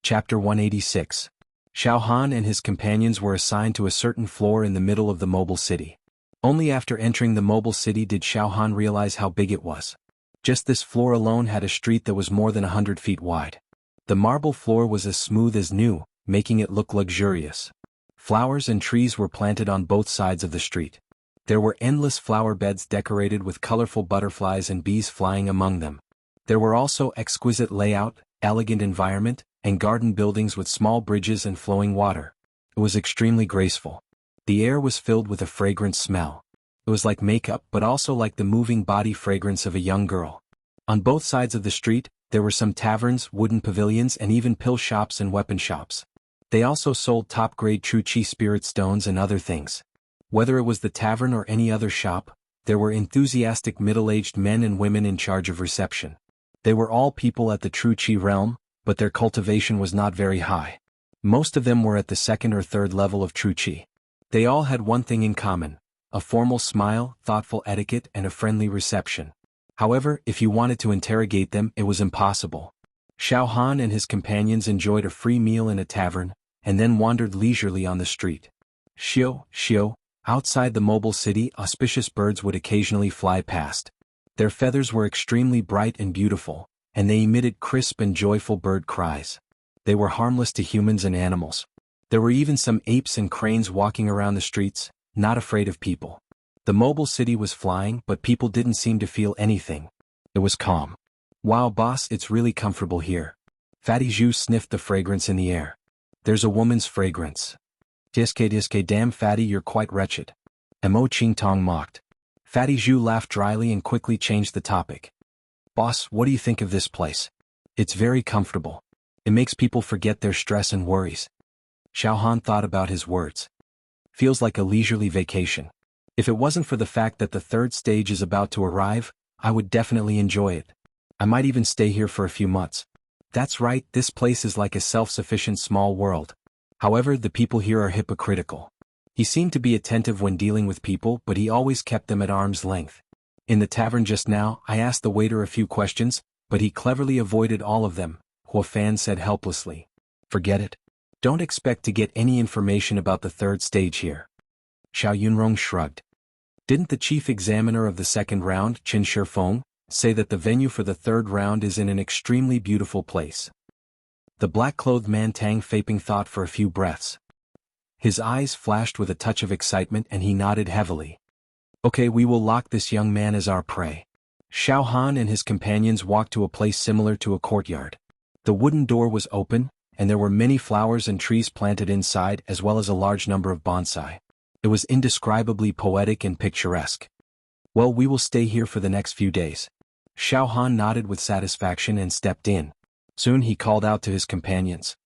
Chapter 186. Xiao Han and his companions were assigned to a certain floor in the middle of the mobile city. Only after entering the mobile city did Xiao Han realize how big it was. Just this floor alone had a street that was more than 100 feet wide. The marble floor was as smooth as new, making it look luxurious. Flowers and trees were planted on both sides of the street. There were endless flower beds decorated with colorful butterflies and bees flying among them. There were also exquisite layout, elegant environment, and garden buildings with small bridges and flowing water. It was extremely graceful. The air was filled with a fragrant smell. It was like makeup but also like the moving body fragrance of a young girl. On both sides of the street, there were some taverns, wooden pavilions and even pill shops and weapon shops. They also sold top-grade true chi spirit stones and other things. Whether it was the tavern or any other shop, there were enthusiastic middle-aged men and women in charge of reception. They were all people at the true chi realm, but their cultivation was not very high. Most of them were at the second or third level of true chi. They all had one thing in common: a formal smile, thoughtful etiquette and a friendly reception. However, if you wanted to interrogate them, it was impossible. Xiao Han and his companions enjoyed a free meal in a tavern, and then wandered leisurely on the street. Xiao. Outside the mobile city, auspicious birds would occasionally fly past. Their feathers were extremely bright and beautiful, and they emitted crisp and joyful bird cries. They were harmless to humans and animals. There were even some apes and cranes walking around the streets, not afraid of people. The mobile city was flying, but people didn't seem to feel anything. It was calm. Wow boss, it's really comfortable here. Fatty Zhu sniffed the fragrance in the air. There's a woman's fragrance. Diske damn Fatty, you're quite wretched. Mo Qingtong mocked. Fatty Zhu laughed dryly and quickly changed the topic. Boss, what do you think of this place? It's very comfortable. It makes people forget their stress and worries. Xiao Han thought about his words. Feels like a leisurely vacation. If it wasn't for the fact that the third stage is about to arrive, I would definitely enjoy it. I might even stay here for a few months. That's right, this place is like a self-sufficient small world. However, the people here are hypocritical. He seemed to be attentive when dealing with people, but he always kept them at arm's length. In the tavern just now, I asked the waiter a few questions, but he cleverly avoided all of them, Hua Fan said helplessly. Forget it. Don't expect to get any information about the third stage here. Xiao Yunrong shrugged. Didn't the chief examiner of the second round, Qin Shifeng, say that the venue for the third round is in an extremely beautiful place? The black-clothed man Tang Feiping thought for a few breaths. His eyes flashed with a touch of excitement and he nodded heavily. Okay, we will lock this young man as our prey. Xiao Han and his companions walked to a place similar to a courtyard. The wooden door was open, and there were many flowers and trees planted inside as well as a large number of bonsai. It was indescribably poetic and picturesque. Well, we will stay here for the next few days. Xiao Han nodded with satisfaction and stepped in. Soon he called out to his companions.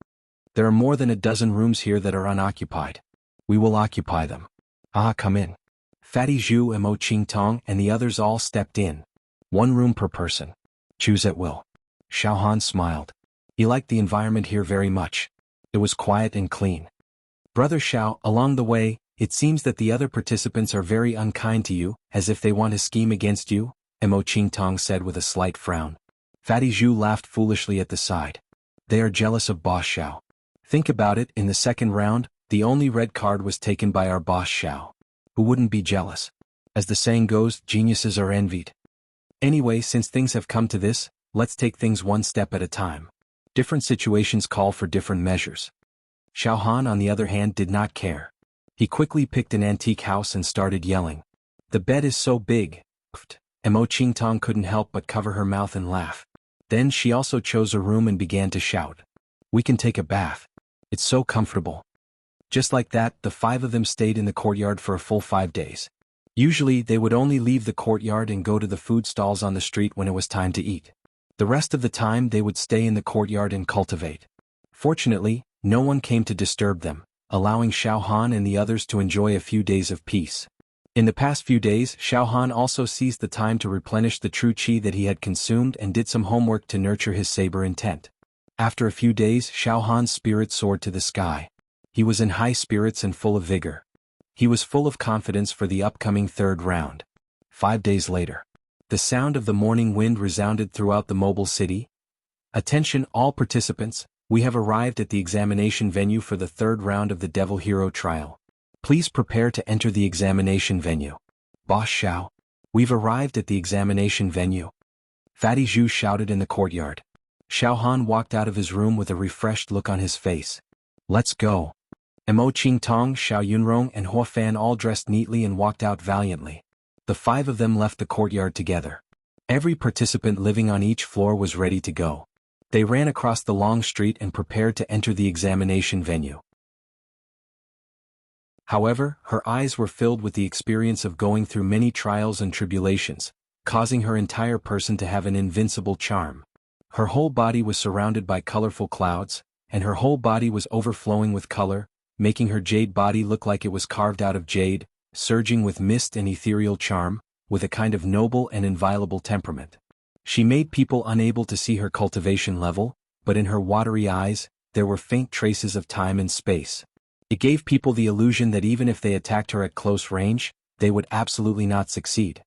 There are more than a dozen rooms here that are unoccupied. We will occupy them. Come in. Fatty Zhu and Mo Qingtong and the others all stepped in. 1 room per person. Choose at will. Xiao Han smiled. He liked the environment here very much. It was quiet and clean. Brother Xiao, along the way, it seems that the other participants are very unkind to you, as if they want to scheme against you, Mo Qingtong said with a slight frown. Fatty Zhu laughed foolishly at the side. They are jealous of Boss Xiao. Think about it, in the second round, the only red card was taken by our boss Xiao. Who wouldn't be jealous? As the saying goes, geniuses are envied. Anyway, since things have come to this, let's take things one step at a time. Different situations call for different measures. Xiao Han, on the other hand, did not care. He quickly picked an antique house and started yelling. The bed is so big. Mo Qingtong couldn't help but cover her mouth and laugh. Then she also chose a room and began to shout. We can take a bath. It's so comfortable. Just like that, the 5 of them stayed in the courtyard for a full 5 days. Usually, they would only leave the courtyard and go to the food stalls on the street when it was time to eat. The rest of the time they would stay in the courtyard and cultivate. Fortunately, no one came to disturb them, allowing Xiao Han and the others to enjoy a few days of peace. In the past few days, Xiao Han also seized the time to replenish the true qi that he had consumed and did some homework to nurture his saber intent. After a few days, Xiao Han's spirit soared to the sky. He was in high spirits and full of vigor. He was full of confidence for the upcoming third round. 5 days later. The sound of the morning wind resounded throughout the mobile city. Attention all participants, We have arrived at the examination venue for the third round of the Devil Hero trial. Please prepare to enter the examination venue. Boss Xiao. We've arrived at the examination venue. Fatty Zhu shouted in the courtyard. Xiao Han walked out of his room with a refreshed look on his face. Let's go. Mo Qingtong, Xiao Yunrong and Hua Fan all dressed neatly and walked out valiantly. The five of them left the courtyard together. Every participant living on each floor was ready to go. They ran across the long street and prepared to enter the examination venue. However, her eyes were filled with the experience of going through many trials and tribulations, causing her entire person to have an invincible charm. Her whole body was surrounded by colorful clouds, and her whole body was overflowing with color, making her jade body look like it was carved out of jade, surging with mist and ethereal charm, with a kind of noble and inviolable temperament. She made people unable to see her cultivation level, but in her watery eyes, there were faint traces of time and space. It gave people the illusion that even if they attacked her at close range, they would absolutely not succeed.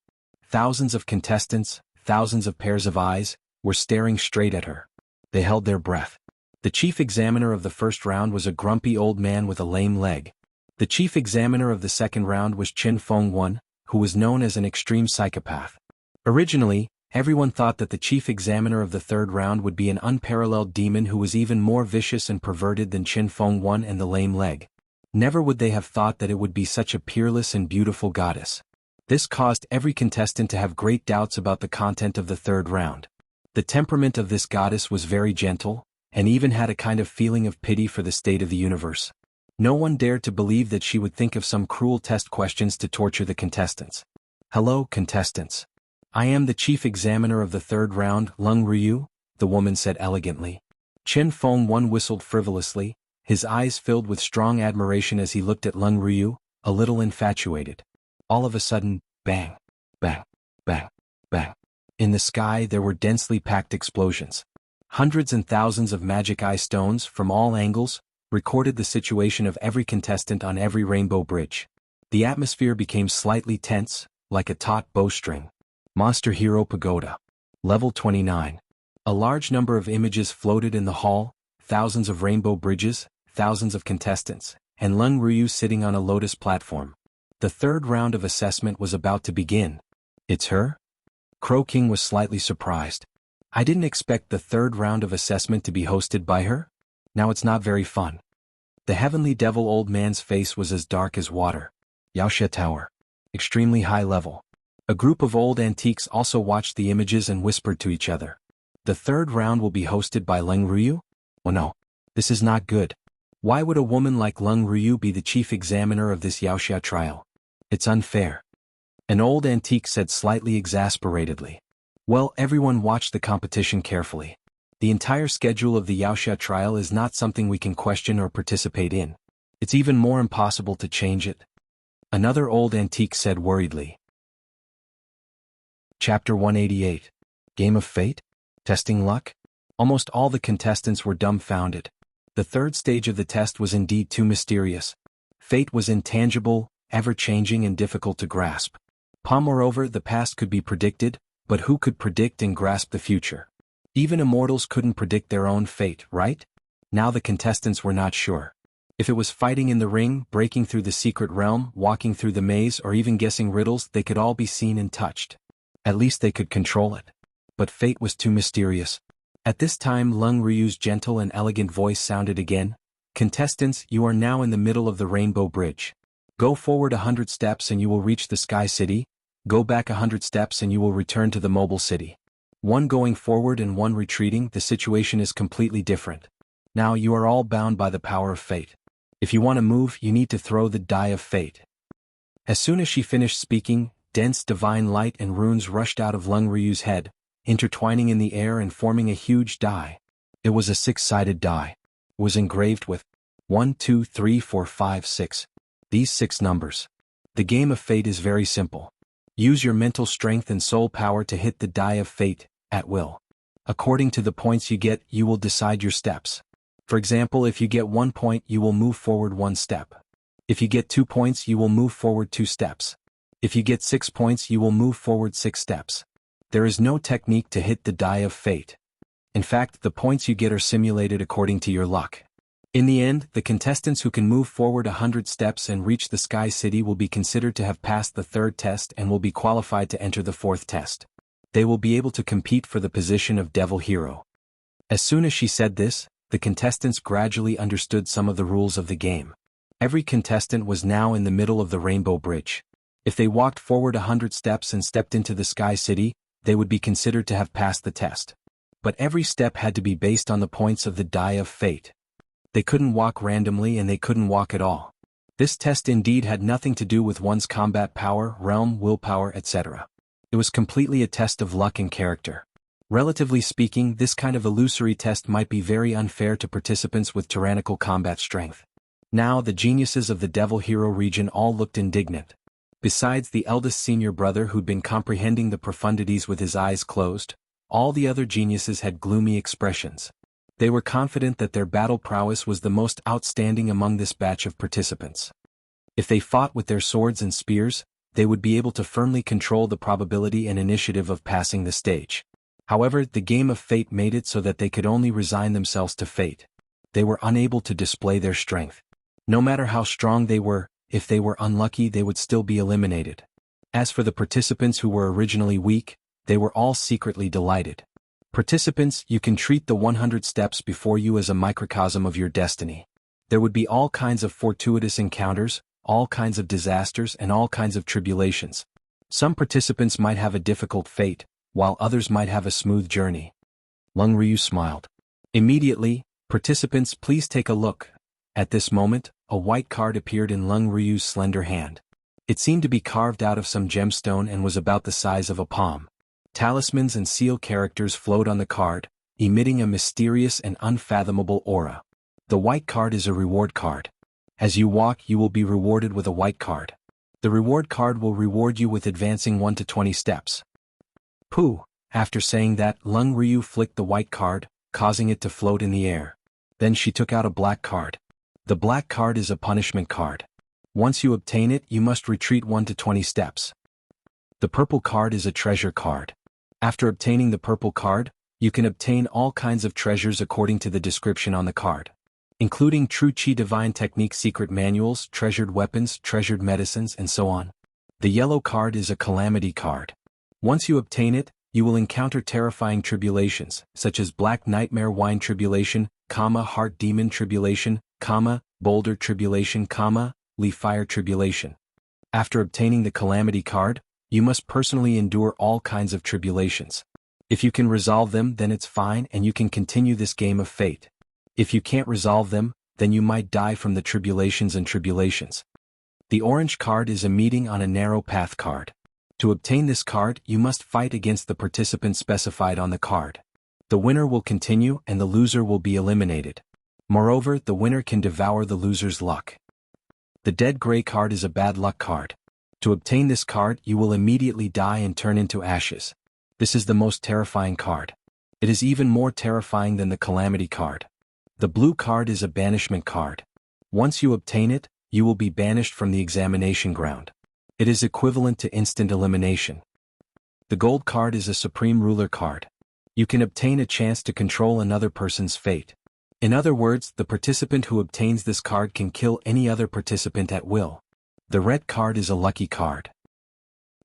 Thousands of contestants, thousands of pairs of eyes, were staring straight at her. They held their breath. The chief examiner of the first round was a grumpy old man with a lame leg. The chief examiner of the second round was Qin Feng, who was known as an extreme psychopath. Originally, everyone thought that the chief examiner of the third round would be an unparalleled demon who was even more vicious and perverted than Qin Feng and the lame leg. Never would they have thought that it would be such a peerless and beautiful goddess. This caused every contestant to have great doubts about the content of the third round. The temperament of this goddess was very gentle, and even had a kind of feeling of pity for the state of the universe. No one dared to believe that she would think of some cruel test questions to torture the contestants. Hello, contestants. I am the chief examiner of the third round, Lung Ryu, the woman said elegantly. Qin Feng whistled frivolously, his eyes filled with strong admiration as he looked at Lung Ryu, a little infatuated. All of a sudden, bang, bang, bang, bang. In the sky there were densely packed explosions. Hundreds and thousands of magic eye stones from all angles recorded the situation of every contestant on every rainbow bridge. The atmosphere became slightly tense, like a taut bowstring. Monster Hero Pagoda. Level 29. A large number of images floated in the hall, thousands of rainbow bridges, thousands of contestants, and Lung Ryu sitting on a lotus platform. The third round of assessment was about to begin. It's her? Crow King was slightly surprised. I didn't expect the third round of assessment to be hosted by her. Now it's not very fun. The heavenly devil old man's face was as dark as water. Yaoxia Tower. Extremely high level. A group of old antiques also watched the images and whispered to each other. The third round will be hosted by Lung Ryu? Oh no. This is not good. Why would a woman like Lung Ryu be the chief examiner of this Yaoxia trial? It's unfair. An old antique said slightly exasperatedly. Well, everyone watched the competition carefully. The entire schedule of the Yaoxia trial is not something we can question or participate in. It's even more impossible to change it. Another old antique said worriedly. Chapter 188. Game of Fate? Testing luck? Almost all the contestants were dumbfounded. The third stage of the test was indeed too mysterious. Fate was intangible, ever-changing and difficult to grasp. Moreover, the past could be predicted, but who could predict and grasp the future? Even immortals couldn't predict their own fate, right? Now the contestants were not sure. If it was fighting in the ring, breaking through the secret realm, walking through the maze, or even guessing riddles, they could all be seen and touched. At least they could control it. But fate was too mysterious. At this time Lung Ryu's gentle and elegant voice sounded again. Contestants, you are now in the middle of the Rainbow Bridge. Go forward 100 steps and you will reach the Sky City. Go back 100 steps and you will return to the Mobile City. One going forward and one retreating, the situation is completely different. Now you are all bound by the power of fate. If you want to move, you need to throw the die of fate. As soon as she finished speaking, dense divine light and runes rushed out of Lung Ryu's head, intertwining in the air and forming a huge die. It was a 6-sided die. It was engraved with 1, 2, 3, 4, 5, 6. These 6 numbers. The game of fate is very simple. Use your mental strength and soul power to hit the die of fate, at will. According to the points you get, you will decide your steps. For example, if you get 1 point, you will move forward 1 step. If you get 2 points, you will move forward 2 steps. If you get 6 points, you will move forward 6 steps. There is no technique to hit the die of fate. In fact, the points you get are simulated according to your luck. In the end, the contestants who can move forward 100 steps and reach the Sky City will be considered to have passed the third test and will be qualified to enter the fourth test. They will be able to compete for the position of Devil Hero. As soon as she said this, the contestants gradually understood some of the rules of the game. Every contestant was now in the middle of the Rainbow Bridge. If they walked forward 100 steps and stepped into the Sky City, they would be considered to have passed the test. But every step had to be based on the points of the Die of Fate. They couldn't walk randomly and they couldn't walk at all. This test indeed had nothing to do with one's combat power, realm, willpower, etc. It was completely a test of luck and character. Relatively speaking, this kind of illusory test might be very unfair to participants with tyrannical combat strength. Now the geniuses of the Devil Hero region all looked indignant. Besides the eldest senior brother who'd been comprehending the profundities with his eyes closed, all the other geniuses had gloomy expressions. They were confident that their battle prowess was the most outstanding among this batch of participants. If they fought with their swords and spears, they would be able to firmly control the probability and initiative of passing the stage. However, the game of fate made it so that they could only resign themselves to fate. They were unable to display their strength. No matter how strong they were, if they were unlucky they would still be eliminated. As for the participants who were originally weak, they were all secretly delighted. Participants, you can treat the 100 steps before you as a microcosm of your destiny. There would be all kinds of fortuitous encounters, all kinds of disasters and all kinds of tribulations. Some participants might have a difficult fate, while others might have a smooth journey. Lung Ryu smiled. Immediately, participants please take a look. At this moment, a white card appeared in Lung Ryu's slender hand. It seemed to be carved out of some gemstone and was about the size of a palm. Talismans and seal characters flowed on the card, emitting a mysterious and unfathomable aura. The white card is a reward card. As you walk you will be rewarded with a white card. The reward card will reward you with advancing 1 to 20 steps. Pooh! After saying that, Lung Ryu flicked the white card, causing it to float in the air. Then she took out a black card. The black card is a punishment card. Once you obtain it you must retreat 1 to 20 steps. The purple card is a treasure card. After obtaining the purple card, you can obtain all kinds of treasures according to the description on the card, including True Chi Divine Technique secret manuals, treasured weapons, treasured medicines, and so on. The yellow card is a calamity card. Once you obtain it, you will encounter terrifying tribulations, such as Black Nightmare Wine Tribulation, Heart Demon Tribulation, Boulder Tribulation, Leaf Fire Tribulation. After obtaining the calamity card, you must personally endure all kinds of tribulations. If you can resolve them then it's fine and you can continue this game of fate. If you can't resolve them, then you might die from the tribulations and tribulations. The orange card is a meeting on a narrow path card. To obtain this card you must fight against the participant specified on the card. The winner will continue and the loser will be eliminated. Moreover, the winner can devour the loser's luck. The dead gray card is a bad luck card. To obtain this card you will immediately die and turn into ashes. This is the most terrifying card. It is even more terrifying than the calamity card. The blue card is a banishment card. Once you obtain it, you will be banished from the examination ground. It is equivalent to instant elimination. The gold card is a supreme ruler card. You can obtain a chance to control another person's fate. In other words, the participant who obtains this card can kill any other participant at will. The red card is a lucky card.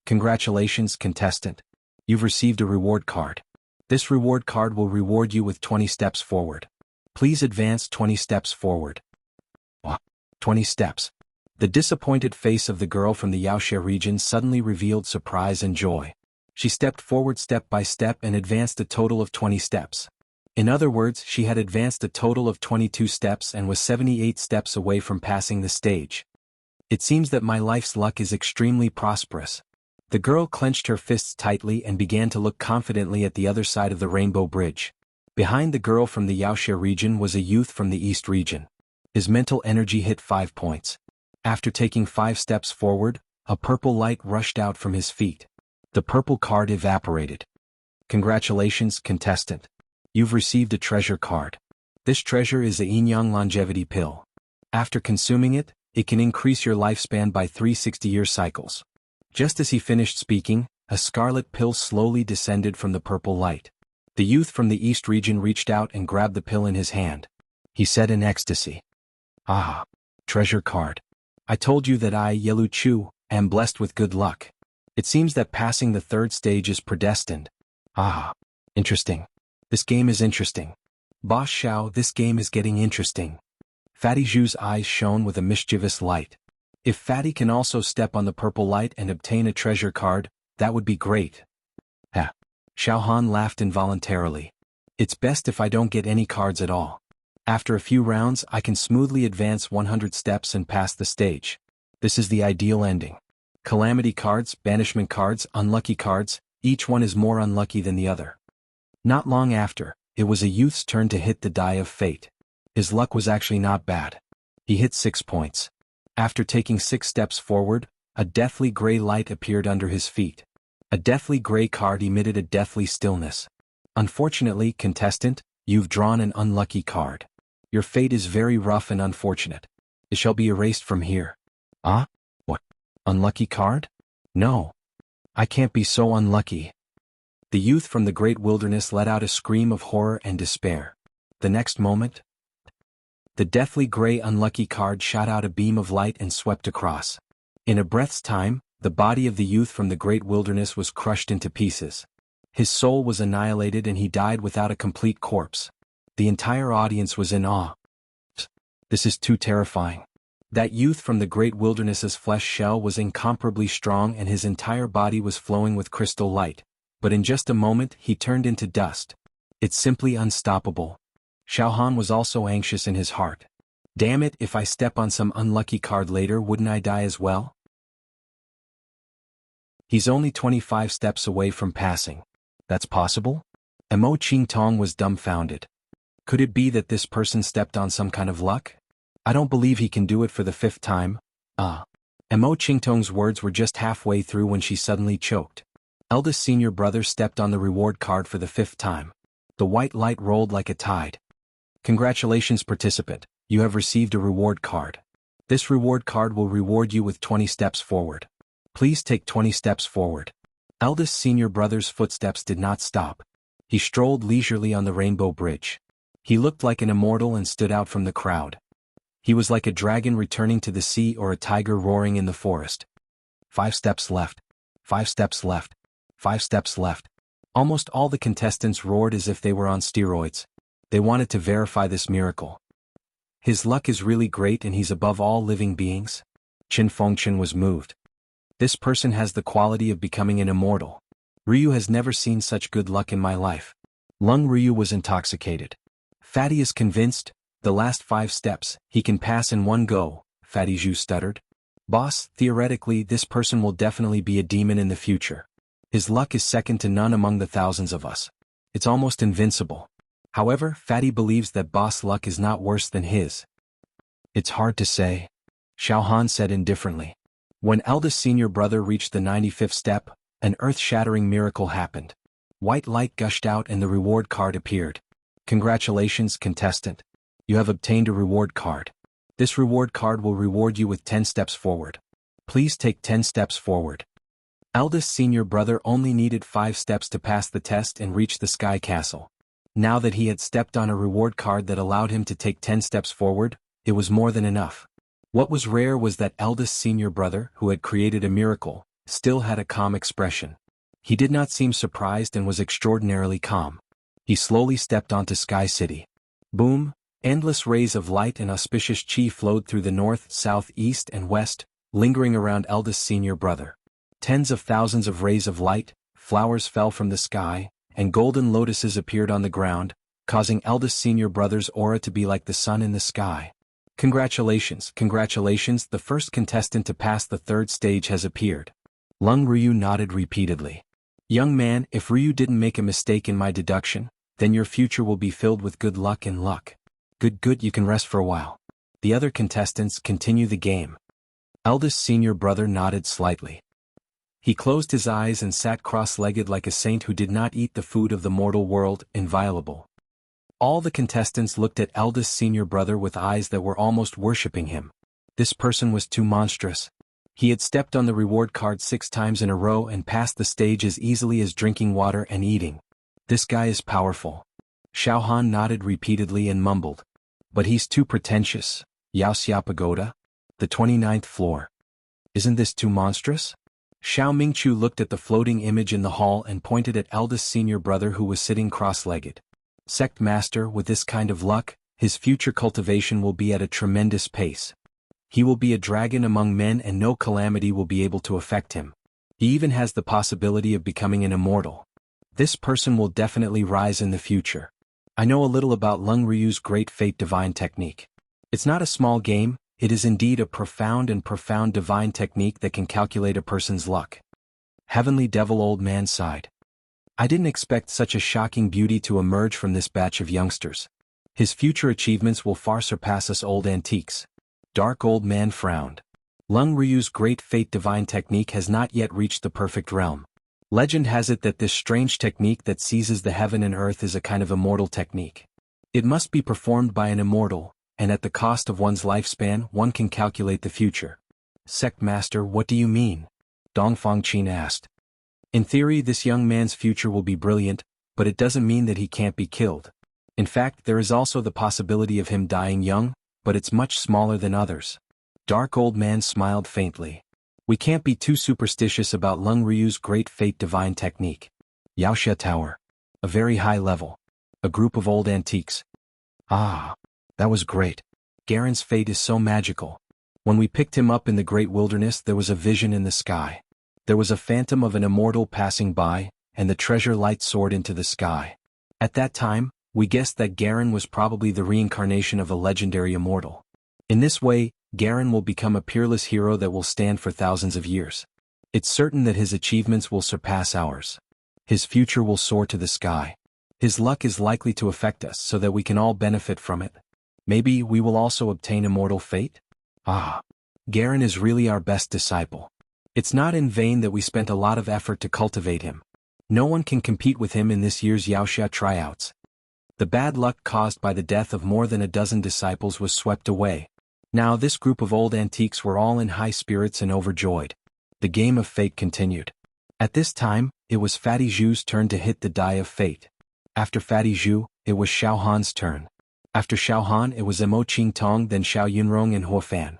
Congratulations, contestant. You've received a reward card. This reward card will reward you with 20 steps forward. Please advance 20 steps forward. 20 steps. The disappointed face of the girl from the Yaoxia region suddenly revealed surprise and joy. She stepped forward step by step and advanced a total of 20 steps. In other words, she had advanced a total of 22 steps and was 78 steps away from passing the stage. It seems that my life's luck is extremely prosperous. The girl clenched her fists tightly and began to look confidently at the other side of the Rainbow Bridge. Behind the girl from the Yaoxia region was a youth from the East region. His mental energy hit 5 points. After taking 5 steps forward, a purple light rushed out from his feet. The purple card evaporated. Congratulations, contestant. You've received a treasure card. This treasure is a Yin Yang longevity pill. After consuming it, it can increase your lifespan by 360-year cycles. Just as he finished speaking, a scarlet pill slowly descended from the purple light. The youth from the east region reached out and grabbed the pill in his hand. He said in ecstasy. Ah, treasure card. I told you that I, Yelu Chu, am blessed with good luck. It seems that passing the third stage is predestined. Ah, interesting. This game is interesting. Boss Xiao, this game is getting interesting. Fatty Zhu's eyes shone with a mischievous light. If Fatty can also step on the purple light and obtain a treasure card, that would be great. Ha. Xiao Han laughed involuntarily. It's best if I don't get any cards at all. After a few rounds I can smoothly advance 100 steps and pass the stage. This is the ideal ending. Calamity cards, banishment cards, unlucky cards, each one is more unlucky than the other. Not long after, it was a youth's turn to hit the die of fate. His luck was actually not bad. He hit 6 points. After taking 6 steps forward, a deathly gray light appeared under his feet. A deathly gray card emitted a deathly stillness. Unfortunately, contestant, you've drawn an unlucky card. Your fate is very rough and unfortunate. It shall be erased from here. Ah? What? Unlucky card? No. I can't be so unlucky. The youth from the great wilderness let out a scream of horror and despair. The next moment, the deathly gray unlucky card shot out a beam of light and swept across. In a breath's time, the body of the youth from the great wilderness was crushed into pieces. His soul was annihilated and he died without a complete corpse. The entire audience was in awe. This is too terrifying. That youth from the great wilderness's flesh shell was incomparably strong and his entire body was flowing with crystal light. But in just a moment he turned into dust. It's simply unstoppable. Xiao Han was also anxious in his heart. Damn it, if I step on some unlucky card later, wouldn't I die as well? He's only 25 steps away from passing. That's possible? Mo Qingtong was dumbfounded. Could it be that this person stepped on some kind of luck? I don't believe he can do it for the 5th time. Mo Qingtong's words were just halfway through when she suddenly choked. Eldest senior brother stepped on the reward card for the 5th time. The white light rolled like a tide. Congratulations, participant, you have received a reward card. This reward card will reward you with 20 steps forward. Please take 20 steps forward. Eldest senior brother's footsteps did not stop. He strolled leisurely on the Rainbow Bridge. He looked like an immortal and stood out from the crowd. He was like a dragon returning to the sea or a tiger roaring in the forest. 5 steps left. 5 steps left. 5 steps left. Almost all the contestants roared as if they were on steroids. They wanted to verify this miracle. His luck is really great and he's above all living beings. Qin Fengchen was moved. This person has the quality of becoming an immortal. Ryu has never seen such good luck in my life. Lung Ryu was intoxicated. Fatty is convinced, the last 5 steps, he can pass in one go, Fatty Zhu stuttered. Boss, theoretically this person will definitely be a demon in the future. His luck is second to none among the thousands of us. It's almost invincible. However, Fatty believes that boss luck is not worse than his. It's hard to say. Xiao Han said indifferently. When eldest senior brother reached the 95th step, an earth-shattering miracle happened. White light gushed out and the reward card appeared. Congratulations, contestant. You have obtained a reward card. This reward card will reward you with 10 steps forward. Please take 10 steps forward. Eldest senior brother only needed 5 steps to pass the test and reach the Sky Castle. Now that he had stepped on a reward card that allowed him to take 10 steps forward, it was more than enough. What was rare was that eldest senior brother, who had created a miracle, still had a calm expression. He did not seem surprised and was extraordinarily calm. He slowly stepped onto Sky City. Boom! Endless rays of light and auspicious chi flowed through the north, south, east, and west, lingering around eldest senior brother. Tens of thousands of rays of light, flowers fell from the sky, and golden lotuses appeared on the ground, causing eldest senior brother's aura to be like the sun in the sky. Congratulations, congratulations, the first contestant to pass the 3rd stage has appeared. Lung Ryu nodded repeatedly. Young man, if Ryu didn't make a mistake in my deduction, then your future will be filled with good luck and luck. Good, you can rest for a while. The other contestants continue the game. Eldest senior brother nodded slightly. He closed his eyes and sat cross-legged like a saint who did not eat the food of the mortal world, inviolable. All the contestants looked at eldest senior brother with eyes that were almost worshipping him. This person was too monstrous. He had stepped on the reward card 6 times in a row and passed the stage as easily as drinking water and eating. This guy is powerful. Xiao Han nodded repeatedly and mumbled. But he's too pretentious. Yaoxia Pagoda? The 29th floor. Isn't this too monstrous? Xiao Mingchu looked at the floating image in the hall and pointed at eldest senior brother who was sitting cross-legged. Sect master, with this kind of luck, his future cultivation will be at a tremendous pace. He will be a dragon among men and no calamity will be able to affect him. He even has the possibility of becoming an immortal. This person will definitely rise in the future. I know a little about Lung Ryu's Great Fate Divine Technique. It's not a small game, it is indeed a profound divine technique that can calculate a person's luck. Heavenly Devil Old Man sighed. I didn't expect such a shocking beauty to emerge from this batch of youngsters. His future achievements will far surpass us old antiques. Dark Old Man frowned. Lung Ryu's Great Fate Divine Technique has not yet reached the perfect realm. Legend has it that this strange technique that seizes the heaven and earth is a kind of immortal technique. It must be performed by an immortal, and at the cost of one's lifespan one can calculate the future. Sect Master, what do you mean? Dongfang Qin asked. In theory this young man's future will be brilliant, but it doesn't mean that he can't be killed. In fact, there is also the possibility of him dying young, but it's much smaller than others. Dark Old Man smiled faintly. We can't be too superstitious about Lung Ryu's Great Fate Divine Technique. Yaoxia Tower. A very high level. A group of old antiques. Ah, that was great. Garen's fate is so magical. When we picked him up in the great wilderness there was a vision in the sky. There was a phantom of an immortal passing by, and the treasure light soared into the sky. At that time, we guessed that Garen was probably the reincarnation of a legendary immortal. In this way, Garen will become a peerless hero that will stand for thousands of years. It's certain that his achievements will surpass ours. His future will soar to the sky. His luck is likely to affect us so that we can all benefit from it. Maybe we will also obtain immortal fate? Ah, Garen is really our best disciple. It's not in vain that we spent a lot of effort to cultivate him. No one can compete with him in this year's Yaoxia tryouts. The bad luck caused by the death of more than a dozen disciples was swept away. Now this group of old antiques were all in high spirits and overjoyed. The game of fate continued. At this time, it was Fatty Zhu's turn to hit the die of fate. After Fatty Zhu, it was Xiao Han's turn. After Xiao Han it was Emo Qing Tong, then Xiao Yunrong and Huo Fan.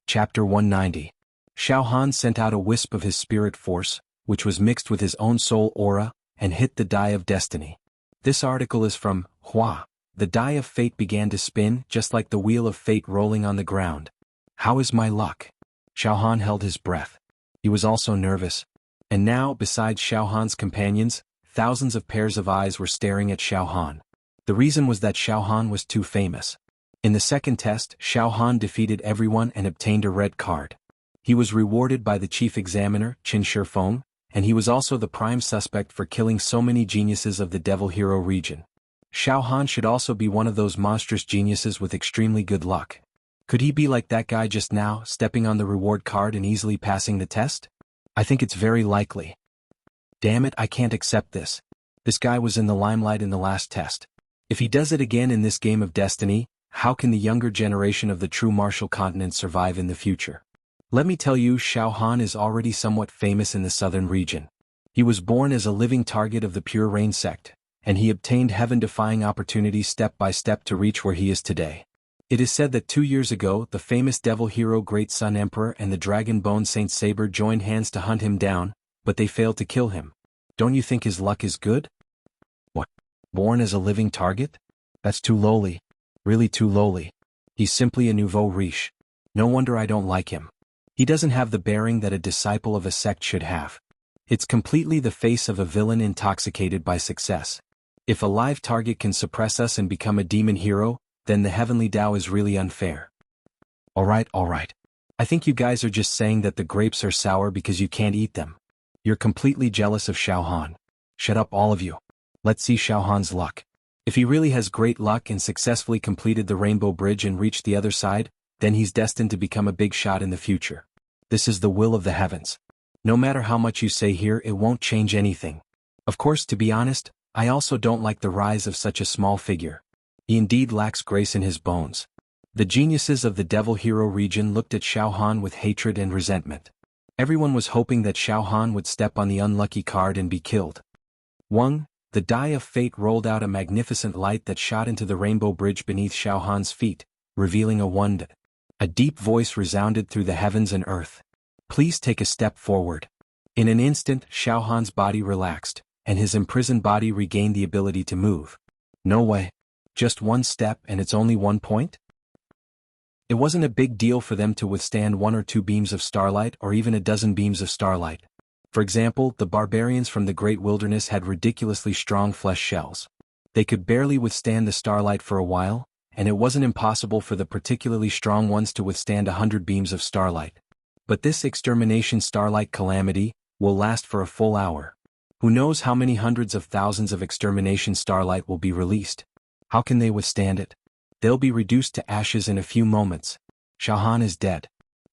Chapter 190. Xiao Han sent out a wisp of his spirit force, which was mixed with his own soul aura, and hit the die of destiny. This article is from Hua. The die of fate began to spin, just like the wheel of fate rolling on the ground. How is my luck? Xiao Han held his breath. He was also nervous. And now, besides Xiao Han's companions, thousands of pairs of eyes were staring at Xiao Han. The reason was that Xiao Han was too famous. In the second test, Xiao Han defeated everyone and obtained a red card. He was rewarded by the chief examiner, Qin Shifeng, and he was also the prime suspect for killing so many geniuses of the Devil Hero region. Xiao Han should also be one of those monstrous geniuses with extremely good luck. Could he be like that guy just now, stepping on the reward card and easily passing the test? I think it's very likely. Damn it, I can't accept this. This guy was in the limelight in the last test. If he does it again in this game of destiny, how can the younger generation of the true martial continent survive in the future? Let me tell you, Xiao Han is already somewhat famous in the southern region. He was born as a living target of the Pure Rain sect, and he obtained heaven-defying opportunities step by step to reach where he is today. It is said that 2 years ago the famous devil hero Great Sun Emperor and the Dragon Bone Saint Saber joined hands to hunt him down, but they failed to kill him. Don't you think his luck is good? What? Born as a living target? That's too lowly. Really too lowly. He's simply a nouveau riche. No wonder I don't like him. He doesn't have the bearing that a disciple of a sect should have. It's completely the face of a villain intoxicated by success. If a live target can suppress us and become a demon hero, then the heavenly Tao is really unfair. Alright. I think you guys are just saying that the grapes are sour because you can't eat them. You're completely jealous of Xiao Han. Shut up all of you. Let's see Xiao Han's luck. If he really has great luck and successfully completed the Rainbow Bridge and reached the other side, then he's destined to become a big shot in the future. This is the will of the heavens. No matter how much you say here, it won't change anything. Of course, to be honest, I also don't like the rise of such a small figure. He indeed lacks grace in his bones. The geniuses of the Devil Hero region looked at Xiao Han with hatred and resentment. Everyone was hoping that Xiao Han would step on the unlucky card and be killed. Wang, the die of fate rolled out a magnificent light that shot into the rainbow bridge beneath Xiao Han's feet, revealing a wand. A deep voice resounded through the heavens and earth. Please take a step forward. In an instant, Xiao Han's body relaxed, and his imprisoned body regained the ability to move. No way. Just one step and it's only 1 point? It wasn't a big deal for them to withstand 1 or 2 beams of starlight or even a dozen beams of starlight. For example, the barbarians from the Great Wilderness had ridiculously strong flesh shells. They could barely withstand the starlight for a while, and it wasn't impossible for the particularly strong ones to withstand 100 beams of starlight. But this extermination starlight calamity will last for a full hour. Who knows how many hundreds of thousands of extermination starlight will be released? How can they withstand it? They'll be reduced to ashes in a few moments. Xiao Han is dead.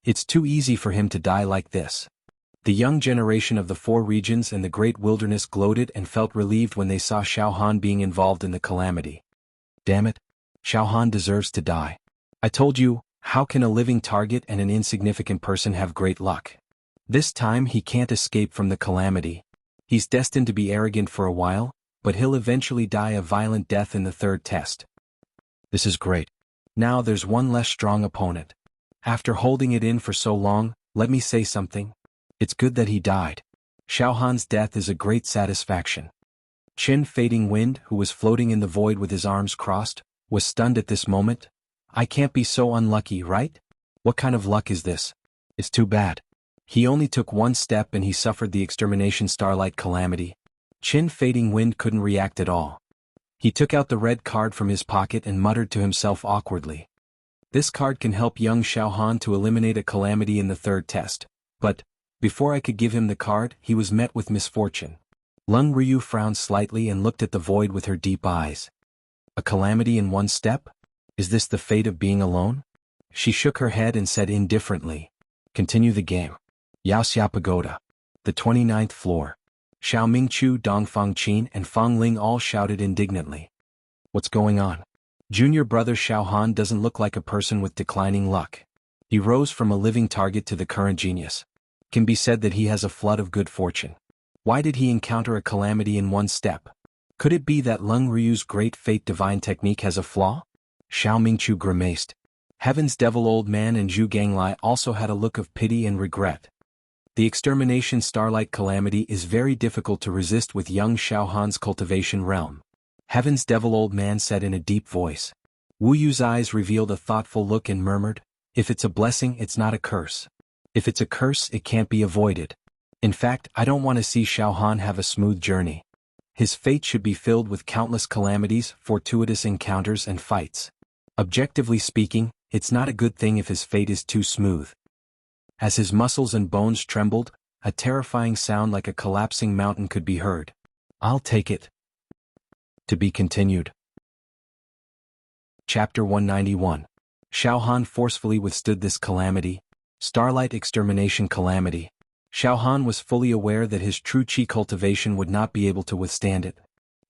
It's too easy for him to die like this. The young generation of the 4 regions and the Great Wilderness gloated and felt relieved when they saw Xiao Han being involved in the calamity. Damn it. Xiao Han deserves to die. I told you, how can a living target and an insignificant person have great luck? This time he can't escape from the calamity. He's destined to be arrogant for a while, but he'll eventually die a violent death in the 3rd test. This is great. Now there's one less strong opponent. After holding it in for so long, let me say something. It's good that he died. Xiao Han's death is a great satisfaction. Qin Fading Wind, who was floating in the void with his arms crossed, was stunned at this moment. I can't be so unlucky, right? What kind of luck is this? It's too bad. He only took 1 step and he suffered the extermination starlight calamity. Qin Fading Wind couldn't react at all. He took out the red card from his pocket and muttered to himself awkwardly. This card can help young Xiao Han to eliminate a calamity in the 3rd test, but before I could give him the card, he was met with misfortune. Lung Ryu frowned slightly and looked at the void with her deep eyes. A calamity in 1 step? Is this the fate of being alone? She shook her head and said indifferently. Continue the game. Yaoxia Pagoda. The 29th floor. Xiao Mingchu, Dongfang Qin and Fang Ling all shouted indignantly. What's going on? Junior brother Xiao Han doesn't look like a person with declining luck. He rose from a living target to the current genius. Can be said that he has a flood of good fortune. Why did he encounter a calamity in 1 step? Could it be that Lung Ryu's great fate divine technique has a flaw? Xiao Mingchu grimaced. Heaven's Devil Old Man and Zhu Ganglai also had a look of pity and regret. The extermination starlight calamity is very difficult to resist with young Xiao Han's cultivation realm. Heaven's Devil Old Man said in a deep voice. Wu Yu's eyes revealed a thoughtful look and murmured, if it's a blessing, it's not a curse. If it's a curse, it can't be avoided. In fact, I don't want to see Xiao Han have a smooth journey. His fate should be filled with countless calamities, fortuitous encounters and fights. Objectively speaking, it's not a good thing if his fate is too smooth. As his muscles and bones trembled, a terrifying sound like a collapsing mountain could be heard. I'll take it. To be continued. Chapter 191. Xiao Han forcefully withstood this calamity. Starlight extermination calamity. Xiao Han was fully aware that his true chi cultivation would not be able to withstand it.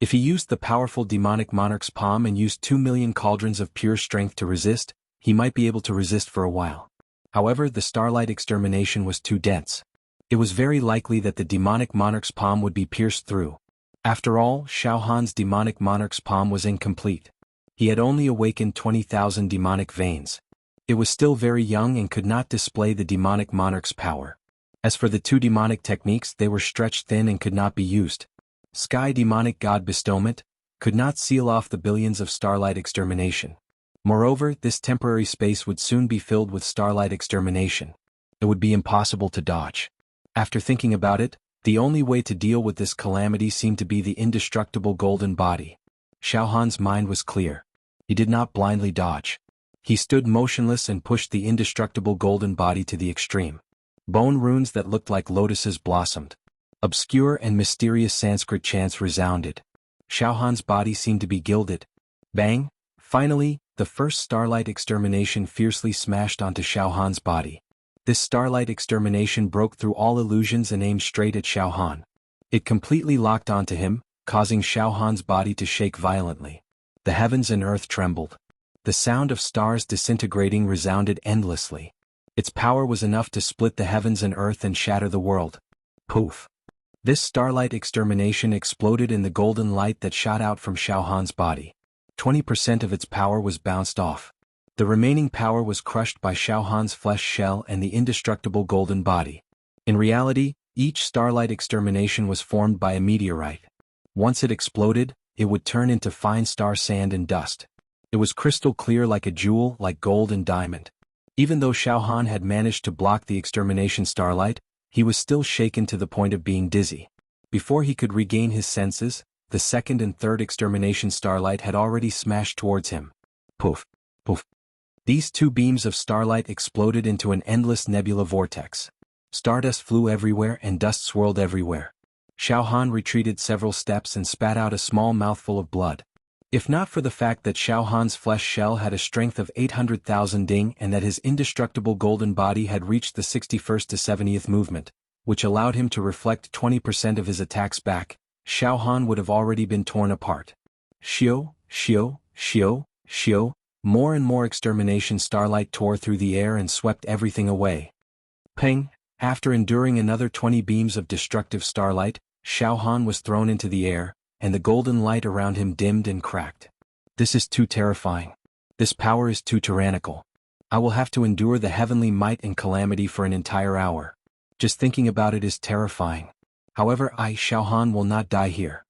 If he used the powerful demonic monarch's palm and used 2 million cauldrons of pure strength to resist, he might be able to resist for a while. However, the starlight extermination was too dense. It was very likely that the demonic monarch's palm would be pierced through. After all, Xiao Han's demonic monarch's palm was incomplete. He had only awakened 20,000 demonic veins. It was still very young and could not display the demonic monarch's power. As for the 2 demonic techniques, they were stretched thin and could not be used. Sky demonic god bestowment could not seal off the billions of starlight extermination. Moreover, this temporary space would soon be filled with starlight extermination. It would be impossible to dodge. After thinking about it, the only way to deal with this calamity seemed to be the indestructible golden body. Xiao Han's mind was clear. He did not blindly dodge. He stood motionless and pushed the indestructible golden body to the extreme. Bone runes that looked like lotuses blossomed. Obscure and mysterious Sanskrit chants resounded. Xiao Han's body seemed to be gilded. Bang! Finally, the first starlight extermination fiercely smashed onto Xiao Han's body. This starlight extermination broke through all illusions and aimed straight at Xiao Han. It completely locked onto him, causing Xiao Han's body to shake violently. The heavens and earth trembled. The sound of stars disintegrating resounded endlessly. Its power was enough to split the heavens and earth and shatter the world. Poof! This starlight extermination exploded in the golden light that shot out from Xiao Han's body. 20% of its power was bounced off. The remaining power was crushed by Xiao Han's flesh shell and the indestructible golden body. In reality, each starlight extermination was formed by a meteorite. Once it exploded, it would turn into fine star sand and dust. It was crystal clear like a jewel, like gold and diamond. Even though Xiao Han had managed to block the extermination starlight, he was still shaken to the point of being dizzy. Before he could regain his senses, the second and third extermination starlight had already smashed towards him. Poof, poof. These two beams of starlight exploded into an endless nebula vortex. Stardust flew everywhere and dust swirled everywhere. Xiao Han retreated several steps and spat out a small mouthful of blood. If not for the fact that Xiao Han's flesh shell had a strength of 800,000 ding and that his indestructible golden body had reached the 61st to 70th movement, which allowed him to reflect 20% of his attacks back, Xiao Han would have already been torn apart. Shio, shio, shio, shio, more and more extermination starlight tore through the air and swept everything away. Ping! After enduring another 20 beams of destructive starlight, Xiao Han was thrown into the air, and the golden light around him dimmed and cracked. This is too terrifying. This power is too tyrannical. I will have to endure the heavenly might and calamity for an entire hour. Just thinking about it is terrifying. However, Xiao Han, will not die here.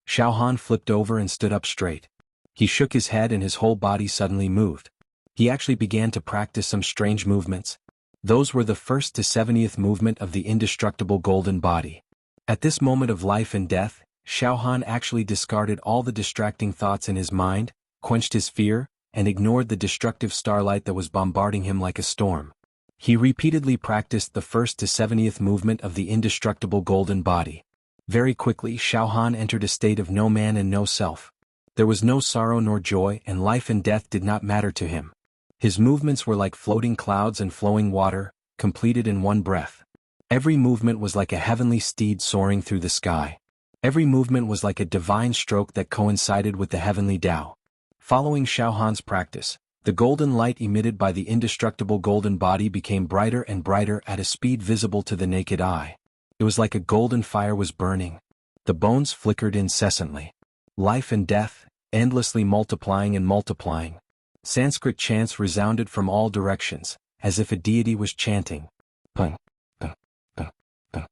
Xiao Han flipped over and stood up straight. He shook his head and his whole body suddenly moved. He actually began to practice some strange movements. Those were the 1st to 70th movement of the indestructible golden body. At this moment of life and death, Xiao Han actually discarded all the distracting thoughts in his mind, quenched his fear, and ignored the destructive starlight that was bombarding him like a storm. He repeatedly practiced the 1st to 70th movement of the indestructible golden body. Very quickly Xiao Han entered a state of no man and no self. There was no sorrow nor joy, and life and death did not matter to him. His movements were like floating clouds and flowing water, completed in one breath. Every movement was like a heavenly steed soaring through the sky. Every movement was like a divine stroke that coincided with the heavenly Tao. Following Xiao Han's practice, the golden light emitted by the indestructible golden body became brighter and brighter at a speed visible to the naked eye. It was like a golden fire was burning. The bones flickered incessantly. Life and death, endlessly multiplying and multiplying. Sanskrit chants resounded from all directions, as if a deity was chanting. Pung, pung, pung, pung.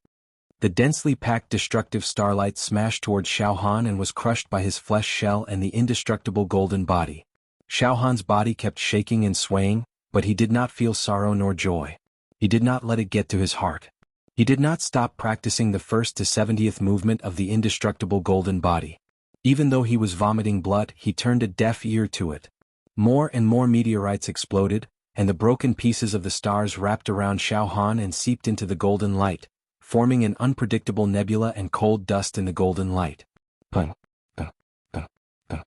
The densely packed destructive starlight smashed towards Xiao Han and was crushed by his flesh shell and the indestructible golden body. Xiao Han's body kept shaking and swaying, but he did not feel sorrow nor joy. He did not let it get to his heart. He did not stop practicing the 1st to 70th movement of the indestructible golden body. Even though he was vomiting blood, he turned a deaf ear to it. More and more meteorites exploded, and the broken pieces of the stars wrapped around Xiao Han and seeped into the golden light, forming an unpredictable nebula and cold dust in the golden light. Pung, pung, pung, pung.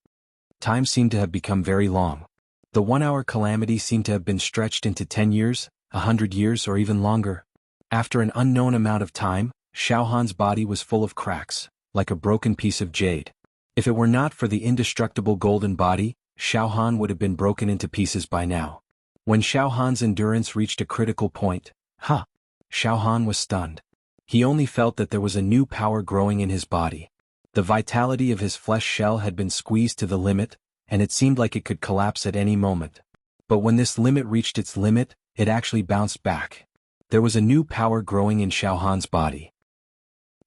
Time seemed to have become very long. The 1-hour calamity seemed to have been stretched into 10 years, 100 years, or even longer. After an unknown amount of time, Xiao Han's body was full of cracks, like a broken piece of jade. If it were not for the indestructible golden body, Xiao Han would have been broken into pieces by now. When Xiao Han's endurance reached a critical point, Xiao Han was stunned. He only felt that there was a new power growing in his body. The vitality of his flesh shell had been squeezed to the limit, and it seemed like it could collapse at any moment. But when this limit reached its limit, it actually bounced back. There was a new power growing in Xiao Han's body.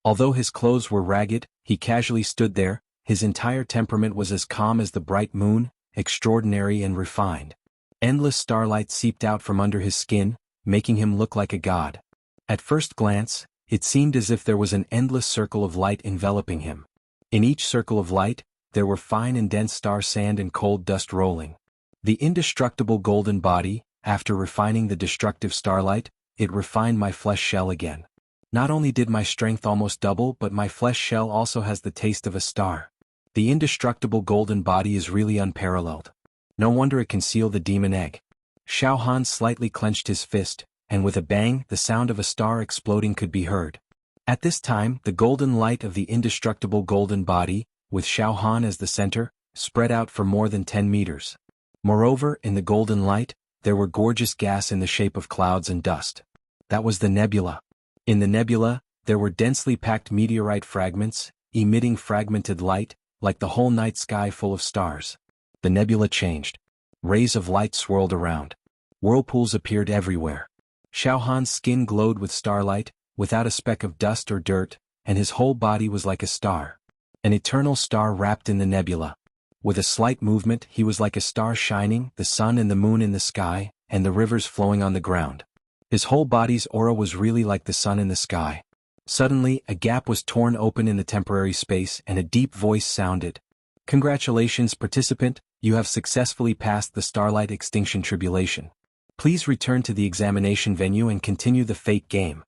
Although his clothes were ragged, he casually stood there. His entire temperament was as calm as the bright moon, extraordinary and refined. Endless starlight seeped out from under his skin, making him look like a god. At first glance, it seemed as if there was an endless circle of light enveloping him. In each circle of light, there were fine and dense star sand and cold dust rolling. The indestructible golden body, after refining the destructive starlight, it refined my flesh shell again. Not only did my strength almost double, but my flesh shell also has the taste of a star. The indestructible golden body is really unparalleled. No wonder it can seal the demon egg. Xiao Han slightly clenched his fist, and with a bang, the sound of a star exploding could be heard. At this time, the golden light of the indestructible golden body, with Xiao Han as the center, spread out for more than 10 meters. Moreover, in the golden light, there were gorgeous gas in the shape of clouds and dust. That was the nebula. In the nebula, There were densely packed meteorite fragments, emitting fragmented light, like the whole night sky full of stars. The nebula changed. Rays of light swirled around. Whirlpools appeared everywhere. Xiao Han's skin glowed with starlight, without a speck of dust or dirt, and his whole body was like a star. An eternal star wrapped in the nebula. With a slight movement he was like a star shining, the sun and the moon in the sky, and the rivers flowing on the ground. His whole body's aura was really like the sun in the sky. Suddenly, a gap was torn open in the temporary space and a deep voice sounded. "Congratulations, participant, you have successfully passed the Starlight Extinction Tribulation. Please return to the examination venue and continue the fate game."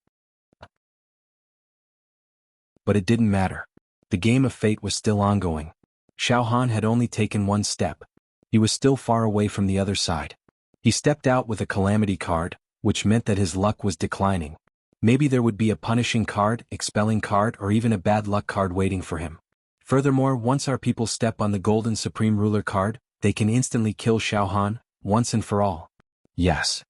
But it didn't matter. The game of fate was still ongoing. Xiao Han had only taken one step. He was still far away from the other side. He stepped out with a calamity card, which meant that his luck was declining. Maybe there would be a punishing card, expelling card, or even a bad luck card waiting for him. Furthermore, once our people step on the Golden Supreme Ruler card, they can instantly kill Xiao Han, once and for all. Yes.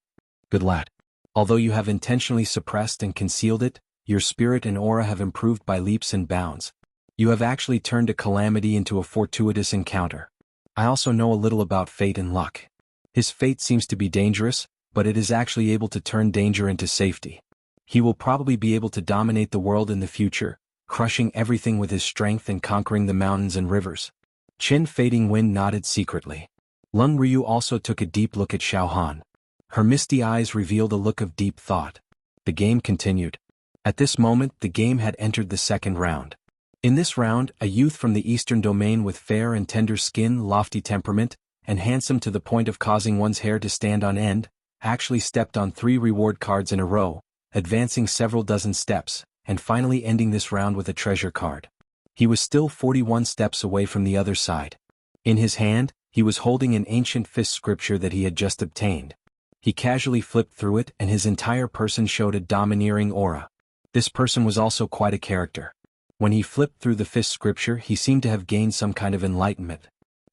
Good lad. Although you have intentionally suppressed and concealed it, your spirit and aura have improved by leaps and bounds. You have actually turned a calamity into a fortuitous encounter. I also know a little about fate and luck. His fate seems to be dangerous, but it is actually able to turn danger into safety. He will probably be able to dominate the world in the future, crushing everything with his strength and conquering the mountains and rivers. Qin Fading Wind nodded secretly. Lung Ryu also took a deep look at Xiao Han. Her misty eyes revealed a look of deep thought. The game continued. At this moment the game had entered the second round. In this round, a youth from the eastern domain with fair and tender skin, lofty temperament, and handsome to the point of causing one's hair to stand on end, actually stepped on 3 reward cards in a row, advancing several dozen steps, and finally ending this round with a treasure card. He was still 41 steps away from the other side. In his hand, he was holding an ancient fist scripture that he had just obtained. He casually flipped through it and his entire person showed a domineering aura. This person was also quite a character. When he flipped through the fifth scripture he seemed to have gained some kind of enlightenment.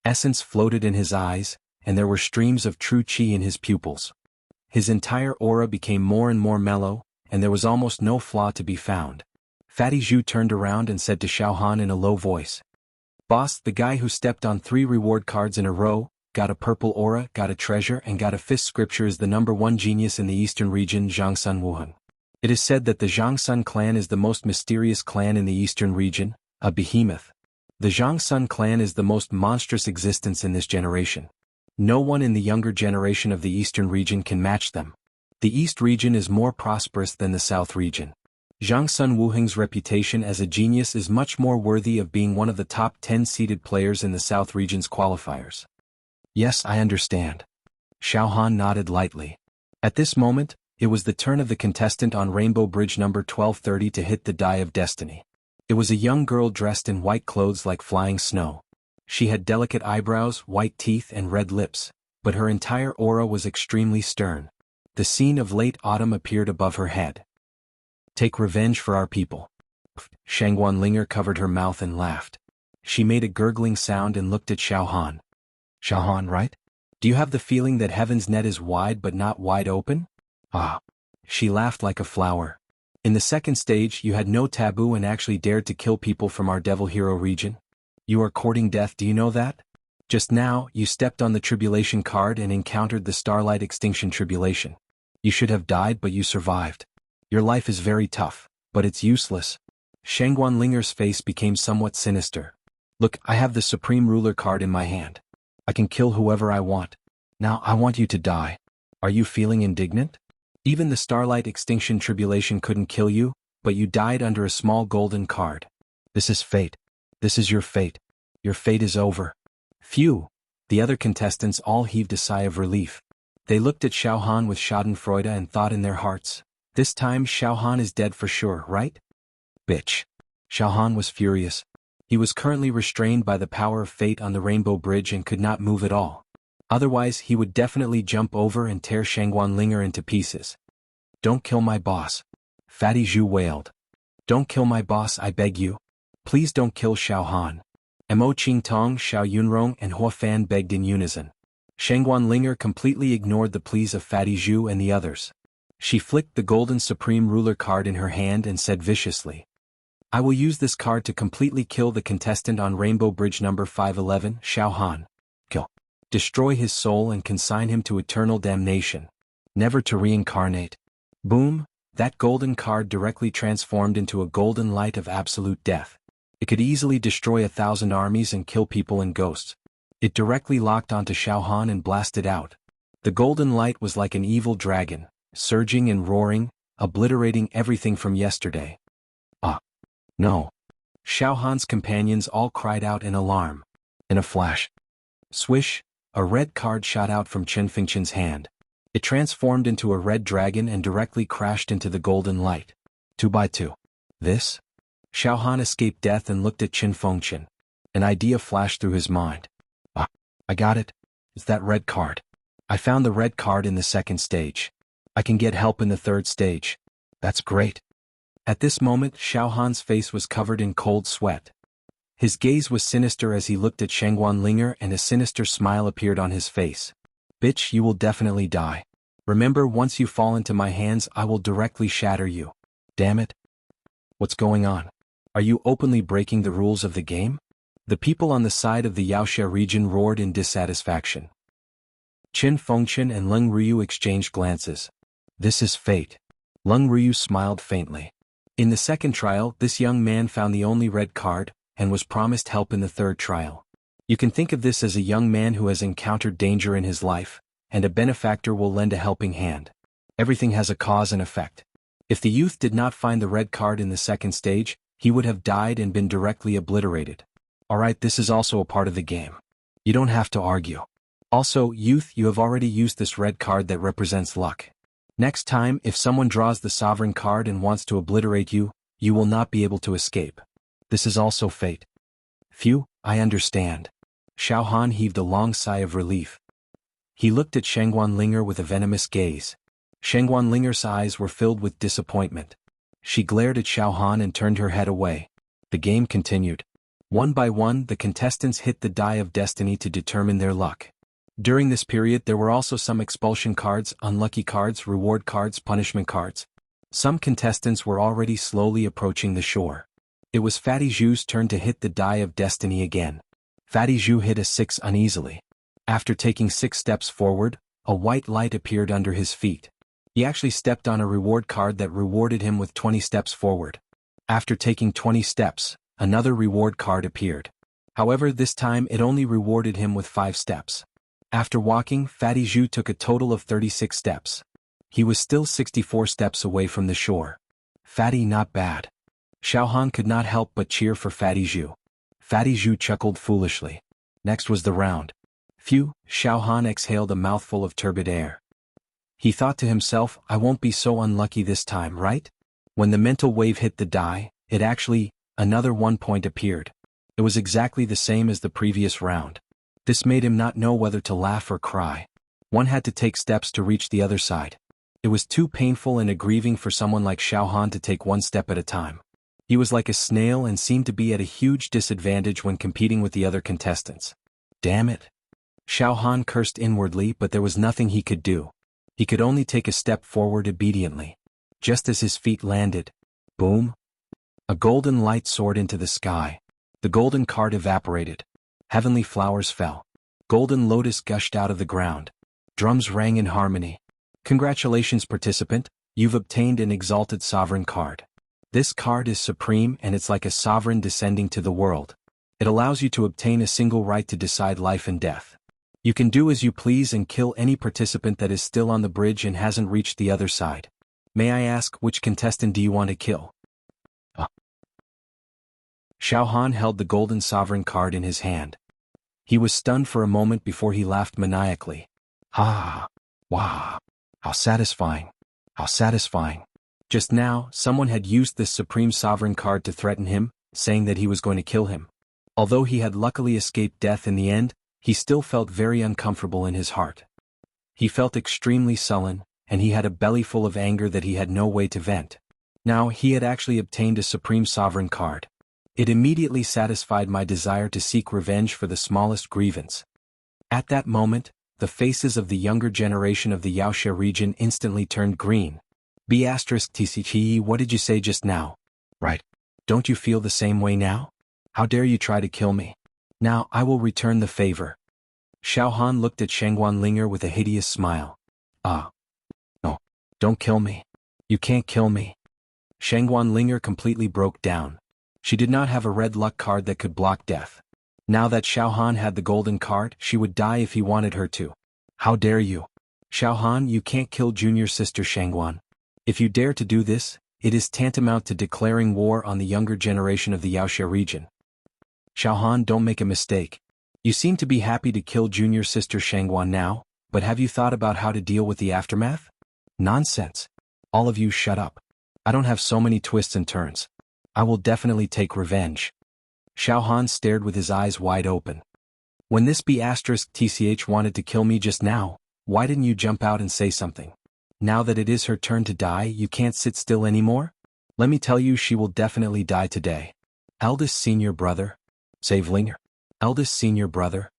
Essence floated in his eyes, and there were streams of true chi in his pupils. His entire aura became more and more mellow, and there was almost no flaw to be found. Fatty Zhu turned around and said to Xiao Han in a low voice, "Boss, the guy who stepped on 3 reward cards in a row, got a purple aura, got a treasure and got a fifth scripture is the #1 genius in the eastern region, Jiangsun Wuhan. It is said that the Jiangsun clan is the most mysterious clan in the eastern region, a behemoth. The Jiangsun clan is the most monstrous existence in this generation. No one in the younger generation of the eastern region can match them. The east region is more prosperous than the south region. Jiangsun Wuheng's reputation as a genius is much more worthy of being one of the top 10 seeded players in the south region's qualifiers." "Yes, I understand." Xiao Han nodded lightly. At this moment, it was the turn of the contestant on Rainbow Bridge number 1230 to hit the die of destiny. It was a young girl dressed in white clothes like flying snow. She had delicate eyebrows, white teeth and red lips, but her entire aura was extremely stern. The scene of late autumn appeared above her head. "Take revenge for our people." Shangguan Linger covered her mouth and laughed. She made a gurgling sound and looked at Xiao Han. "Xiao Han, right? Do you have the feeling that heaven's net is wide but not wide open?" "Ah." She laughed like a flower. "In the second stage you had no taboo and actually dared to kill people from our Devil Hero region. You are courting death, do you know that? Just now, you stepped on the Tribulation card and encountered the Starlight Extinction Tribulation. You should have died but you survived. Your life is very tough, but it's useless." Shangguan Linger's face became somewhat sinister. "Look, I have the Supreme Ruler card in my hand. I can kill whoever I want. Now I want you to die. Are you feeling indignant? Even the Starlight Extinction Tribulation couldn't kill you, but you died under a small golden card. This is fate. This is your fate. Your fate is over." Phew! The other contestants all heaved a sigh of relief. They looked at Xiao Han with schadenfreude and thought in their hearts, "This time Xiao Han is dead for sure, right? Bitch." Xiao Han was furious. He was currently restrained by the power of fate on the Rainbow Bridge and could not move at all. Otherwise he would definitely jump over and tear Shangguan Linger into pieces. "Don't kill my boss." Fatty Zhu wailed. "Don't kill my boss, I beg you. Please don't kill Xiao Han." Mo Qingtong, Xiao Yunrong and Hua Fan begged in unison. Shangguan Linger completely ignored the pleas of Fatty Zhu and the others. She flicked the golden Supreme Ruler card in her hand and said viciously, "I will use this card to completely kill the contestant on Rainbow Bridge number 511, Xiao Han. Kill. Destroy his soul and consign him to eternal damnation. Never to reincarnate." Boom, that golden card directly transformed into a golden light of absolute death. It could easily destroy 1,000 armies and kill people and ghosts. It directly locked onto Xiao Han and blasted out. The golden light was like an evil dragon, surging and roaring, obliterating everything from yesterday. Ah! No! Xiao Han's companions all cried out in alarm. In a flash. Swish! A red card shot out from Chen Fengqian's hand. It transformed into a red dragon and directly crashed into the golden light. 2 by 2. This? Xiao Han escaped death and looked at Chen Fengqian. An idea flashed through his mind. Ah! I got it. It's that red card. I found the red card in the second stage. I can get help in the third stage. That's great. At this moment, Xiao Han's face was covered in cold sweat. His gaze was sinister as he looked at Shangguan Linger, and a sinister smile appeared on his face. Bitch, you will definitely die. Remember, once you fall into my hands, I will directly shatter you. Damn it. What's going on? Are you openly breaking the rules of the game? The people on the side of the Yaoxia region roared in dissatisfaction. Chen Fengqian and Leng Ruyu exchanged glances. This is fate. Leng Ruyu smiled faintly. In the second trial, this young man found the only red card, and was promised help in the third trial. You can think of this as a young man who has encountered danger in his life, and a benefactor will lend a helping hand. Everything has a cause and effect. If the youth did not find the red card in the second stage, he would have died and been directly obliterated. Alright, this is also a part of the game. You don't have to argue. Also, youth, you have already used this red card that represents luck. Next time, if someone draws the sovereign card and wants to obliterate you, you will not be able to escape. This is also fate. Phew, I understand. Xiao Han heaved a long sigh of relief. He looked at Shangguan Linger with a venomous gaze. Shangguan Linger's eyes were filled with disappointment. She glared at Xiao Han and turned her head away. The game continued. One by one, the contestants hit the die of destiny to determine their luck. During this period, there were also some expulsion cards, unlucky cards, reward cards, punishment cards. Some contestants were already slowly approaching the shore. It was Fatty Zhu's turn to hit the die of destiny again. Fatty Zhu hit a 6 uneasily. After taking 6 steps forward, a white light appeared under his feet. He actually stepped on a reward card that rewarded him with 20 steps forward. After taking 20 steps, another reward card appeared. However, this time it only rewarded him with 5 steps. After walking, Fatty Zhu took a total of 36 steps. He was still 64 steps away from the shore. Fatty, not bad. Xiao Han could not help but cheer for Fatty Zhu. Fatty Zhu chuckled foolishly. Next was the round. Phew, Xiao Han exhaled a mouthful of turbid air. He thought to himself, I won't be so unlucky this time, right? When the mental wave hit the die, another 1 point appeared. It was exactly the same as the previous round. This made him not know whether to laugh or cry. One had to take steps to reach the other side. It was too painful and aggrieving for someone like Xiao Han to take 1 step at a time. He was like a snail and seemed to be at a huge disadvantage when competing with the other contestants. Damn it. Xiao Han cursed inwardly, but there was nothing he could do. He could only take a step forward obediently. Just as his feet landed, boom! A golden light soared into the sky. The golden card evaporated. Heavenly flowers fell. Golden lotus gushed out of the ground. Drums rang in harmony. Congratulations, participant, you've obtained an exalted sovereign card. This card is supreme and it's like a sovereign descending to the world. It allows you to obtain a single right to decide life and death. You can do as you please and kill any participant that is still on the bridge and hasn't reached the other side. May I ask, which contestant do you want to kill? Xiao Han held the golden sovereign card in his hand. He was stunned for a moment before he laughed maniacally. Ha! Wow! How satisfying! How satisfying! Just now, someone had used this supreme sovereign card to threaten him, saying that he was going to kill him. Although he had luckily escaped death in the end, he still felt very uncomfortable in his heart. He felt extremely sullen, and he had a belly full of anger that he had no way to vent. Now, he had actually obtained a supreme sovereign card. It immediately satisfied my desire to seek revenge for the smallest grievance. At that moment, the faces of the younger generation of the Yaoxia region instantly turned green, B*TCHE, what did you say just now? Right. Don't you feel the same way now? How dare you try to kill me? Now I will return the favor. Xiao Han looked at Shangguanlinger with a hideous smile. Ah. No. Don't kill me. You can't kill me. Shangguanlinger completely broke down. She did not have a red luck card that could block death. Now that Xiao Han had the golden card, she would die if he wanted her to. How dare you? Xiao Han, you can't kill junior sister Shangguan. If you dare to do this, it is tantamount to declaring war on the younger generation of the Yaoxia region. Xiao Han, don't make a mistake. You seem to be happy to kill junior sister Shangguan now, but have you thought about how to deal with the aftermath? Nonsense. All of you shut up. I don't have so many twists and turns. I will definitely take revenge. Xiao Han stared with his eyes wide open. When this B*TCH wanted to kill me just now, why didn't you jump out and say something? Now that it is her turn to die, you can't sit still anymore? Let me tell you, she will definitely die today. Eldest senior brother. Save Linger. Eldest senior brother.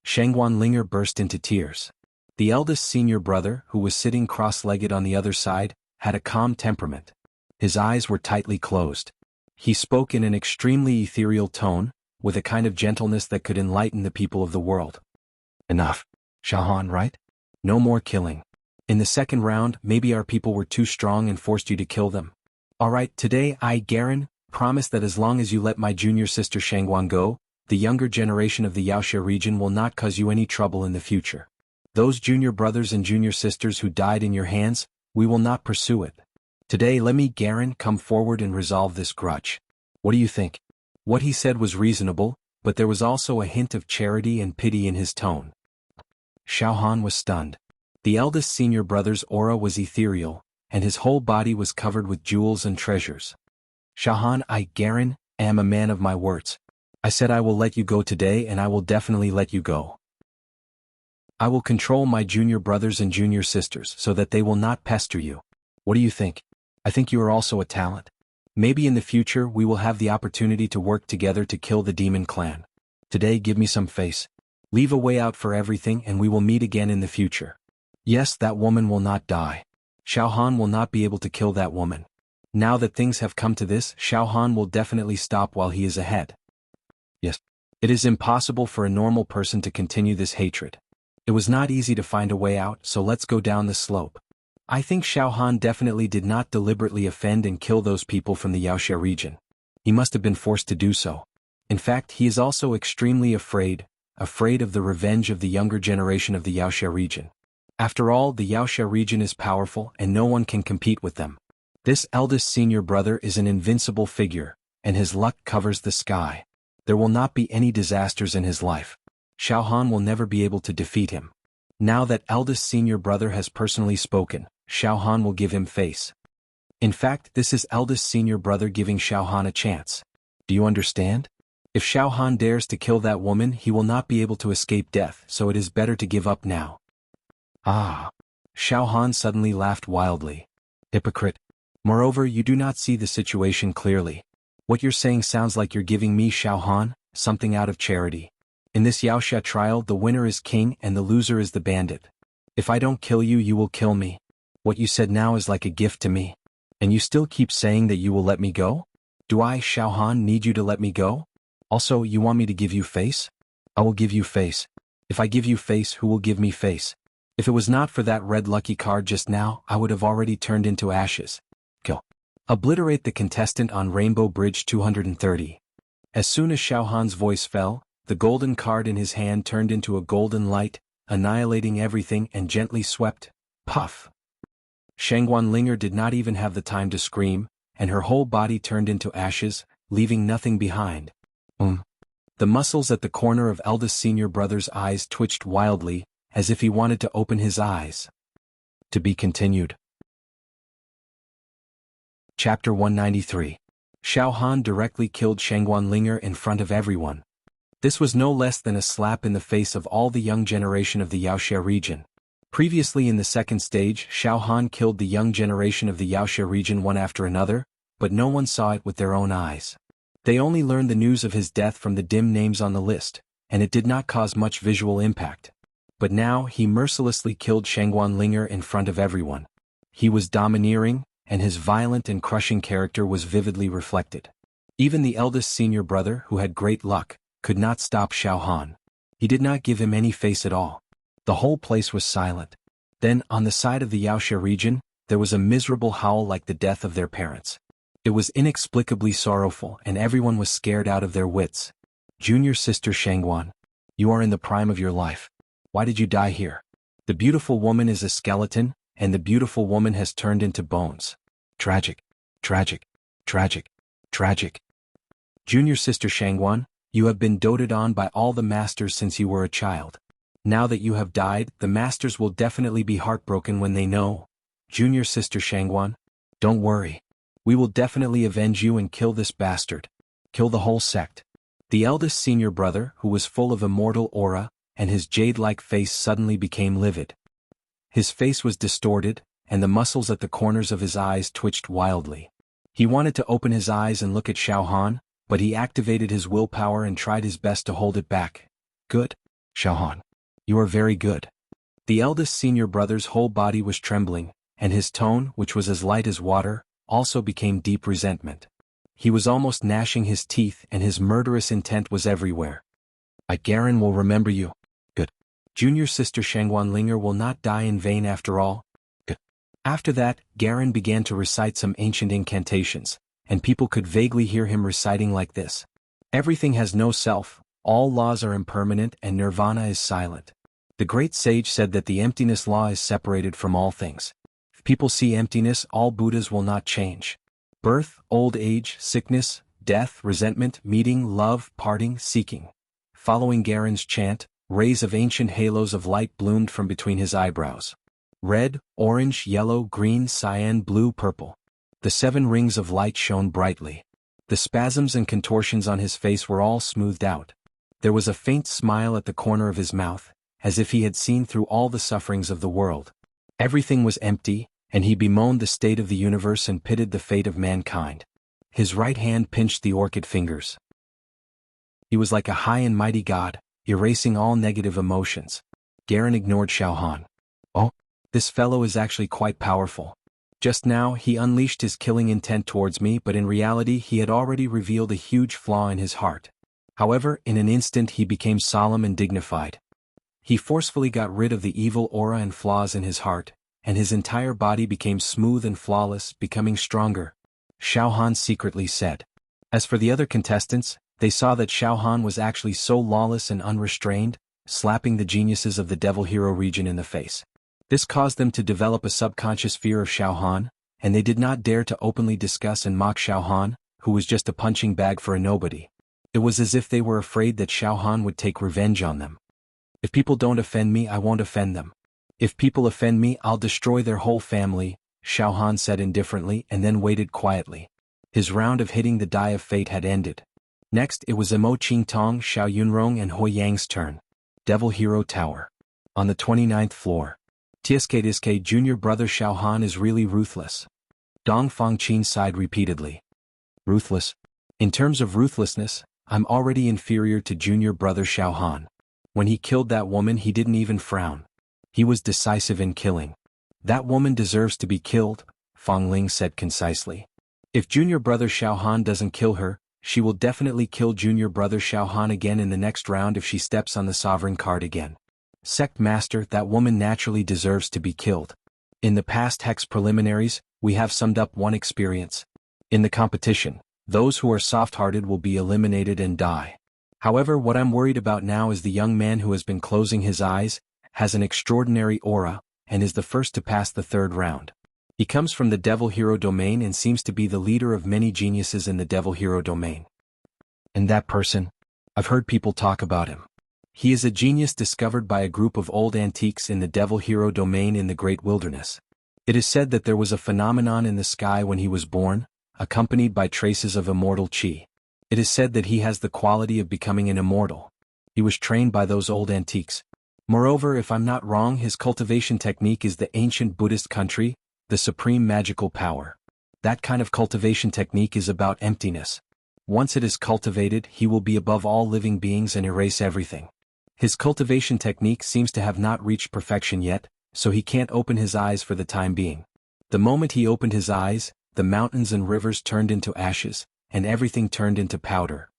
Shangguanlinger burst into tears. The eldest senior brother, who was sitting cross-legged on the other side, had a calm temperament. His eyes were tightly closed. He spoke in an extremely ethereal tone, with a kind of gentleness that could enlighten the people of the world. Enough. Xiao Han, right? No more killing. In the second round, maybe our people were too strong and forced you to kill them. Alright, today I, Garen, promise that as long as you let my junior sister Shangguan go, the younger generation of the Yaoxia region will not cause you any trouble in the future. Those junior brothers and junior sisters who died in your hands, we will not pursue it. Today let me, Garen, come forward and resolve this grudge. What do you think? What he said was reasonable, but there was also a hint of charity and pity in his tone. Xiao Han was stunned. The eldest senior brother's aura was ethereal, and his whole body was covered with jewels and treasures. Xiao Han, I, Garen, am a man of my words. I said I will let you go today, and I will definitely let you go. I will control my junior brothers and junior sisters so that they will not pester you. What do you think? I think you are also a talent. Maybe in the future we will have the opportunity to work together to kill the demon clan. Today give me some face. Leave a way out for everything and we will meet again in the future. Yes, that woman will not die. Xiao Han will not be able to kill that woman. Now that things have come to this, Xiao Han will definitely stop while he is ahead. Yes. It is impossible for a normal person to continue this hatred. It was not easy to find a way out, so let's go down the slope. I think Xiao Han definitely did not deliberately offend and kill those people from the Yaoxia region. He must have been forced to do so. In fact, he is also extremely afraid of the revenge of the younger generation of the Yaoxia region. After all, the Yaoxia region is powerful and no one can compete with them. This eldest senior brother is an invincible figure, and his luck covers the sky. There will not be any disasters in his life. Xiao Han will never be able to defeat him. Now that eldest senior brother has personally spoken, Xiao Han will give him face. In fact, this is eldest senior brother giving Xiao Han a chance. Do you understand? If Xiao Han dares to kill that woman, he will not be able to escape death, so it is better to give up now. Ah! Xiao Han suddenly laughed wildly. Hypocrite. Moreover, you do not see the situation clearly. What you're saying sounds like you're giving me, Xiao Han, something out of charity. In this Yaoxia trial, the winner is king and the loser is the bandit. If I don't kill you, you will kill me. What you said now is like a gift to me. And you still keep saying that you will let me go? Do I, Xiao Han, need you to let me go? Also, you want me to give you face? I will give you face. If I give you face, who will give me face? If it was not for that red lucky card just now, I would have already turned into ashes. Kill. Obliterate the contestant on Rainbow Bridge 230. As soon as Xiao Han's voice fell, the golden card in his hand turned into a golden light, annihilating everything and gently swept. Puff! Shangguanlinger did not even have the time to scream, and her whole body turned into ashes, leaving nothing behind. The muscles at the corner of eldest senior brother's eyes twitched wildly, as if he wanted to open his eyes. To be continued. Chapter 193. Xiao Han directly killed Shangguanlinger in front of everyone. This was no less than a slap in the face of all the young generation of the Yaoxia region. Previously in the second stage, Xiao Han killed the young generation of the Yaoxia region one after another, but no one saw it with their own eyes. They only learned the news of his death from the dim names on the list, and it did not cause much visual impact. But now he mercilessly killed Shangguanlinger in front of everyone. He was domineering, and his violent and crushing character was vividly reflected. Even the eldest senior brother, who had great luck, could not stop Xiao Han. He did not give him any face at all. The whole place was silent. Then, on the side of the Yaoxia region, there was a miserable howl like the death of their parents. It was inexplicably sorrowful, and everyone was scared out of their wits. Junior sister Shangguan, you are in the prime of your life. Why did you die here? The beautiful woman is a skeleton, and the beautiful woman has turned into bones. Tragic, tragic, tragic, tragic. Junior sister Shangguan, you have been doted on by all the masters since you were a child. Now that you have died, the masters will definitely be heartbroken when they know. Junior sister Shangguan, don't worry. We will definitely avenge you and kill this bastard. Kill the whole sect. The eldest senior brother, who was full of immortal aura, and his jade-like face suddenly became livid. His face was distorted, and the muscles at the corners of his eyes twitched wildly. He wanted to open his eyes and look at Xiao Han, but he activated his willpower and tried his best to hold it back. Good, Xiao Han. You are very good. The eldest senior brother's whole body was trembling, and his tone, which was as light as water, also became deep resentment. He was almost gnashing his teeth, and his murderous intent was everywhere. Garen will remember you. Good. Junior sister Shangguan Linger will not die in vain after all. Good. After that, Garen began to recite some ancient incantations, and people could vaguely hear him reciting like this. Everything has no self, all laws are impermanent, and nirvana is silent. The great sage said that the emptiness law is separated from all things. If people see emptiness, all Buddhas will not change. Birth, old age, sickness, death, resentment, meeting, love, parting, seeking. Following Garen's chant, rays of ancient halos of light bloomed from between his eyebrows. Red, orange, yellow, green, cyan, blue, purple. The 7 rings of light shone brightly. The spasms and contortions on his face were all smoothed out. There was a faint smile at the corner of his mouth, as if he had seen through all the sufferings of the world. Everything was empty, and he bemoaned the state of the universe and pitied the fate of mankind. His right hand pinched the orchid fingers. He was like a high and mighty god, erasing all negative emotions. Garen ignored Xiao Han. Oh, this fellow is actually quite powerful. Just now he unleashed his killing intent towards me, but in reality he had already revealed a huge flaw in his heart. However, in an instant he became solemn and dignified. He forcefully got rid of the evil aura and flaws in his heart, and his entire body became smooth and flawless, becoming stronger. Xiao Han secretly said. As for the other contestants, they saw that Xiao Han was actually so lawless and unrestrained, slapping the geniuses of the Devil Hero region in the face. This caused them to develop a subconscious fear of Xiao Han, and they did not dare to openly discuss and mock Xiao Han, who was just a punching bag for a nobody. It was as if they were afraid that Xiao Han would take revenge on them. If people don't offend me, I won't offend them. If people offend me, I'll destroy their whole family, Xiao Han said indifferently and then waited quietly. His round of hitting the die of fate had ended. Next, it was Emo Qingtong, Xiao Yunrong and Hui Yang's turn. Devil Hero Tower. On the 29th floor. Tiske junior brother Xiao Han is really ruthless. Dong Fangqin sighed repeatedly. Ruthless? In terms of ruthlessness, I'm already inferior to junior brother Xiao Han. When he killed that woman, he didn't even frown. He was decisive in killing. That woman deserves to be killed, Fang Ling said concisely. If junior brother Xiao Han doesn't kill her, she will definitely kill junior brother Xiao Han again in the next round if she steps on the sovereign card again. Sect Master, that woman naturally deserves to be killed. In the past Hex preliminaries, we have summed up one experience. In the competition, those who are soft-hearted will be eliminated and die. However, what I'm worried about now is the young man who has been closing his eyes, has an extraordinary aura, and is the first to pass the 3rd round. He comes from the Devil Hero domain and seems to be the leader of many geniuses in the Devil Hero domain. And that person? I've heard people talk about him. He is a genius discovered by a group of old antiques in the Devil Hero domain in the Great Wilderness. It is said that there was a phenomenon in the sky when he was born, accompanied by traces of immortal chi. It is said that he has the quality of becoming an immortal. He was trained by those old antiques. Moreover, if I'm not wrong, his cultivation technique is the ancient Buddhist country, the supreme magical power. That kind of cultivation technique is about emptiness. Once it is cultivated, he will be above all living beings and erase everything. His cultivation technique seems to have not reached perfection yet, so he can't open his eyes for the time being. The moment he opened his eyes, the mountains and rivers turned into ashes, and everything turned into powder.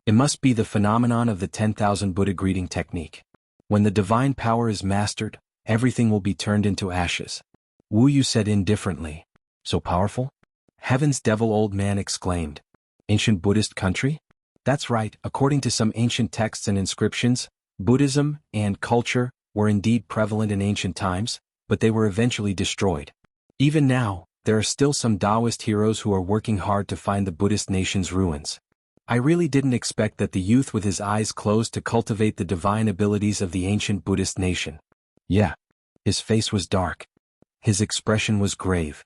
It must be the phenomenon of the 10,000 Buddha greeting technique. When the divine power is mastered, everything will be turned into ashes. Wu Yu said indifferently. So powerful? Heaven's devil, old man exclaimed. Ancient Buddhist country? That's right, according to some ancient texts and inscriptions, Buddhism and culture were indeed prevalent in ancient times, but they were eventually destroyed. Even now, there are still some Taoist heroes who are working hard to find the Buddhist nation's ruins. I really didn't expect that the youth with his eyes closed to cultivate the divine abilities of the ancient Buddhist nation. Yeah. His face was dark. His expression was grave.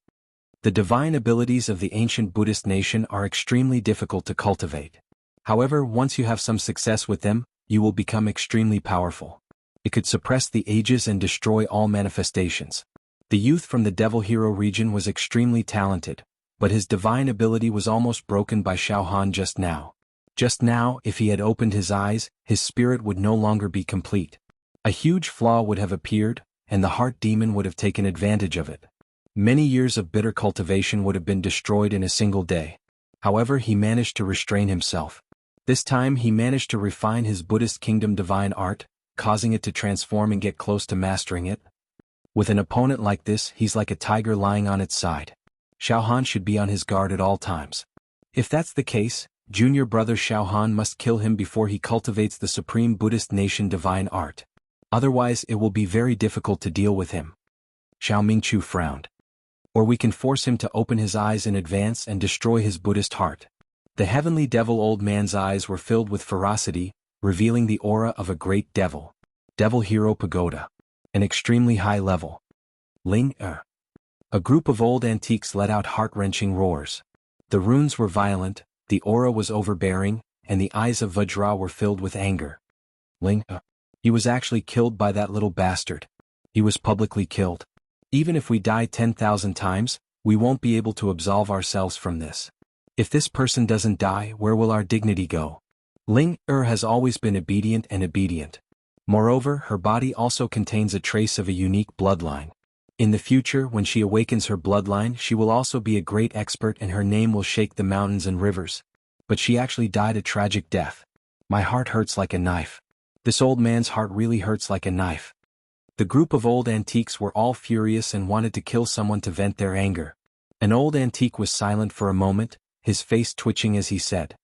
The divine abilities of the ancient Buddhist nation are extremely difficult to cultivate. However, once you have some success with them, you will become extremely powerful. It could suppress the ages and destroy all manifestations. The youth from the Devil Hero region was extremely talented, but his divine ability was almost broken by Xiaohan just now. Just now, if he had opened his eyes, his spirit would no longer be complete. A huge flaw would have appeared, and the heart demon would have taken advantage of it. Many years of bitter cultivation would have been destroyed in a single day. However, he managed to restrain himself. This time he managed to refine his Buddhist kingdom divine art, causing it to transform and get close to mastering it. With an opponent like this, he's like a tiger lying on its side. Xiaohan should be on his guard at all times. If that's the case, junior brother Xiaohan must kill him before he cultivates the supreme Buddhist nation divine art. Otherwise it will be very difficult to deal with him. Xiao Mingchu frowned. Or we can force him to open his eyes in advance and destroy his Buddhist heart. The heavenly devil old man's eyes were filled with ferocity, revealing the aura of a great devil. Devil Hero Pagoda. An extremely high level. Ling Er. A group of old antiques let out heart-wrenching roars. The runes were violent, the aura was overbearing, and the eyes of Vajra were filled with anger. Ling Er. He was actually killed by that little bastard. He was publicly killed. Even if we die 10,000 times, we won't be able to absolve ourselves from this. If this person doesn't die, where will our dignity go? Ling Er has always been obedient and obedient. Moreover, her body also contains a trace of a unique bloodline. In the future, when she awakens her bloodline, she will also be a great expert and her name will shake the mountains and rivers. But she actually died a tragic death. My heart hurts like a knife. This old man's heart really hurts like a knife. The group of old antiques were all furious and wanted to kill someone to vent their anger. An old antique was silent for a moment, his face twitching as he said,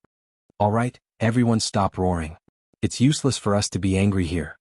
"All right, everyone stop roaring. It's useless for us to be angry here."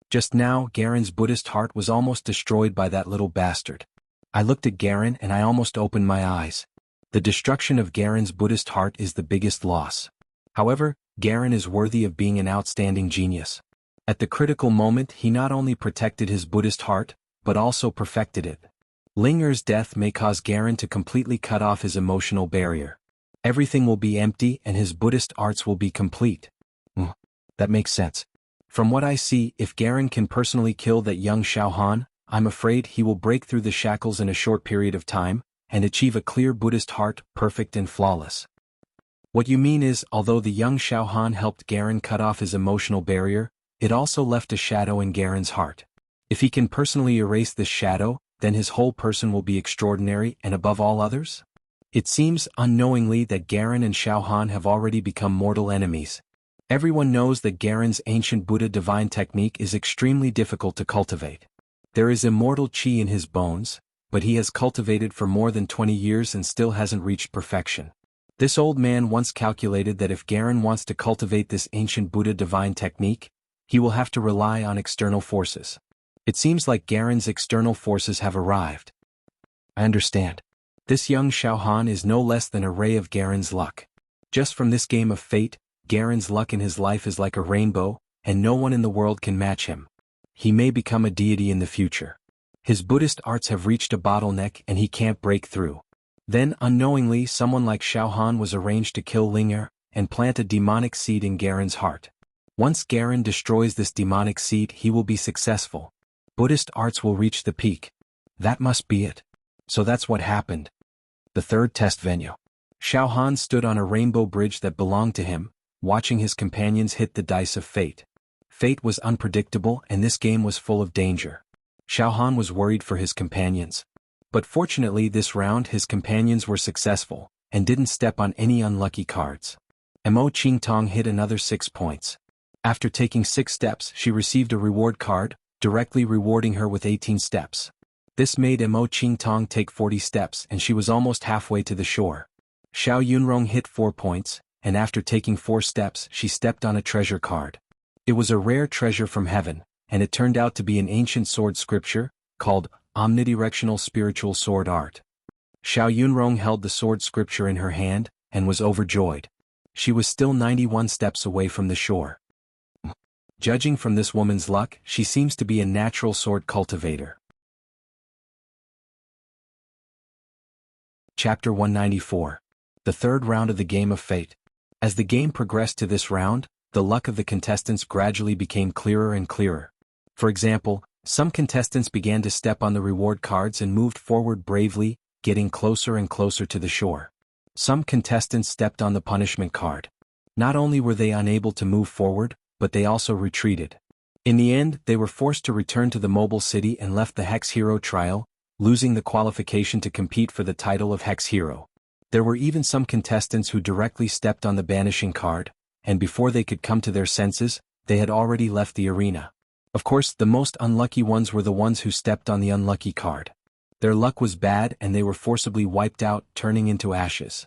Just now, Garen's Buddhist heart was almost destroyed by that little bastard. I looked at Garen and I almost opened my eyes. The destruction of Garen's Buddhist heart is the biggest loss. However, Garen is worthy of being an outstanding genius. At the critical moment, he not only protected his Buddhist heart, but also perfected it. Ling Er's death may cause Garen to completely cut off his emotional barrier. Everything will be empty and his Buddhist arts will be complete. That makes sense. From what I see, if Garen can personally kill that young Xiaohan, I'm afraid he will break through the shackles in a short period of time, and achieve a clear Buddhist heart, perfect and flawless. What you mean is, although the young Xiaohan helped Garen cut off his emotional barrier, it also left a shadow in Garen's heart. If he can personally erase this shadow, then his whole person will be extraordinary and above all others? It seems, unknowingly, that Garen and Xiaohan have already become mortal enemies. Everyone knows that Garen's ancient Buddha divine technique is extremely difficult to cultivate. There is immortal qi in his bones, but he has cultivated for more than 20 years and still hasn't reached perfection. This old man once calculated that if Garen wants to cultivate this ancient Buddha divine technique, he will have to rely on external forces. It seems like Garen's external forces have arrived. I understand. This young Xiaohan is no less than a ray of Garen's luck. Just from this game of fate, Garen's luck in his life is like a rainbow, and no one in the world can match him. He may become a deity in the future. His Buddhist arts have reached a bottleneck and he can't break through. Then, unknowingly, someone like Xiaohan was arranged to kill Ling Er and plant a demonic seed in Garen's heart. Once Garen destroys this demonic seed, he will be successful. Buddhist arts will reach the peak. That must be it. So that's what happened. The third test venue. Xiaohan stood on a rainbow bridge that belonged to him, watching his companions hit the dice of fate. Fate was unpredictable and this game was full of danger. Xiao Han was worried for his companions. But fortunately this round his companions were successful, and didn't step on any unlucky cards. Mo Qingtong hit another 6 points. After taking 6 steps she received a reward card, directly rewarding her with 18 steps. This made Mo Qingtong take 40 steps and she was almost halfway to the shore. Xiao Yunrong hit 4 points, and after taking 4 steps she stepped on a treasure card. It was a rare treasure from heaven, and it turned out to be an ancient sword scripture, called Omnidirectional Spiritual Sword Art. Xiao Yunrong held the sword scripture in her hand, and was overjoyed. She was still 91 steps away from the shore. Judging from this woman's luck, she seems to be a natural sword cultivator. Chapter 194. The third round of the Game of Fate. As the game progressed to this round, the luck of the contestants gradually became clearer and clearer. For example, some contestants began to step on the reward cards and moved forward bravely, getting closer and closer to the shore. Some contestants stepped on the punishment card. Not only were they unable to move forward, but they also retreated. In the end, they were forced to return to the mobile city and left the Hex Hero trial, losing the qualification to compete for the title of Hex Hero. There were even some contestants who directly stepped on the banishing card, and before they could come to their senses, they had already left the arena. Of course, the most unlucky ones were the ones who stepped on the unlucky card. Their luck was bad and they were forcibly wiped out, turning into ashes.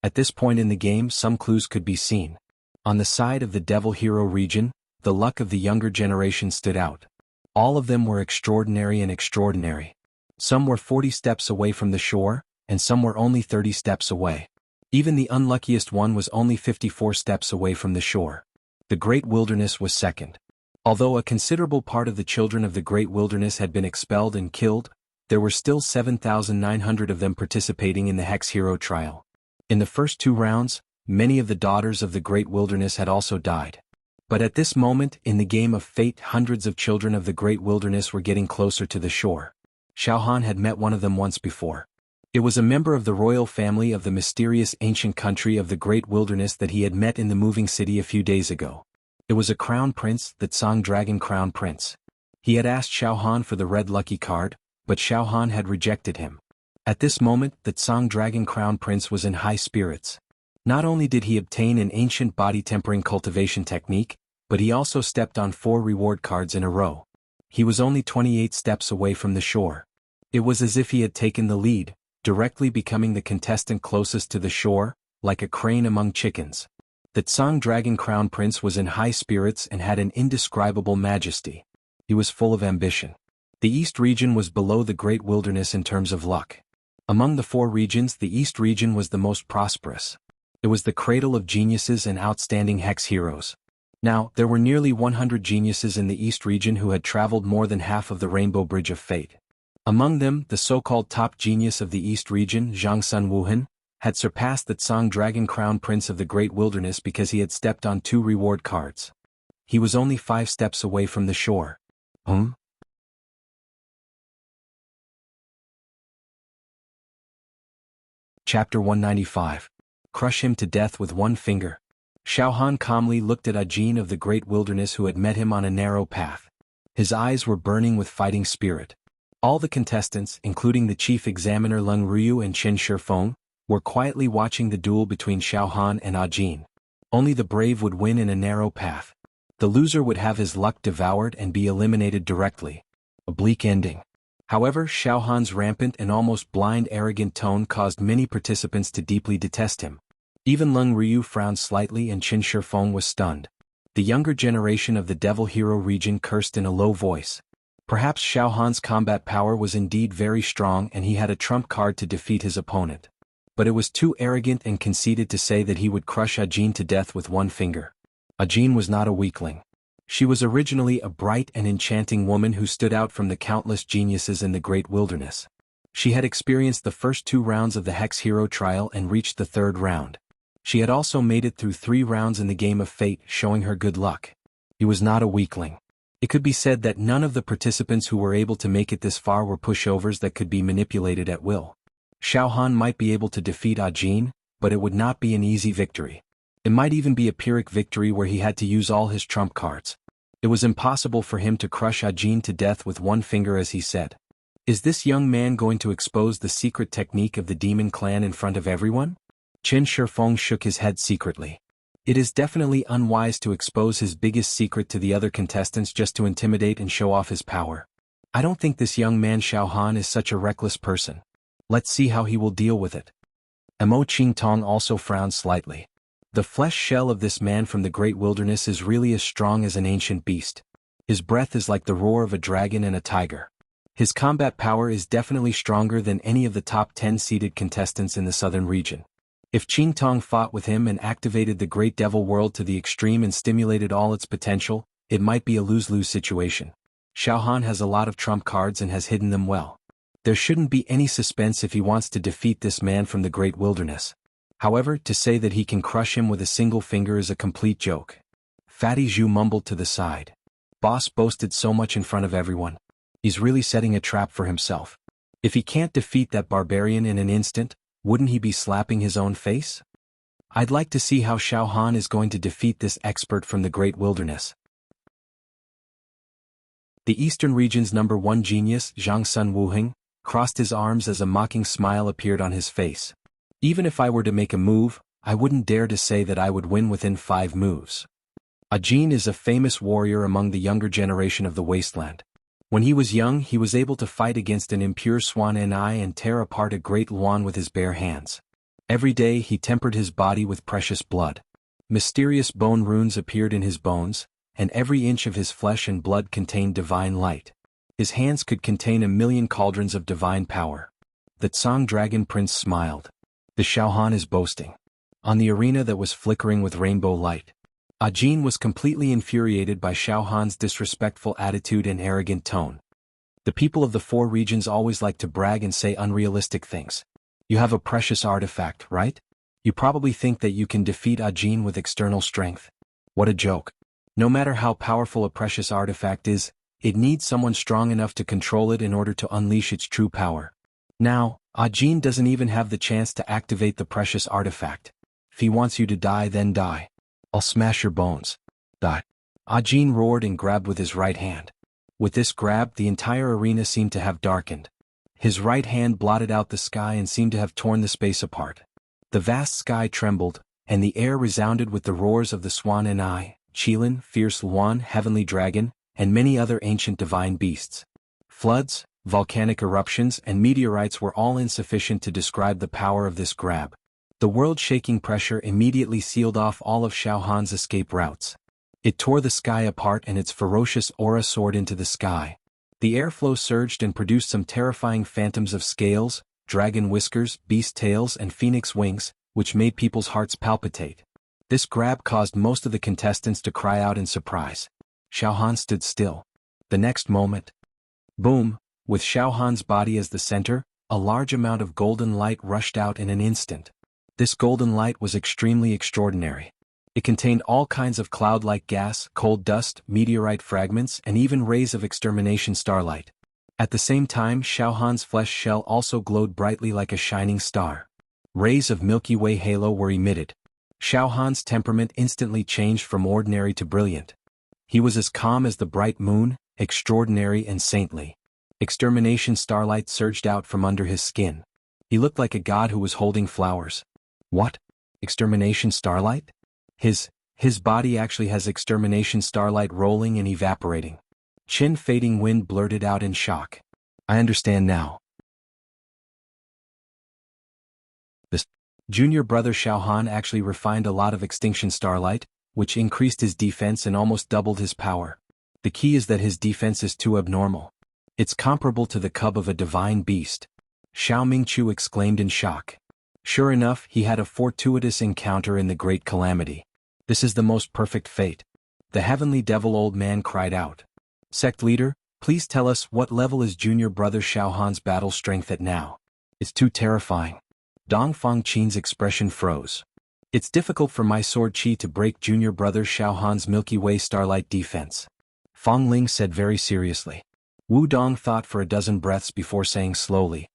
At this point in the game some clues could be seen. On the side of the Devil Hero region, the luck of the younger generation stood out. All of them were extraordinary and extraordinary. Some were 40 steps away from the shore, and some were only 30 steps away. Even the unluckiest one was only 54 steps away from the shore. The Great Wilderness was second. Although a considerable part of the children of the Great Wilderness had been expelled and killed, there were still 7,900 of them participating in the Hex Hero trial. In the first 2 rounds, many of the daughters of the Great Wilderness had also died. But at this moment in the Game of Fate hundreds of children of the Great Wilderness were getting closer to the shore. Xiao Han had met one of them once before. It was a member of the royal family of the mysterious ancient country of the Great Wilderness that he had met in the moving city a few days ago. It was a crown prince, the Tsang Dragon Crown Prince. He had asked Xiao Han for the red lucky card, but Xiao Han had rejected him. At this moment the Tsang Dragon Crown Prince was in high spirits. Not only did he obtain an ancient body tempering cultivation technique, but he also stepped on 4 reward cards in a row. He was only 28 steps away from the shore. It was as if he had taken the lead, directly becoming the contestant closest to the shore, like a crane among chickens. The Tsang Dragon Crown Prince was in high spirits and had an indescribable majesty. He was full of ambition. The East region was below the Great Wilderness in terms of luck. Among the 4 regions the East region was the most prosperous. It was the cradle of geniuses and outstanding Hex Heroes. Now, there were nearly 100 geniuses in the East region who had traveled more than half of the Rainbow Bridge of Fate. Among them, the so-called top genius of the East region, Zhang Sun Wuhan, had surpassed the Tsang Dragon Crown Prince of the Great Wilderness because he had stepped on 2 reward cards. He was only 5 steps away from the shore. Chapter 195. Crush him to death with one finger. Xiao Han calmly looked at Ajin of the Great Wilderness who had met him on a narrow path. His eyes were burning with fighting spirit. All the contestants, including the chief examiner Leng Ruyu and Chen Shifeng, were quietly watching the duel between Xiao Han and Ajin. Only the brave would win in a narrow path. The loser would have his luck devoured and be eliminated directly. A bleak ending. However, Xiao Han's rampant and almost blind arrogant tone caused many participants to deeply detest him. Even Leng Ruyu frowned slightly and Chen Shifeng was stunned. The younger generation of the Devil Hero region cursed in a low voice. Perhaps Xiao Han's combat power was indeed very strong and he had a trump card to defeat his opponent. But it was too arrogant and conceited to say that he would crush Ajin to death with one finger. Ajin was not a weakling. She was originally a bright and enchanting woman who stood out from the countless geniuses in the Great Wilderness. She had experienced the first 2 rounds of the Hex Hero trial and reached the 3rd round. She had also made it through 3 rounds in the Game of Fate, showing her good luck. He was not a weakling. It could be said that none of the participants who were able to make it this far were pushovers that could be manipulated at will. Xiao Han might be able to defeat Ajin, but it would not be an easy victory. It might even be a Pyrrhic victory where he had to use all his trump cards. It was impossible for him to crush Ajin to death with one finger, as he said. Is this young man going to expose the secret technique of the demon clan in front of everyone? Qin Shifeng shook his head secretly. It is definitely unwise to expose his biggest secret to the other contestants just to intimidate and show off his power. I don't think this young man Xiaohan is such a reckless person. Let's see how he will deal with it. Amo Qingtong also frowned slightly. The flesh shell of this man from the great wilderness is really as strong as an ancient beast. His breath is like the roar of a dragon and a tiger. His combat power is definitely stronger than any of the top 10 seeded contestants in the southern region. If Qingtong fought with him and activated the great devil world to the extreme and stimulated all its potential, it might be a lose-lose situation. Xiaohan has a lot of trump cards and has hidden them well. There shouldn't be any suspense if he wants to defeat this man from the great wilderness. However, to say that he can crush him with a single finger is a complete joke. Fatty Zhu mumbled to the side. Boss boasted so much in front of everyone. He's really setting a trap for himself. If he can't defeat that barbarian in an instant, wouldn't he be slapping his own face? I'd like to see how Xiaohan is going to defeat this expert from the great wilderness. The Eastern region's #1 genius, Zhang Sun Wuheng, crossed his arms as a mocking smile appeared on his face. Even if I were to make a move, I wouldn't dare to say that I would win within 5 moves. Ajin is a famous warrior among the younger generation of the wasteland. When he was young, he was able to fight against an impure Swan Ni and tear apart a great Luan with his bare hands. Every day he tempered his body with precious blood. Mysterious bone runes appeared in his bones, and every inch of his flesh and blood contained divine light. His hands could contain 1,000,000 cauldrons of divine power. The Tsang Dragon Prince smiled. The Xiaohan is boasting. On the arena that was flickering with rainbow light, Ajin was completely infuriated by Xiaohan's disrespectful attitude and arrogant tone. The people of the 4 regions always like to brag and say unrealistic things. You have a precious artifact, right? You probably think that you can defeat Ajin with external strength. What a joke. No matter how powerful a precious artifact is, it needs someone strong enough to control it in order to unleash its true power. Now, Ajin doesn't even have the chance to activate the precious artifact. If he wants you to die, then die. I'll smash your bones. Die. Ajin roared and grabbed with his right hand. With this grab, the entire arena seemed to have darkened. His right hand blotted out the sky and seemed to have torn the space apart. The vast sky trembled, and the air resounded with the roars of the Swan Ni, Qilin, Fierce Luan, Heavenly Dragon, and many other ancient divine beasts. Floods, volcanic eruptions, and meteorites were all insufficient to describe the power of this grab. The world-shaking pressure immediately sealed off all of Xiaohan's escape routes. It tore the sky apart and its ferocious aura soared into the sky. The airflow surged and produced some terrifying phantoms of scales, dragon whiskers, beast tails, and phoenix wings, which made people's hearts palpitate. This grab caused most of the contestants to cry out in surprise. Xiaohan stood still. The next moment, boom, with Xiaohan's body as the center, a large amount of golden light rushed out in an instant. This golden light was extremely extraordinary. It contained all kinds of cloud-like gas, cold dust, meteorite fragments, and even rays of extermination starlight. At the same time, Xiaohan's flesh shell also glowed brightly like a shining star. Rays of Milky Way halo were emitted. Xiaohan's temperament instantly changed from ordinary to brilliant. He was as calm as the bright moon, extraordinary and saintly. Extermination starlight surged out from under his skin. He looked like a god who was holding flowers. What? Extermination starlight? His body actually has extermination starlight rolling and evaporating. Qin Fading Wind blurted out in shock. I understand now. This junior brother Xiaohan actually refined a lot of extinction starlight, which increased his defense and almost doubled his power. The key is that his defense is too abnormal. It's comparable to the cub of a divine beast. Xiao Mingqiu exclaimed in shock. Sure enough, he had a fortuitous encounter in the Great Calamity. This is the most perfect fate. The heavenly devil old man cried out. Sect leader, please tell us what level is junior brother Xiaohan's battle strength at now. It's too terrifying. Dong Fangqin's expression froze. It's difficult for my sword chi to break junior brother Xiaohan's Milky Way starlight defense. Fang Ling said very seriously. Wu Dong thought for a dozen breaths before saying slowly.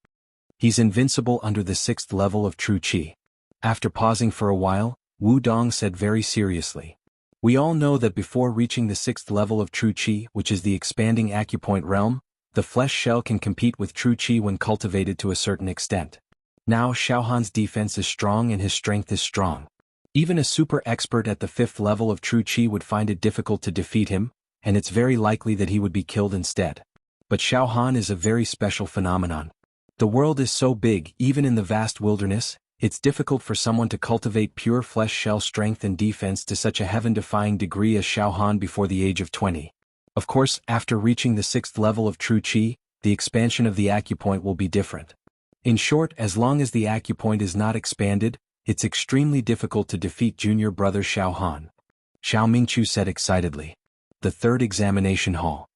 He's invincible under the 6th level of true chi. After pausing for a while, Wu Dong said very seriously. We all know that before reaching the 6th level of True Qi, which is the expanding acupoint realm, the flesh shell can compete with True Qi when cultivated to a certain extent. Now Xiaohan's defense is strong and his strength is strong. Even a super expert at the 5th level of True Qi would find it difficult to defeat him, and it's very likely that he would be killed instead. But Xiaohan is a very special phenomenon. The world is so big, even in the vast wilderness, it's difficult for someone to cultivate pure flesh shell strength and defense to such a heaven-defying degree as Xiaohan before the age of 20. Of course, after reaching the 6th level of True Qi, the expansion of the acupoint will be different. In short, as long as the acupoint is not expanded, it's extremely difficult to defeat junior brother Xiaohan. Xiao Mingqiu said excitedly. The 3rd examination hall.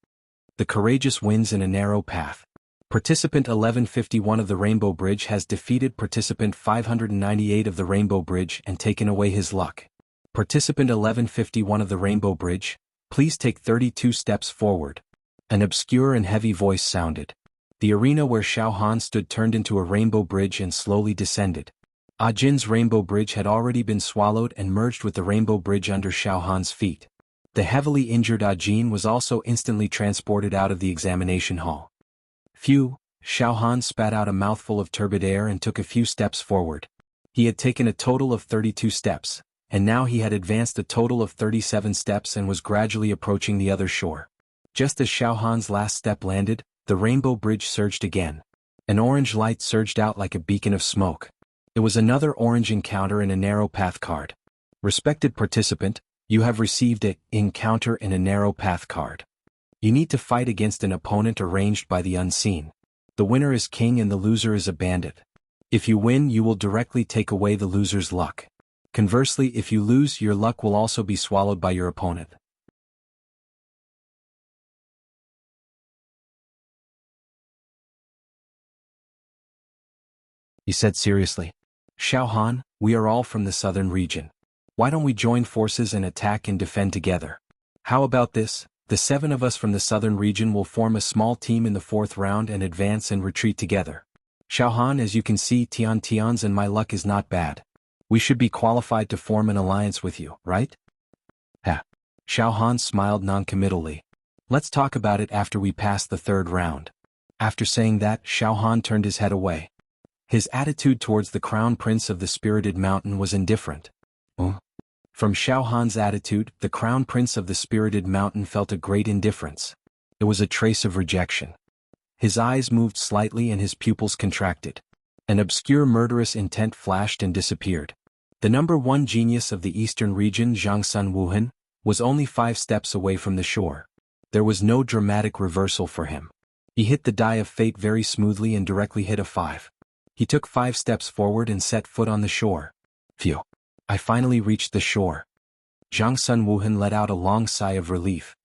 The courageous wins in a narrow path. Participant 1151 of the Rainbow Bridge has defeated Participant 598 of the Rainbow Bridge and taken away his luck. Participant 1151 of the Rainbow Bridge, please take 32 steps forward. An obscure and heavy voice sounded. The arena where Xiaohan stood turned into a rainbow bridge and slowly descended. Jin's Rainbow Bridge had already been swallowed and merged with the Rainbow Bridge under Xiaohan's feet. The heavily injured Jin was also instantly transported out of the examination hall. Phew, Xiaohan spat out a mouthful of turbid air and took a few steps forward. He had taken a total of 32 steps, and now he had advanced a total of 37 steps and was gradually approaching the other shore. Just as Xiaohan's last step landed, the Rainbow Bridge surged again. An orange light surged out like a beacon of smoke. It was another orange encounter in a narrow path card. Respected participant, you have received an encounter in a narrow path card. You need to fight against an opponent arranged by the unseen. The winner is king and the loser is a bandit. If you win, you will directly take away the loser's luck. Conversely, if you lose, your luck will also be swallowed by your opponent. He said seriously. Xiaohan, we are all from the southern region. Why don't we join forces and attack and defend together? How about this? The 7 of us from the southern region will form a small team in the 4th round and advance and retreat together. Xiaohan, as you can see, Tian's and my luck is not bad. We should be qualified to form an alliance with you, right? Ha. Xiaohan smiled noncommittally. Let's talk about it after we pass the 3rd round. After saying that, Xiaohan turned his head away. His attitude towards the crown prince of the spirited mountain was indifferent. From Xiaohan's attitude, the crown prince of the spirited mountain felt a great indifference. It was a trace of rejection. His eyes moved slightly and his pupils contracted. An obscure murderous intent flashed and disappeared. The number 1 genius of the eastern region, Jianghu Wuhan, was only 5 steps away from the shore. There was no dramatic reversal for him. He hit the die of fate very smoothly and directly hit a 5. He took 5 steps forward and set foot on the shore. Phew. I finally reached the shore. Jianghu Wuhan let out a long sigh of relief.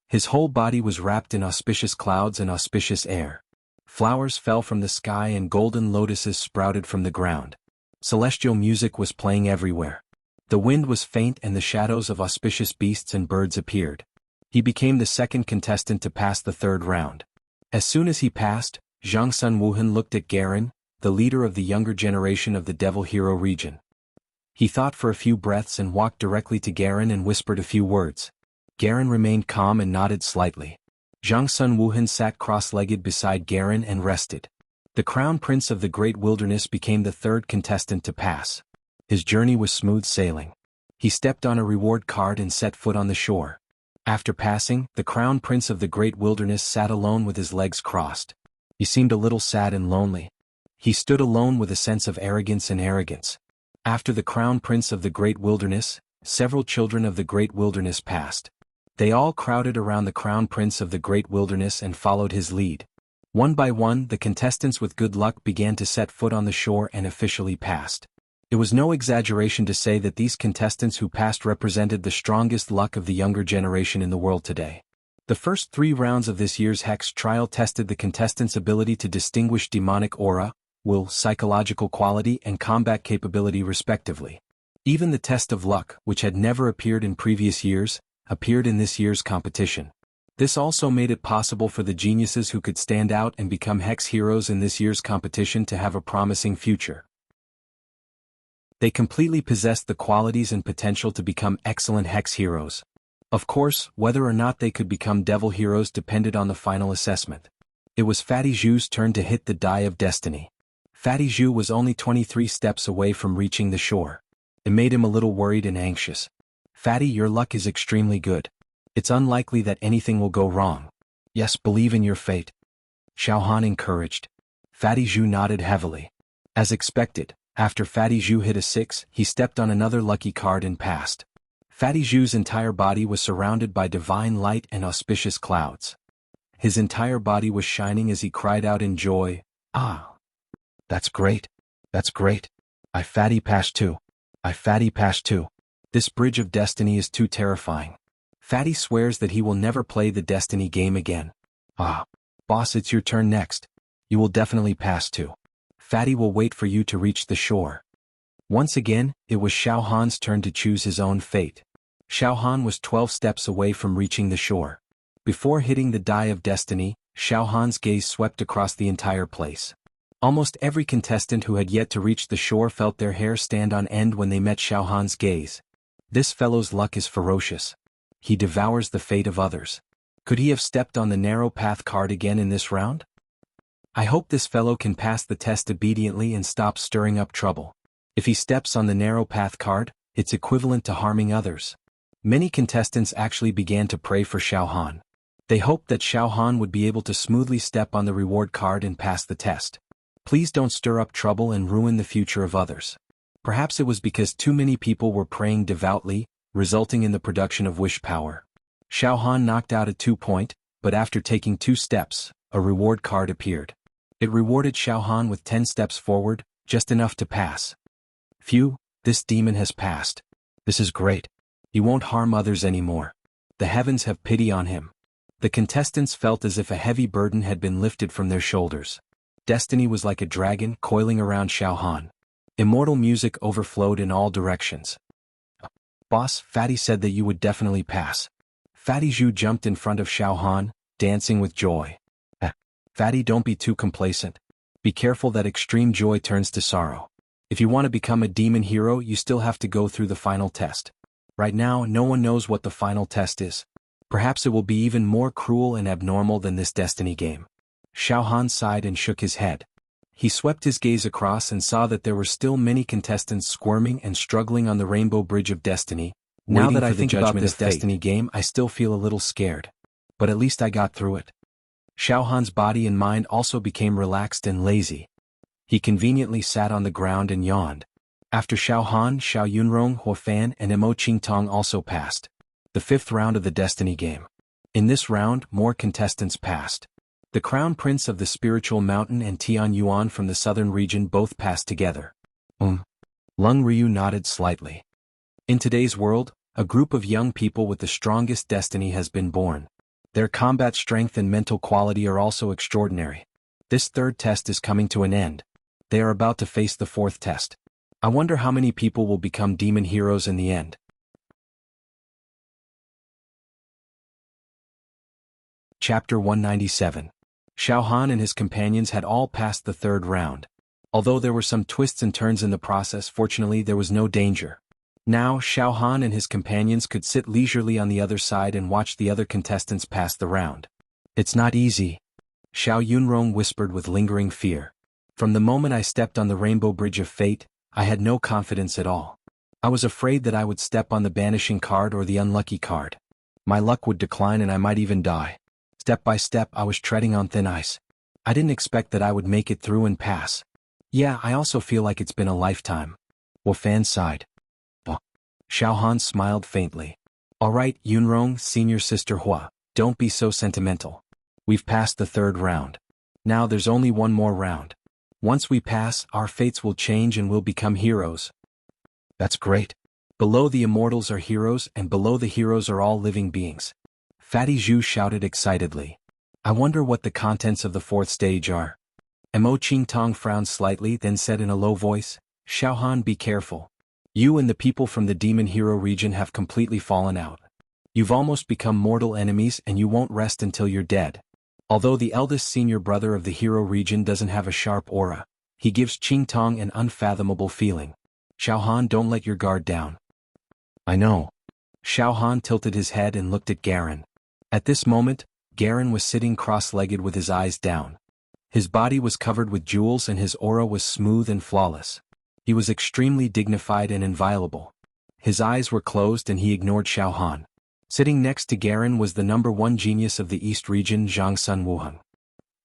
His whole body was wrapped in auspicious clouds and auspicious air. Flowers fell from the sky and golden lotuses sprouted from the ground. Celestial music was playing everywhere. The wind was faint and the shadows of auspicious beasts and birds appeared. He became the 2nd contestant to pass the 3rd round. As soon as he passed, Jianghu Wuhan looked at Garen, the leader of the younger generation of the Devil Hero region. He thought for a few breaths and walked directly to Garen and whispered a few words. Garen remained calm and nodded slightly. Jianghu Wuhan sat cross-legged beside Garen and rested. The crown prince of the great wilderness became the 3rd contestant to pass. His journey was smooth sailing. He stepped on a reward card and set foot on the shore. After passing, the crown prince of the great wilderness sat alone with his legs crossed. He seemed a little sad and lonely. He stood alone with a sense of arrogance. After the crown prince of the great wilderness, several children of the great wilderness passed. They all crowded around the crown prince of the great wilderness and followed his lead. One by one, the contestants with good luck began to set foot on the shore and officially passed. It was no exaggeration to say that these contestants who passed represented the strongest luck of the younger generation in the world today. The first 3 rounds of this year's Hex trial tested the contestants' ability to distinguish demonic aura, will, psychological quality and combat capability respectively. Even the test of luck, which had never appeared in previous years, appeared in this year's competition. This also made it possible for the geniuses who could stand out and become Hex heroes in this year's competition to have a promising future. They completely possessed the qualities and potential to become excellent hex heroes. Of course, whether or not they could become devil heroes depended on the final assessment. It was Fatty Zhu's turn to hit the die of destiny. Fatty Zhu was only 23 steps away from reaching the shore. It made him a little worried and anxious. Fatty, your luck is extremely good. It's unlikely that anything will go wrong. Yes, believe in your fate. Xiao Han encouraged. Fatty Zhu nodded heavily. As expected, after Fatty Zhu hit a 6, he stepped on another lucky card and passed. Fatty Zhu's entire body was surrounded by divine light and auspicious clouds. His entire body was shining as he cried out in joy, "Ah! That's great! That's great! I Fatty passed too! I Fatty passed too! This bridge of destiny is too terrifying." Fatty swears that he will never play the destiny game again. "Ah! Boss, it's your turn next. You will definitely pass too. Fatty will wait for you to reach the shore." Once again, it was Xiao Han's turn to choose his own fate. Xiao Han was 12 steps away from reaching the shore. Before hitting the die of destiny, Xiao Han's gaze swept across the entire place. Almost every contestant who had yet to reach the shore felt their hair stand on end when they met Xiao Han's gaze. This fellow's luck is ferocious. He devours the fate of others. Could he have stepped on the narrow path card again in this round? I hope this fellow can pass the test obediently and stop stirring up trouble. If he steps on the narrow path card, it's equivalent to harming others. Many contestants actually began to pray for Xiao Han. They hoped that Xiao Han would be able to smoothly step on the reward card and pass the test. Please don't stir up trouble and ruin the future of others. Perhaps it was because too many people were praying devoutly, resulting in the production of wish power. Xiao Han knocked out a 2-point, but after taking 2 steps, a reward card appeared. It rewarded Xiao Han with 10 steps forward, just enough to pass. Phew, this demon has passed. This is great. He won't harm others anymore. The heavens have pity on him. The contestants felt as if a heavy burden had been lifted from their shoulders. Destiny was like a dragon coiling around Xiao Han. Immortal music overflowed in all directions. Boss, Fatty said that you would definitely pass. Fatty Zhu jumped in front of Xiao Han, dancing with joy. Fatty, don't be too complacent. Be careful that extreme joy turns to sorrow. If you want to become a demon hero, you still have to go through the final test. Right now, no one knows what the final test is. Perhaps it will be even more cruel and abnormal than this destiny game. Xiao Han sighed and shook his head. He swept his gaze across and saw that there were still many contestants squirming and struggling on the Rainbow Bridge of Destiny. Now that I think about this destiny game, I still feel a little scared. But at least I got through it. Xiao Han's body and mind also became relaxed and lazy. He conveniently sat on the ground and yawned. After Xiao Han, Xiao Yunrong, Huo Fan, and Mo Qingtong also passed. The 5th round of the Destiny game. In this round, more contestants passed. The Crown Prince of the Spiritual Mountain and Tian Yuan from the southern region both passed together. Lung Ryu nodded slightly. In today's world, a group of young people with the strongest destiny has been born. Their combat strength and mental quality are also extraordinary. This 3rd test is coming to an end. They are about to face the 4th test. I wonder how many people will become demon heroes in the end. Chapter 197. Xiao Han and his companions had all passed the 3rd round. Although there were some twists and turns in the process, fortunately there was no danger. Now, Xiao Han and his companions could sit leisurely on the other side and watch the other contestants pass the round. It's not easy, Xiao Yunrong whispered with lingering fear. From the moment I stepped on the Rainbow Bridge of Fate, I had no confidence at all. I was afraid that I would step on the banishing card or the unlucky card. My luck would decline and I might even die. Step by step, I was treading on thin ice. I didn't expect that I would make it through and pass. Yeah, I also feel like it's been a lifetime. Wo Fan sighed. Xiao Han smiled faintly. All right, Yunrong, senior sister Hua, don't be so sentimental. We've passed the 3rd round. Now there's only one more round. Once we pass, our fates will change and we'll become heroes. That's great. Below the immortals are heroes and below the heroes are all living beings. Fatty Zhu shouted excitedly. I wonder what the contents of the 4th stage are. Mo Qingtong frowned slightly, then said in a low voice, Xiao Han, be careful. You and the people from the Demon Hero region have completely fallen out. You've almost become mortal enemies and you won't rest until you're dead. Although the eldest senior brother of the Hero region doesn't have a sharp aura, he gives Qingtong an unfathomable feeling. Xiao Han, don't let your guard down. I know. Xiao Han tilted his head and looked at Garen. At this moment, Garen was sitting cross-legged with his eyes down. His body was covered with jewels and his aura was smooth and flawless. He was extremely dignified and inviolable. His eyes were closed and he ignored Xiao Han. Sitting next to Garen was the #1 genius of the East region, Zhang Sun Wuheng.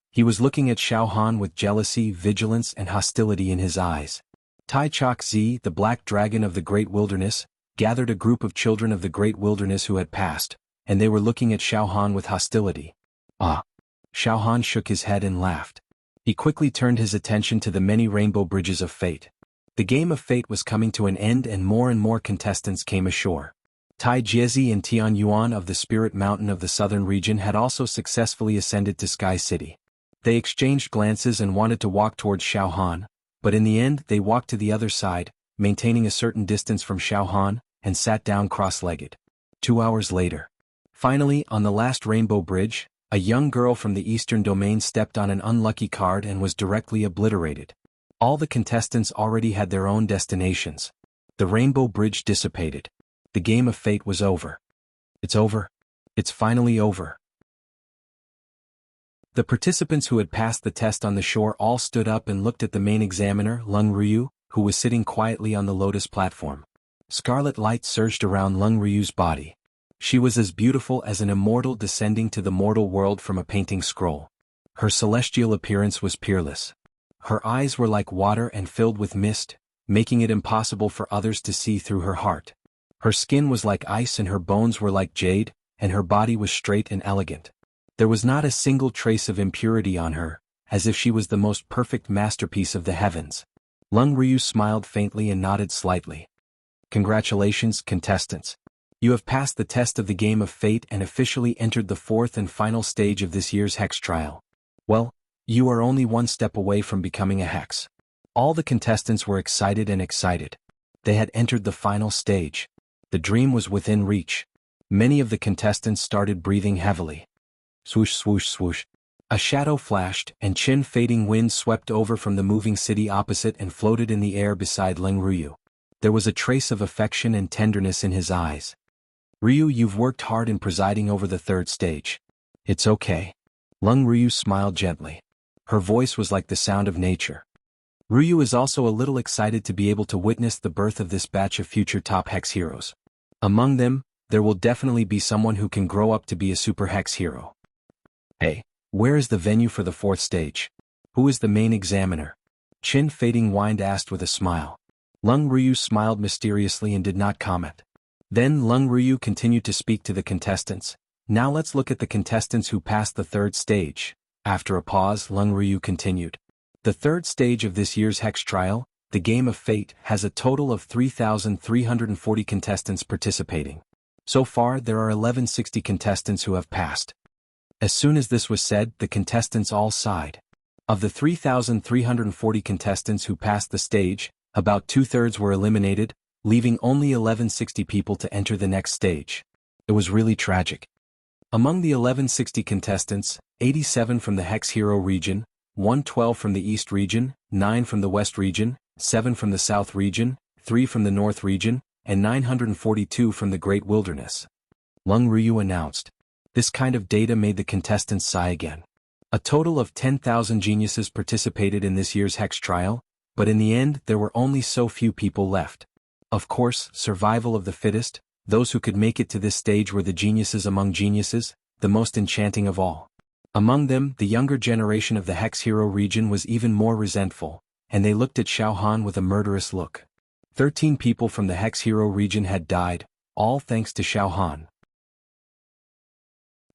He was looking at Xiao Han with jealousy, vigilance and hostility in his eyes. Tai Chok Zi, the black dragon of the Great Wilderness, gathered a group of children of the Great Wilderness who had passed, and they were looking at Xiao Han with hostility. Ah! Xiao Han shook his head and laughed. He quickly turned his attention to the many rainbow bridges of fate. The game of fate was coming to an end and more contestants came ashore. Tai Jiezi and Tian Yuan of the Spirit Mountain of the southern region had also successfully ascended to Sky City. They exchanged glances and wanted to walk towards Xiao Han, but in the end they walked to the other side, maintaining a certain distance from Xiao Han, and sat down cross-legged. 2 hours later. Finally, on the last rainbow bridge, a young girl from the eastern domain stepped on an unlucky card and was directly obliterated. All the contestants already had their own destinations. The rainbow bridge dissipated. The game of fate was over. It's over. It's finally over. The participants who had passed the test on the shore all stood up and looked at the main examiner, Lung Ryu, who was sitting quietly on the lotus platform. Scarlet light surged around Lung Ryu's body. She was as beautiful as an immortal descending to the mortal world from a painting scroll. Her celestial appearance was peerless. Her eyes were like water and filled with mist, making it impossible for others to see through her heart. Her skin was like ice and her bones were like jade, and her body was straight and elegant. There was not a single trace of impurity on her, as if she was the most perfect masterpiece of the heavens. Lung Ryu smiled faintly and nodded slightly. Congratulations, contestants. You have passed the test of the game of fate and officially entered the 4th and final stage of this year's hex trial. Well, you are only one step away from becoming a hex. All the contestants were excited and excited. They had entered the final stage. The dream was within reach. Many of the contestants started breathing heavily. Swoosh, swoosh, swoosh. A shadow flashed, and chin-fading wind swept over from the moving city opposite and floated in the air beside Lung Ryu. There was a trace of affection and tenderness in his eyes. Ryu, you've worked hard in presiding over the 3rd stage. It's okay. Lung Ryu smiled gently. Her voice was like the sound of nature. Ryu is also a little excited to be able to witness the birth of this batch of future top hex heroes. Among them, there will definitely be someone who can grow up to be a super hex hero. Hey, where is the venue for the 4th stage? Who is the main examiner? Chin-fading wind asked with a smile. Lung Ryu smiled mysteriously and did not comment. Then Lung Ryu continued to speak to the contestants. Now let's look at the contestants who passed the 3rd stage. After a pause, Lung Ryu continued. The 3rd stage of this year's hex trial, the game of fate, has a total of 3,340 contestants participating. So far, there are 1,160 contestants who have passed. As soon as this was said, the contestants all sighed. Of the 3,340 contestants who passed the stage, about 2/3 were eliminated, leaving only 1,160 people to enter the next stage. It was really tragic. Among the 1,160 contestants, 87 from the Hex Hero region, 112 from the East region, 9 from the West region, 7 from the South region, 3 from the North region, and 942 from the Great Wilderness. Lung Ryu announced. This kind of data made the contestants sigh again. A total of 10,000 geniuses participated in this year's hex trial, but in the end there were only so few people left. Of course, survival of the fittest, those who could make it to this stage were the geniuses among geniuses, the most enchanting of all. Among them, the younger generation of the Hex Hero region was even more resentful, and they looked at Xiao Han with a murderous look. 13 people from the Hex Hero region had died, all thanks to Xiao Han.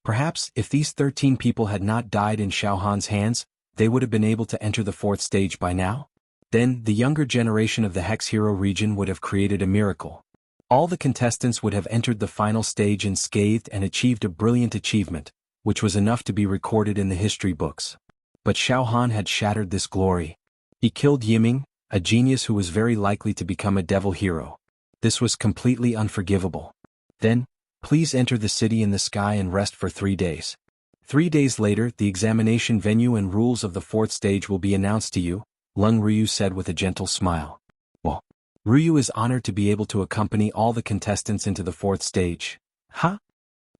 Perhaps, if these 13 people had not died in Xiao Han's hands, they would have been able to enter the 4th stage by now? Then, the younger generation of the Hex Hero region would have created a miracle. All the contestants would have entered the final stage unscathed and achieved a brilliant achievement, which was enough to be recorded in the history books. But Xiao Han had shattered this glory. He killed Yiming, a genius who was very likely to become a devil hero. This was completely unforgivable. Then, please enter the city in the sky and rest for 3 days. 3 days later, the examination venue and rules of the 4th stage will be announced to you, Lung Ryu said with a gentle smile. Well, Ryu is honored to be able to accompany all the contestants into the fourth stage. Huh?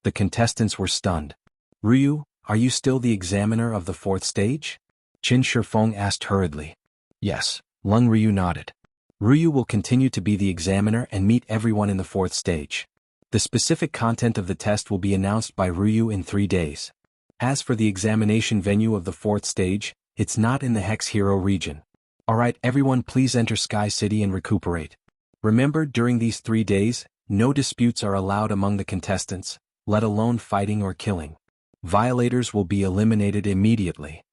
The contestants were stunned. Ryu, are you still the examiner of the fourth stage? Qin Shifeng asked hurriedly. Yes, Lung Ryu nodded. Ryu will continue to be the examiner and meet everyone in the fourth stage. The specific content of the test will be announced by Ryu in 3 days. As for the examination venue of the fourth stage, it's not in the Hex Hero region. Alright, everyone, please enter Sky City and recuperate. Remember, during these 3 days, no disputes are allowed among the contestants, let alone fighting or killing. Violators will be eliminated immediately.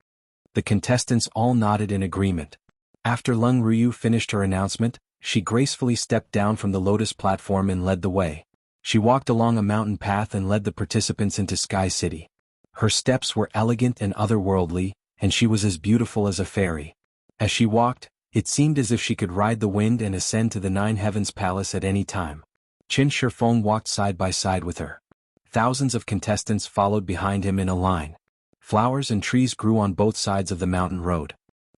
The contestants all nodded in agreement. After Lung Ryu finished her announcement, she gracefully stepped down from the lotus platform and led the way. She walked along a mountain path and led the participants into Sky City. Her steps were elegant and otherworldly, and she was as beautiful as a fairy. As she walked, it seemed as if she could ride the wind and ascend to the Nine Heavens Palace at any time. Qin Shifeng walked side by side with her. Thousands of contestants followed behind him in a line. Flowers and trees grew on both sides of the mountain road.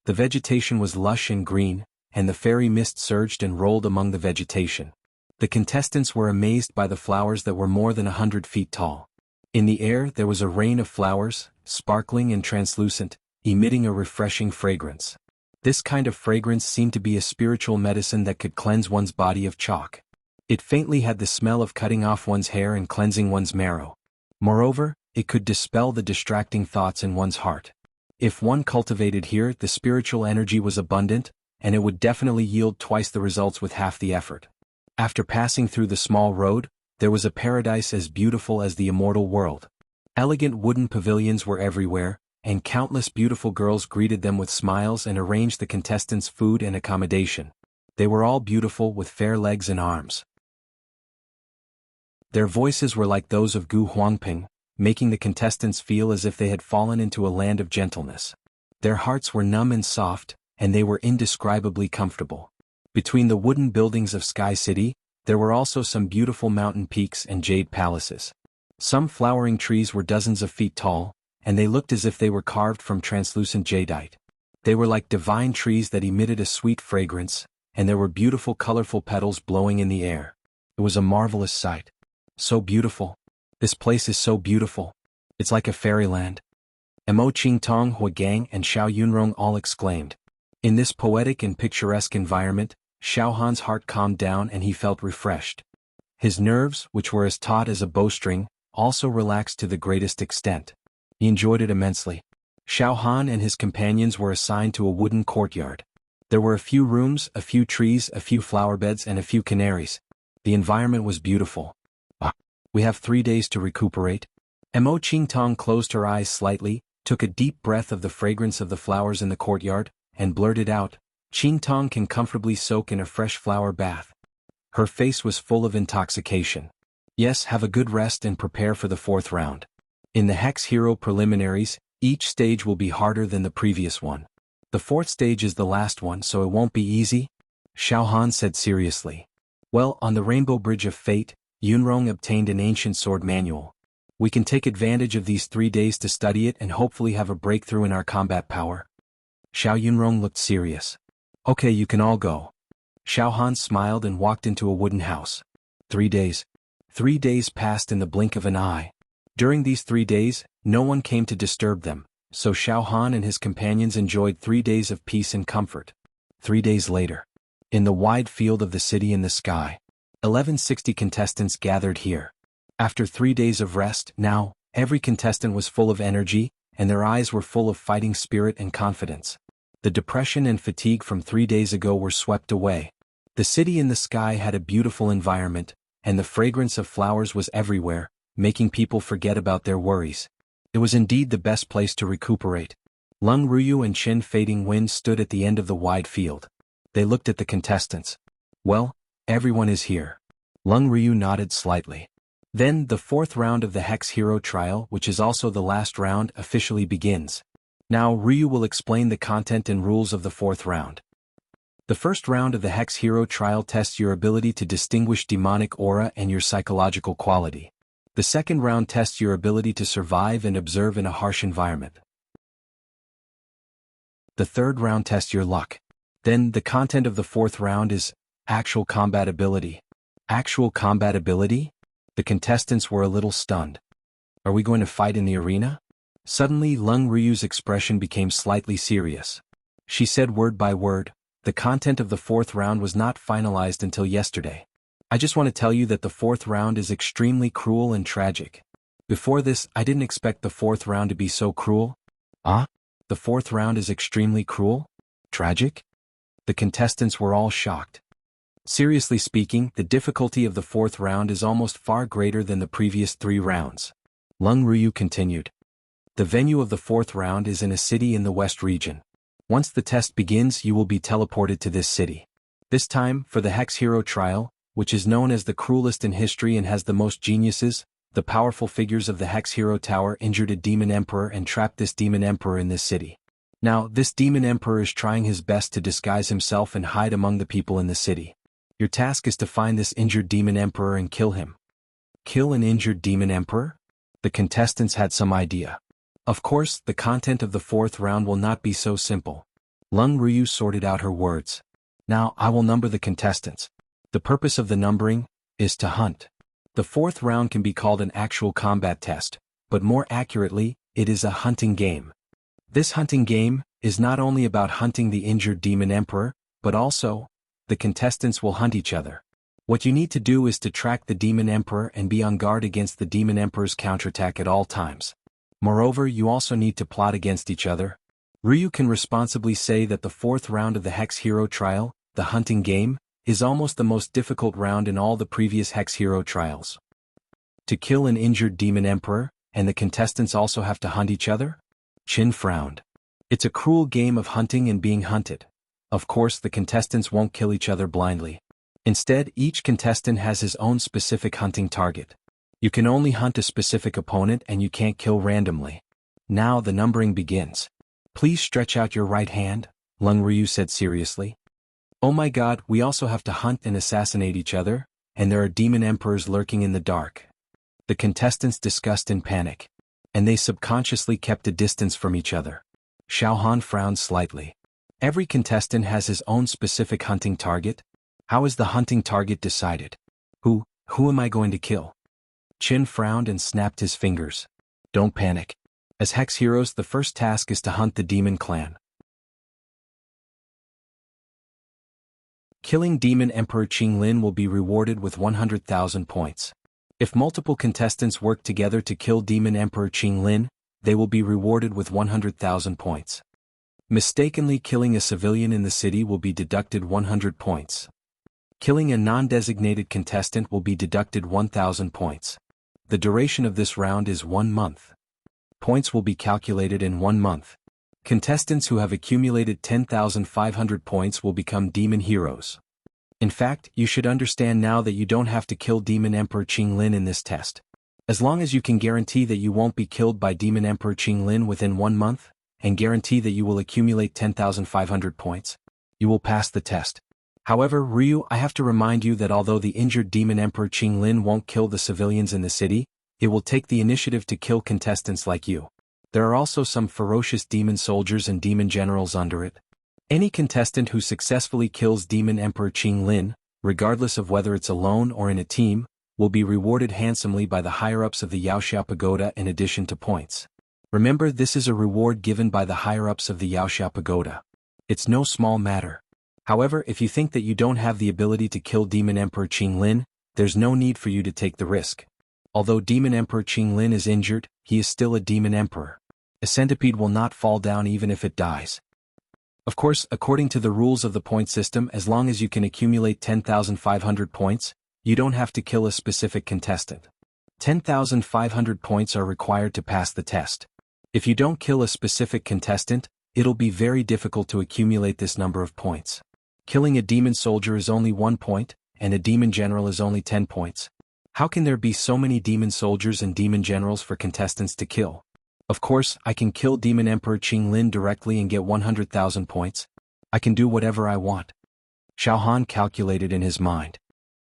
The vegetation was lush and green, and the fairy mist surged and rolled among the vegetation. The contestants were amazed by the flowers that were more than 100 feet tall. In the air there was a rain of flowers, sparkling and translucent, emitting a refreshing fragrance. This kind of fragrance seemed to be a spiritual medicine that could cleanse one's body of chalk. It faintly had the smell of cutting off one's hair and cleansing one's marrow. Moreover, it could dispel the distracting thoughts in one's heart. If one cultivated here, the spiritual energy was abundant, and it would definitely yield twice the results with half the effort. After passing through the small road, there was a paradise as beautiful as the immortal world. Elegant wooden pavilions were everywhere, and countless beautiful girls greeted them with smiles and arranged the contestants' food and accommodation. They were all beautiful with fair legs and arms. Their voices were like those of Gu Huangping, making the contestants feel as if they had fallen into a land of gentleness. Their hearts were numb and soft, and they were indescribably comfortable. Between the wooden buildings of Sky City, there were also some beautiful mountain peaks and jade palaces. Some flowering trees were dozens of feet tall, and they looked as if they were carved from translucent jadeite. They were like divine trees that emitted a sweet fragrance, and there were beautiful colorful petals blowing in the air. It was a marvelous sight. So beautiful. This place is so beautiful. It's like a fairyland. Mo Qingtong, Hua Gang and Xiao Yunrong all exclaimed. In this poetic and picturesque environment, Xiao Han's heart calmed down and he felt refreshed. His nerves, which were as taut as a bowstring, also relaxed to the greatest extent. He enjoyed it immensely. Xiao Han and his companions were assigned to a wooden courtyard. There were a few rooms, a few trees, a few flower beds and a few canaries. The environment was beautiful. We have 3 days to recuperate. Mo Qingtong closed her eyes slightly, took a deep breath of the fragrance of the flowers in the courtyard, and blurted out, Qingtong can comfortably soak in a fresh flower bath. Her face was full of intoxication. Yes, have a good rest and prepare for the 4th round. In the Hex Hero preliminaries, each stage will be harder than the previous one. The 4th stage is the last one, so it won't be easy, Xiao Han said seriously. Well, on the Rainbow Bridge of Fate, Yunrong obtained an ancient sword manual. We can take advantage of these 3 days to study it and hopefully have a breakthrough in our combat power. Xiao Yunrong looked serious. Okay, you can all go. Xiao Han smiled and walked into a wooden house. 3 days. 3 days passed in the blink of an eye. During these 3 days, no one came to disturb them, so Xiao Han and his companions enjoyed 3 days of peace and comfort. 3 days later. In the wide field of the city in the sky, 1160 contestants gathered here. After 3 days of rest, now, every contestant was full of energy, and their eyes were full of fighting spirit and confidence. The depression and fatigue from 3 days ago were swept away. The city in the sky had a beautiful environment, and the fragrance of flowers was everywhere, making people forget about their worries. It was indeed the best place to recuperate. Lung Ruyu and Qin Fading Wind stood at the end of the wide field. They looked at the contestants. Well, everyone is here. Lung Ryu nodded slightly. Then, the 4th round of the Hex Hero trial, which is also the last round, officially begins. Now, Ryu will explain the content and rules of the 4th round. The first round of the Hex Hero trial tests your ability to distinguish demonic aura and your psychological quality. The second round tests your ability to survive and observe in a harsh environment. The third round tests your luck. Then, the content of the 4th round is Actual combat ability. Actual combat ability? The contestants were a little stunned. Are we going to fight in the arena? Suddenly Lung Ryu's expression became slightly serious. She said word by word, the content of the fourth round was not finalized until yesterday. I just want to tell you that the fourth round is extremely cruel and tragic. Before this, I didn't expect the fourth round to be so cruel. Ah? The fourth round is extremely cruel? Tragic? The contestants were all shocked. Seriously speaking, the difficulty of the fourth round is almost far greater than the previous 3 rounds. Lung Ryu continued. The venue of the fourth round is in a city in the West region. Once the test begins, you will be teleported to this city. This time, for the Hex Hero trial, which is known as the cruelest in history and has the most geniuses, the powerful figures of the Hex Hero Tower injured a demon emperor and trapped this demon emperor in this city. Now, this demon emperor is trying his best to disguise himself and hide among the people in the city. Your task is to find this injured demon emperor and kill him. Kill an injured demon emperor? The contestants had some idea. Of course, the content of the fourth round will not be so simple. Lung Ryu sorted out her words. Now, I will number the contestants. The purpose of the numbering is to hunt. The fourth round can be called an actual combat test, but more accurately, it is a hunting game. This hunting game is not only about hunting the injured demon emperor, but also, the contestants will hunt each other. What you need to do is to track the demon emperor and be on guard against the demon emperor's counterattack at all times. Moreover, you also need to plot against each other. Ryu can responsibly say that the fourth round of the Hex Hero trial, the hunting game, is almost the most difficult round in all the previous Hex Hero trials. To kill an injured demon emperor, and the contestants also have to hunt each other? Chin frowned. It's a cruel game of hunting and being hunted. Of course, the contestants won't kill each other blindly. Instead, each contestant has his own specific hunting target. You can only hunt a specific opponent and you can't kill randomly. Now the numbering begins. Please stretch out your right hand, Lung Ryu said seriously. Oh my god, we also have to hunt and assassinate each other, and there are demon emperors lurking in the dark. The contestants discussed in panic. And they subconsciously kept a distance from each other. Xiaohan frowned slightly. Every contestant has his own specific hunting target. How is the hunting target decided? Who am I going to kill? Chin frowned and snapped his fingers. Don't panic. As Hex Heroes, the first task is to hunt the demon clan. Killing Demon Emperor Qinglin will be rewarded with 100,000 points. If multiple contestants work together to kill Demon Emperor Qinglin, they will be rewarded with 100,000 points. Mistakenly killing a civilian in the city will be deducted 100 points. Killing a non-designated contestant will be deducted 1,000 points. The duration of this round is 1 month. Points will be calculated in 1 month. Contestants who have accumulated 10,500 points will become demon heroes. In fact, you should understand now that you don't have to kill Demon Emperor Qinglin in this test. As long as you can guarantee that you won't be killed by Demon Emperor Qinglin within 1 month, and guarantee that you will accumulate 10,500 points, you will pass the test. However, Ryu, I have to remind you that although the injured Demon Emperor Qinglin won't kill the civilians in the city, it will take the initiative to kill contestants like you. There are also some ferocious demon soldiers and demon generals under it. Any contestant who successfully kills Demon Emperor Qinglin, regardless of whether it's alone or in a team, will be rewarded handsomely by the higher-ups of the Yaoxiao Pagoda in addition to points. Remember, this is a reward given by the higher-ups of the Yaoxiao Pagoda. It's no small matter. However, if you think that you don't have the ability to kill Demon Emperor Qinglin, there's no need for you to take the risk. Although Demon Emperor Qinglin is injured, he is still a demon emperor. A centipede will not fall down even if it dies. Of course, according to the rules of the point system, as long as you can accumulate 10,500 points, you don't have to kill a specific contestant. 10,500 points are required to pass the test. If you don't kill a specific contestant, it'll be very difficult to accumulate this number of points. Killing a demon soldier is only 1 point, and a demon general is only 10 points. How can there be so many demon soldiers and demon generals for contestants to kill? Of course, I can kill Demon Emperor Qinglin directly and get 100,000 points. I can do whatever I want. Xiaohan calculated in his mind.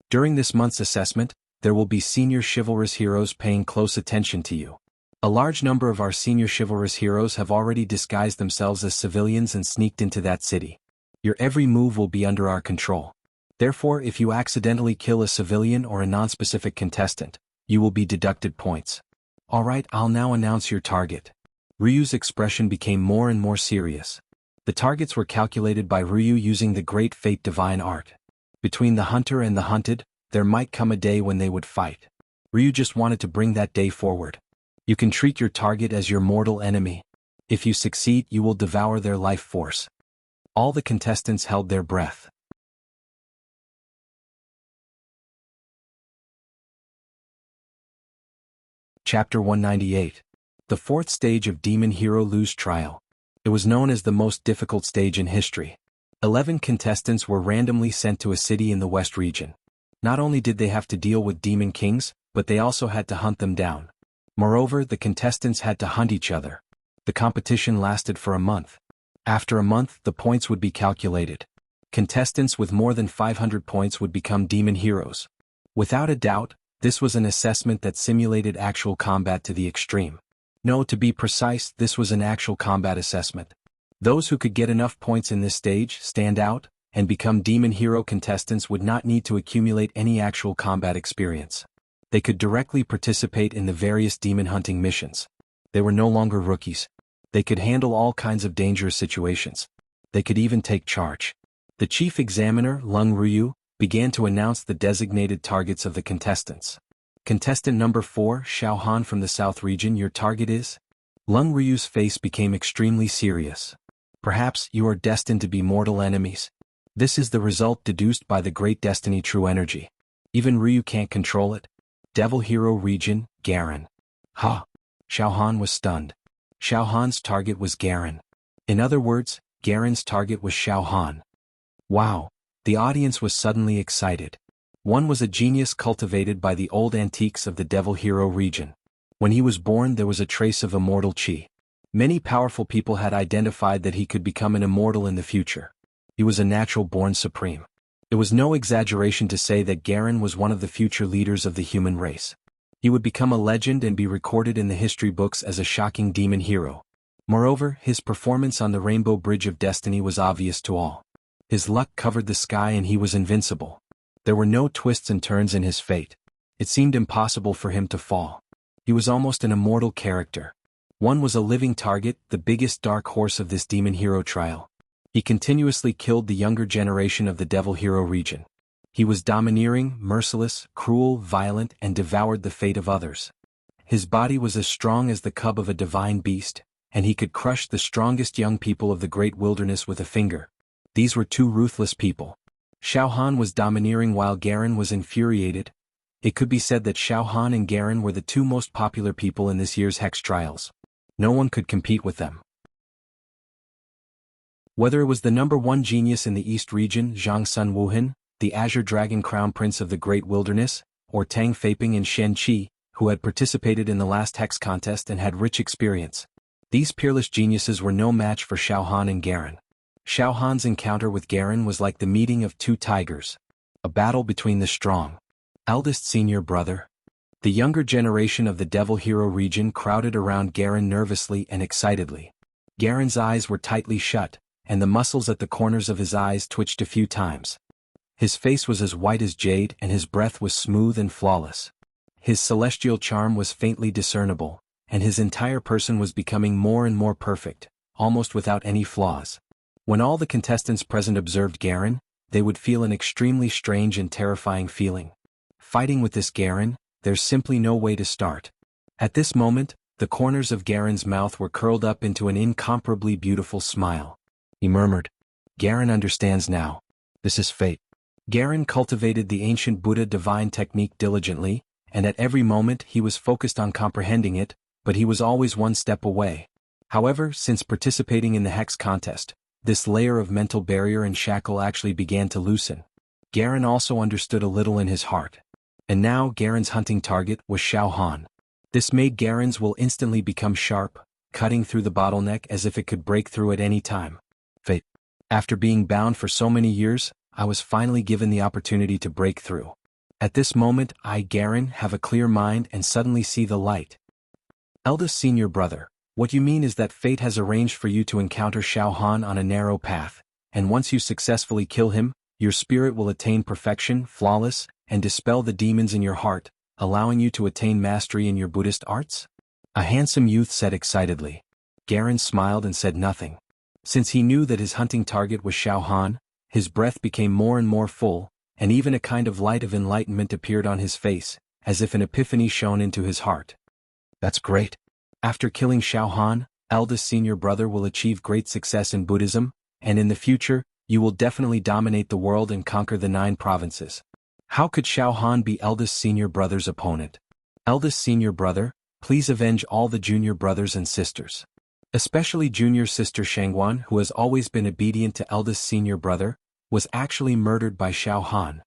During this month's assessment, there will be senior chivalrous heroes paying close attention to you. A large number of our senior chivalrous heroes have already disguised themselves as civilians and sneaked into that city. Your every move will be under our control. Therefore, if you accidentally kill a civilian or a non-specific contestant, you will be deducted points. Alright, I'll now announce your target. Ryu's expression became more and more serious. The targets were calculated by Ryu using the great fate divine art. Between the hunter and the hunted, there might come a day when they would fight. Ryu just wanted to bring that day forward. You can treat your target as your mortal enemy. If you succeed, you will devour their life force. All the contestants held their breath. Chapter 198. The fourth stage of Demon Hero Lu's trial. It was known as the most difficult stage in history. 11 contestants were randomly sent to a city in the West region. Not only did they have to deal with demon kings, but they also had to hunt them down. Moreover, the contestants had to hunt each other. The competition lasted for a month. After a month, the points would be calculated. Contestants with more than 500 points would become demon heroes. Without a doubt, this was an assessment that simulated actual combat to the extreme. No, to be precise, this was an actual combat assessment. Those who could get enough points in this stage, stand out, and become demon hero contestants would not need to accumulate any actual combat experience. They could directly participate in the various demon hunting missions. They were no longer rookies. They could handle all kinds of dangerous situations. They could even take charge. The chief examiner, Lung Ryu, began to announce the designated targets of the contestants. Contestant number 4, Xiao Han from the South region, your target is? Lung Ryu's face became extremely serious. Perhaps you are destined to be mortal enemies. This is the result deduced by the great destiny true energy. Even Ryu can't control it. Devil Hero region, Garen. Ha! Xiao Han was stunned. Xiao Han's target was Garen. In other words, Garen's target was Xiao Han. Wow! The audience was suddenly excited. One was a genius cultivated by the old antiques of the Devil Hero region. When he was born, there was a trace of immortal chi. Many powerful people had identified that he could become an immortal in the future. He was a natural born supreme. It was no exaggeration to say that Garen was one of the future leaders of the human race. He would become a legend and be recorded in the history books as a shocking demon hero. Moreover, his performance on the Rainbow Bridge of Destiny was obvious to all. His luck covered the sky and he was invincible. There were no twists and turns in his fate. It seemed impossible for him to fall. He was almost an immortal character. One was a living target, the biggest dark horse of this demon hero trial. He continuously killed the younger generation of the Devil Hero region. He was domineering, merciless, cruel, violent, and devoured the fate of others. His body was as strong as the cub of a divine beast, and he could crush the strongest young people of the great wilderness with a finger. These were two ruthless people. Xiao Han was domineering while Garen was infuriated. It could be said that Xiao Han and Garen were the two most popular people in this year's Hex trials. No one could compete with them. Whether it was the number 1 genius in the East region, Zhang Sun Wuhan, the Azure Dragon Crown Prince of the Great Wilderness, or Tang Feiping and Shen Qi, who had participated in the last Hex contest and had rich experience. These peerless geniuses were no match for Xiao Han and Garen. Xiao Han's encounter with Garen was like the meeting of two tigers. A battle between the strong, eldest senior brother. The younger generation of the Devil Hero region crowded around Garen nervously and excitedly. Garen's eyes were tightly shut, and the muscles at the corners of his eyes twitched a few times. His face was as white as jade and his breath was smooth and flawless. His celestial charm was faintly discernible, and his entire person was becoming more and more perfect, almost without any flaws. When all the contestants present observed Garen, they would feel an extremely strange and terrifying feeling. Fighting with this Garen, there's simply no way to start. At this moment, the corners of Garen's mouth were curled up into an incomparably beautiful smile. He murmured, "Garen understands now. This is fate." Garen cultivated the ancient Buddha divine technique diligently, and at every moment he was focused on comprehending it, but he was always one step away. However, since participating in the Hex contest, this layer of mental barrier and shackle actually began to loosen. Garen also understood a little in his heart. And now Garen's hunting target was Xiao Han. This made Garen's will instantly become sharp, cutting through the bottleneck as if it could break through at any time. Fate. After being bound for so many years, I was finally given the opportunity to break through. At this moment I, Garen, have a clear mind and suddenly see the light. Eldest senior brother, what you mean is that fate has arranged for you to encounter Xiao Han on a narrow path, and once you successfully kill him, Your spirit will attain perfection, flawless, and dispel the demons in your heart, allowing you to attain mastery in your Buddhist arts? A handsome youth said excitedly. Garen smiled and said nothing. Since he knew that his hunting target was Xiao Han, his breath became more and more full, and even a kind of light of enlightenment appeared on his face, as if an epiphany shone into his heart. That's great. After killing Xiao Han, eldest senior brother will achieve great success in Buddhism, and in the future, you will definitely dominate the world and conquer the 9 provinces. How could Xiao Han be eldest senior brother's opponent? Eldest senior brother, please avenge all the junior brothers and sisters. Especially junior sister Shangguan, who has always been obedient to eldest senior brother, was actually murdered by Xiao Han.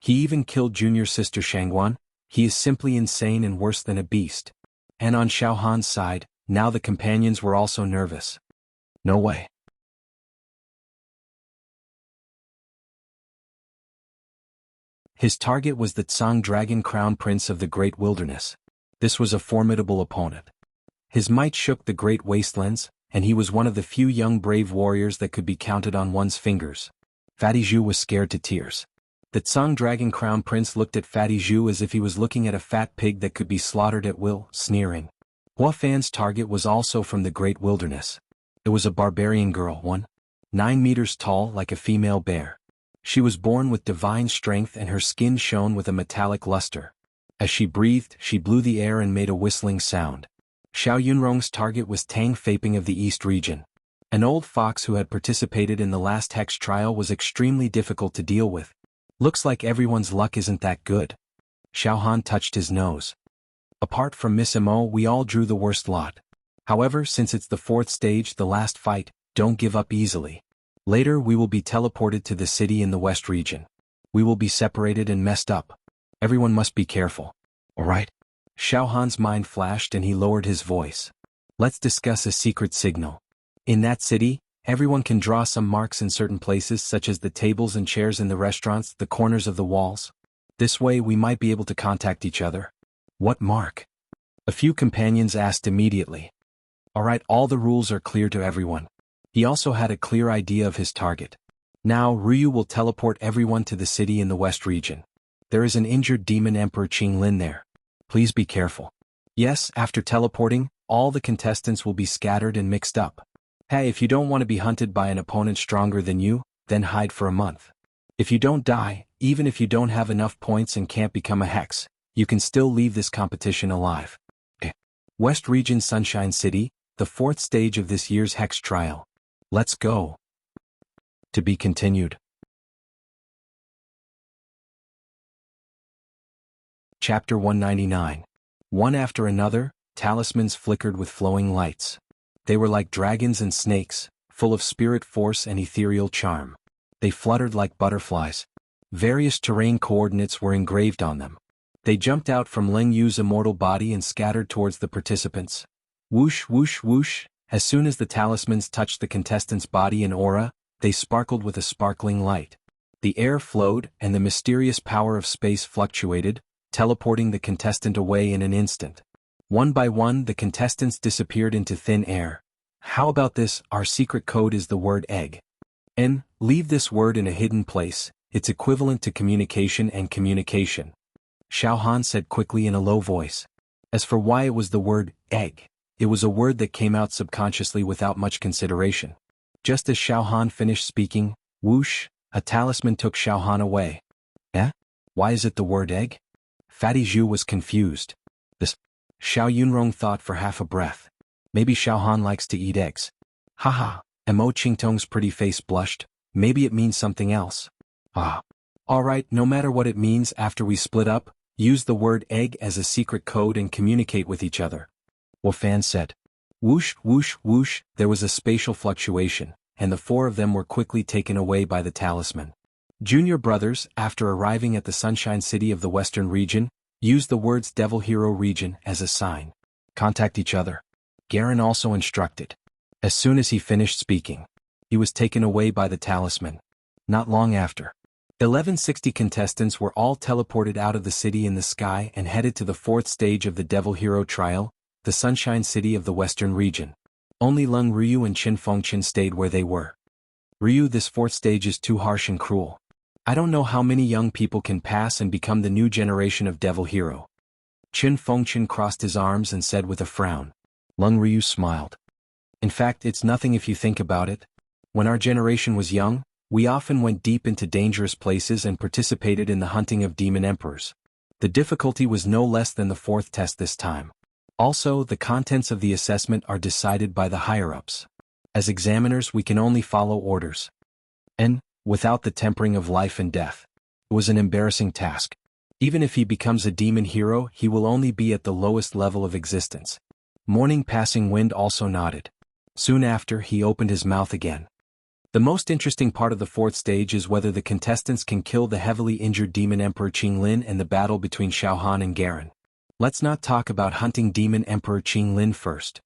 He even killed junior sister Shangguan. He is simply insane and worse than a beast. And on Xiao Han's side, now the companions were also nervous. No way. His target was the Tsang Dragon Crown Prince of the Great Wilderness. This was a formidable opponent. His might shook the great wastelands, and he was one of the few young brave warriors that could be counted on one's fingers. Fatty Zhu was scared to tears. The Tsang Dragon Crown Prince looked at Fatty Zhu as if he was looking at a fat pig that could be slaughtered at will, sneering. Hua Fan's target was also from the Great Wilderness. It was a barbarian girl, 9 meters tall like a female bear. She was born with divine strength and her skin shone with a metallic luster. As she breathed, she blew the air and made a whistling sound. Xiao Yunrong's target was Tang Faping of the East region. An old fox who had participated in the last hex trial was extremely difficult to deal with. Looks like everyone's luck isn't that good. Xiao Han touched his nose. Apart from Miss Mo, we all drew the worst lot. However, since it's the 4th stage, the last fight, don't give up easily. Later we will be teleported to the city in the West region. We will be separated and messed up. Everyone must be careful. Alright? Xiao Han's mind flashed and he lowered his voice. Let's discuss a secret signal. In that city, everyone can draw some marks in certain places such as the tables and chairs in the restaurants, the corners of the walls. This way we might be able to contact each other. What mark? A few companions asked immediately. Alright, all the rules are clear to everyone. He also had a clear idea of his target. Now Ryu will teleport everyone to the city in the West region. There is an injured demon Emperor Qinglin there. Please be careful. Yes, after teleporting, all the contestants will be scattered and mixed up. Hey, if you don't want to be hunted by an opponent stronger than you, then hide for a month. If you don't die, even if you don't have enough points and can't become a hex, you can still leave this competition alive. West Region Sunshine City, the 4th stage of this year's hex trial. Let's go. To be continued. Chapter 199. One after another, talismans flickered with flowing lights. They were like dragons and snakes, full of spirit force and ethereal charm. They fluttered like butterflies. Various terrain coordinates were engraved on them. They jumped out from Ling Yu's immortal body and scattered towards the participants. Whoosh, whoosh, whoosh. As soon as the talismans touched the contestant's body and aura, they sparkled with a sparkling light. The air flowed and the mysterious power of space fluctuated, teleporting the contestant away in an instant. One by one, the contestants disappeared into thin air. How about this? Our secret code is the word egg. Leave this word in a hidden place. It's equivalent to communication and communication. Xiao Han said quickly in a low voice. As for why it was the word egg, it was a word that came out subconsciously without much consideration. Just as Xiao Han finished speaking, whoosh, a talisman took Xiao Han away. Why is it the word egg? Fatty Zhu was confused. This. Xiao Yunrong thought for half a breath. Maybe Xiao Han likes to eat eggs. Haha, Mo Qingtong's pretty face blushed. Maybe it means something else. Alright, no matter what it means, after we split up, use the word egg as a secret code and communicate with each other. Wu Fan said. Whoosh, whoosh, whoosh, there was a spatial fluctuation, and the 4 of them were quickly taken away by the talisman. Junior brothers, after arriving at the Sunshine City of the Western region, used the words Devil Hero region as a sign. Contact each other. Garen also instructed. As soon as he finished speaking, he was taken away by the talisman. Not long after, 1160 contestants were all teleported out of the city in the sky and headed to the 4th stage of the Devil Hero trial, the Sunshine City of the Western region. Only Lung Ryu and Qin Fengqian stayed where they were. Ryu, this 4th stage is too harsh and cruel. I don't know how many young people can pass and become the new generation of devil hero. Qin Fengqian crossed his arms and said with a frown. Lung Ryu smiled. In fact, it's nothing if you think about it. When our generation was young, we often went deep into dangerous places and participated in the hunting of demon emperors. The difficulty was no less than the fourth test this time. Also, the contents of the assessment are decided by the higher-ups. As examiners, we can only follow orders. And, without the tempering of life and death, it was an embarrassing task. Even if he becomes a demon hero, he will only be at the lowest level of existence. Morning Passing Wind also nodded. Soon after, he opened his mouth again. The most interesting part of the fourth stage is whether the contestants can kill the heavily injured Demon Emperor Qinglin and the battle between Xiaohan and Garen. Let's not talk about hunting Demon Emperor Qinglin first.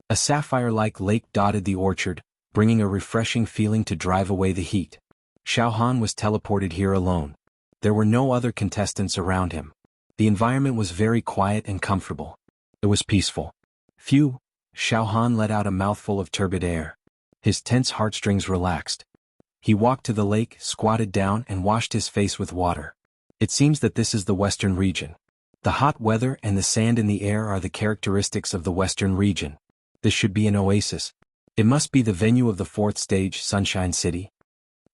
A sapphire-like lake dotted the orchard, bringing a refreshing feeling to drive away the heat. Xiaohan was teleported here alone. There were no other contestants around him. The environment was very quiet and comfortable. It was peaceful. Phew! Xiaohan let out a mouthful of turbid air. His tense heartstrings relaxed. He walked to the lake, squatted down and washed his face with water. It seems that this is the western region. The hot weather and the sand in the air are the characteristics of the western region. This should be an oasis. It must be the venue of the fourth stage, Sunshine City.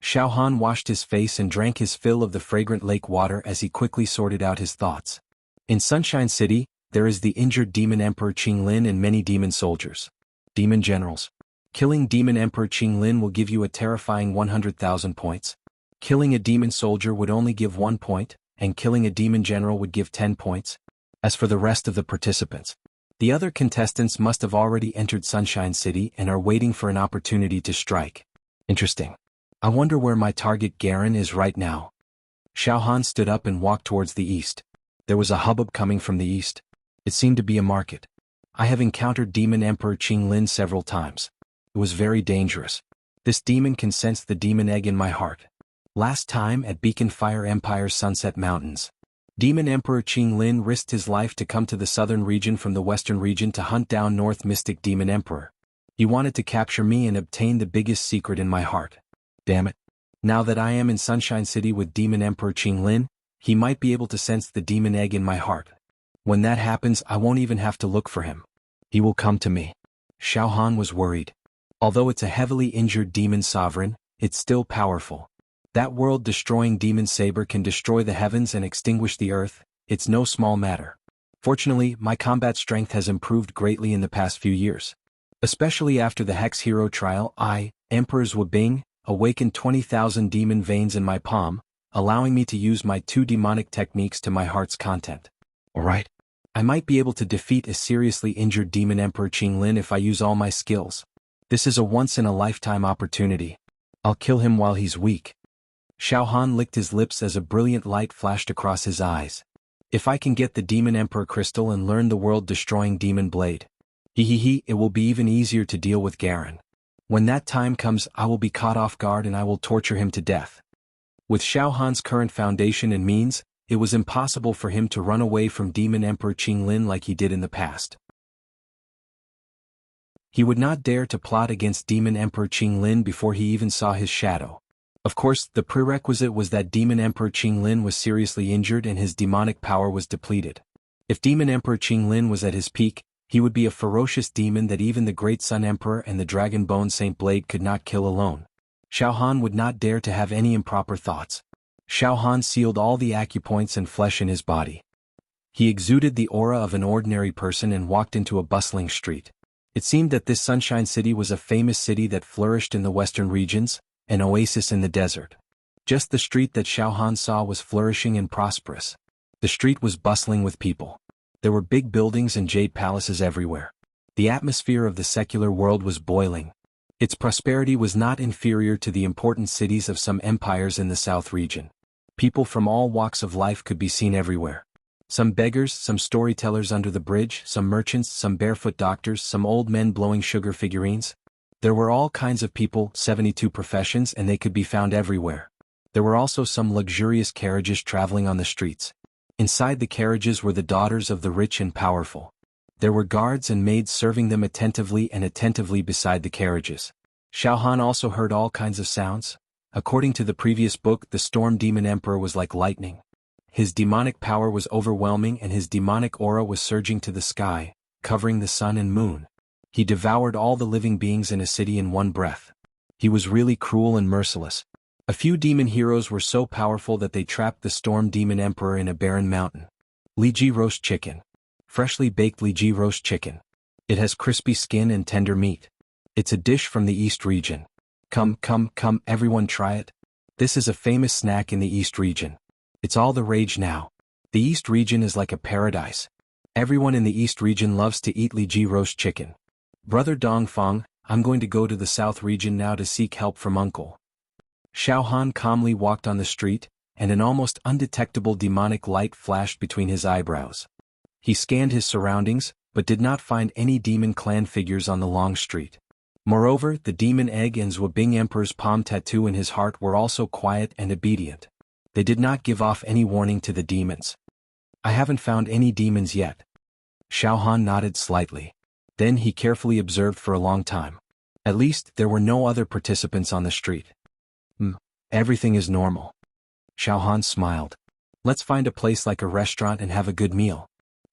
Xiaohan washed his face and drank his fill of the fragrant lake water as he quickly sorted out his thoughts. In Sunshine City, there is the injured Demon Emperor Qinglin and many demon soldiers. Demon generals. Killing Demon Emperor Qinglin will give you a terrifying 100,000 points. Killing a demon soldier would only give 1 point, and killing a demon general would give 10 points. As for the rest of the participants, the other contestants must have already entered Sunshine City and are waiting for an opportunity to strike. Interesting. I wonder where my target Garen is right now. Xiaohan stood up and walked towards the east. There was a hubbub coming from the east. It seemed to be a market. I have encountered Demon Emperor Qinglin several times. It was very dangerous. This demon can sense the demon egg in my heart. Last time at Beacon Fire Empire's Sunset Mountains, Demon Emperor Qinglin risked his life to come to the southern region from the western region to hunt down North Mystic Demon Emperor. He wanted to capture me and obtain the biggest secret in my heart. Damn it. Now that I am in Sunshine City with Demon Emperor Qinglin, he might be able to sense the demon egg in my heart. When that happens, I won't even have to look for him. He will come to me. Xiaohan was worried. Although it's a heavily injured demon sovereign, it's still powerful. That world-destroying demon saber can destroy the heavens and extinguish the earth. It's no small matter. Fortunately, my combat strength has improved greatly in the past few years. Especially after the Hex Hero trial, Emperor's Wabing, awakened 20,000 demon veins in my palm, allowing me to use my 2 demonic techniques to my heart's content. Alright. I might be able to defeat a seriously injured Demon Emperor Qinglin if I use all my skills. This is a once-in-a-lifetime opportunity. I'll kill him while he's weak. Xiaohan licked his lips as a brilliant light flashed across his eyes. If I can get the Demon Emperor Crystal and learn the world-destroying Demon Blade, it will be even easier to deal with Garen. When that time comes, I will be caught off guard and I will torture him to death. With Xiaohan's current foundation and means, it was impossible for him to run away from Demon Emperor Qinglin like he did in the past. He would not dare to plot against Demon Emperor Qinglin before he even saw his shadow. Of course, the prerequisite was that Demon Emperor Qinglin was seriously injured and his demonic power was depleted. If Demon Emperor Qinglin was at his peak, he would be a ferocious demon that even the Great Sun Emperor and the Dragon Bone Saint Blade could not kill alone. Xiaohan would not dare to have any improper thoughts. Xiaohan sealed all the acupoints and flesh in his body. He exuded the aura of an ordinary person and walked into a bustling street. It seemed that this Sunshine City was a famous city that flourished in the western regions, an oasis in the desert. Just the street that Xiaohan saw was flourishing and prosperous. The street was bustling with people. There were big buildings and jade palaces everywhere. The atmosphere of the secular world was boiling. Its prosperity was not inferior to the important cities of some empires in the south region. People from all walks of life could be seen everywhere. Some beggars, some storytellers under the bridge, some merchants, some barefoot doctors, some old men blowing sugar figurines. There were all kinds of people, 72 professions, and they could be found everywhere. There were also some luxurious carriages traveling on the streets. Inside the carriages were the daughters of the rich and powerful. There were guards and maids serving them attentively beside the carriages. Xiaohan also heard all kinds of sounds. According to the previous book, the Storm Demon Emperor was like lightning. His demonic power was overwhelming and his demonic aura was surging to the sky, covering the sun and moon. He devoured all the living beings in a city in one breath. He was really cruel and merciless. A few demon heroes were so powerful that they trapped the Storm Demon Emperor in a barren mountain. Liji roast chicken. Freshly baked Liji roast chicken. It has crispy skin and tender meat. It's a dish from the East region. Come, everyone try it. This is a famous snack in the East region. It's all the rage now. The East region is like a paradise. Everyone in the East region loves to eat Liji roast chicken. Brother Dongfang, I'm going to go to the South region now to seek help from Uncle. Xiaohan calmly walked on the street, and an almost undetectable demonic light flashed between his eyebrows. He scanned his surroundings, but did not find any demon clan figures on the long street. Moreover, the demon egg and Zhuabing Emperor's palm tattoo in his heart were also quiet and obedient. They did not give off any warning to the demons. I haven't found any demons yet. Xiaohan nodded slightly. Then he carefully observed for a long time. At least, there were no other participants on the street. Everything is normal. Xiaohan smiled. Let's find a place like a restaurant and have a good meal.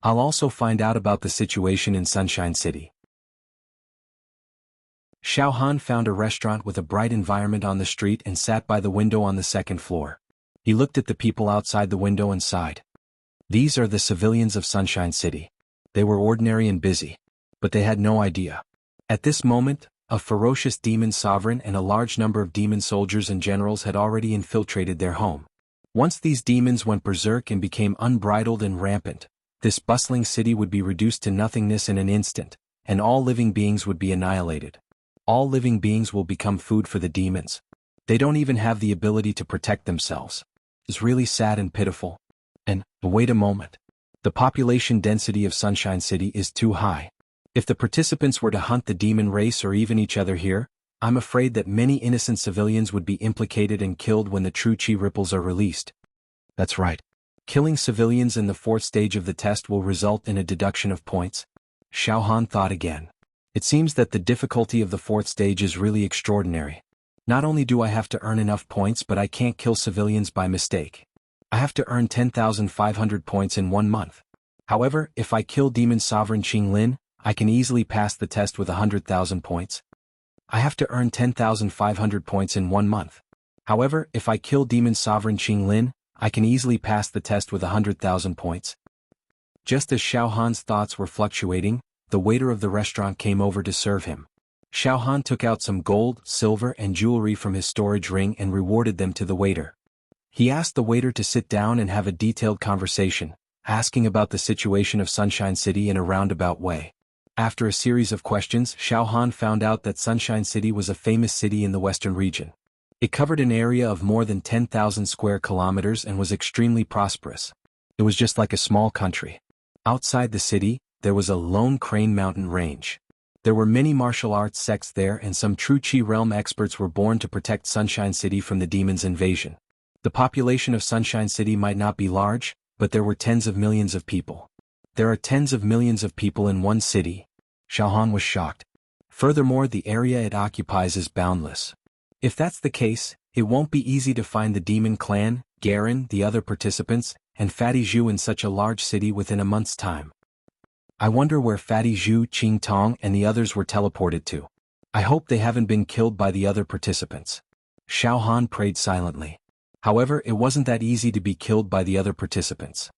I'll also find out about the situation in Sunshine City. Xiaohan found a restaurant with a bright environment on the street and sat by the window on the second floor. He looked at the people outside the window and sighed. These are the civilians of Sunshine City. They were ordinary and busy. But they had no idea. At this moment, a ferocious demon sovereign and a large number of demon soldiers and generals had already infiltrated their home. Once these demons went berserk and became unbridled and rampant, this bustling city would be reduced to nothingness in an instant, and all living beings would be annihilated. All living beings will become food for the demons. They don't even have the ability to protect themselves. It's really sad and pitiful. And, wait a moment. The population density of Sunshine City is too high. If the participants were to hunt the demon race or even each other here, I'm afraid that many innocent civilians would be implicated and killed when the true chi ripples are released. That's right. Killing civilians in the fourth stage of the test will result in a deduction of points. Xiaohan thought again. It seems that the difficulty of the fourth stage is really extraordinary. Not only do I have to earn enough points, but I can't kill civilians by mistake. I have to earn 10,500 points in 1 month. However, if I kill Demon Sovereign Qinglin, I can easily pass the test with 100,000 points. I have to earn 10,500 points in 1 month. However, if I kill Demon Sovereign Qinglin, I can easily pass the test with 100,000 points. Just as Xiaohan's thoughts were fluctuating, the waiter of the restaurant came over to serve him. Xiaohan took out some gold, silver and jewelry from his storage ring and rewarded them to the waiter. He asked the waiter to sit down and have a detailed conversation, asking about the situation of Sunshine City in a roundabout way. After a series of questions, Xiaohan found out that Sunshine City was a famous city in the western region. It covered an area of more than 10,000 square kilometers and was extremely prosperous. It was just like a small country. Outside the city, there was a lone crane mountain range. There were many martial arts sects there and some true Qi realm experts were born to protect Sunshine City from the demons' invasion. The population of Sunshine City might not be large, but there were tens of millions of people. There are tens of millions of people in one city. Xiaohan was shocked. Furthermore, the area it occupies is boundless. If that's the case, it won't be easy to find the demon clan, Garen, the other participants, and Fatty Zhu in such a large city within a month's time. I wonder where Fatty Zhu, Qing Tong, and the others were teleported to. I hope they haven't been killed by the other participants. Xiaohan prayed silently. However, it wasn't that easy to be killed by the other participants.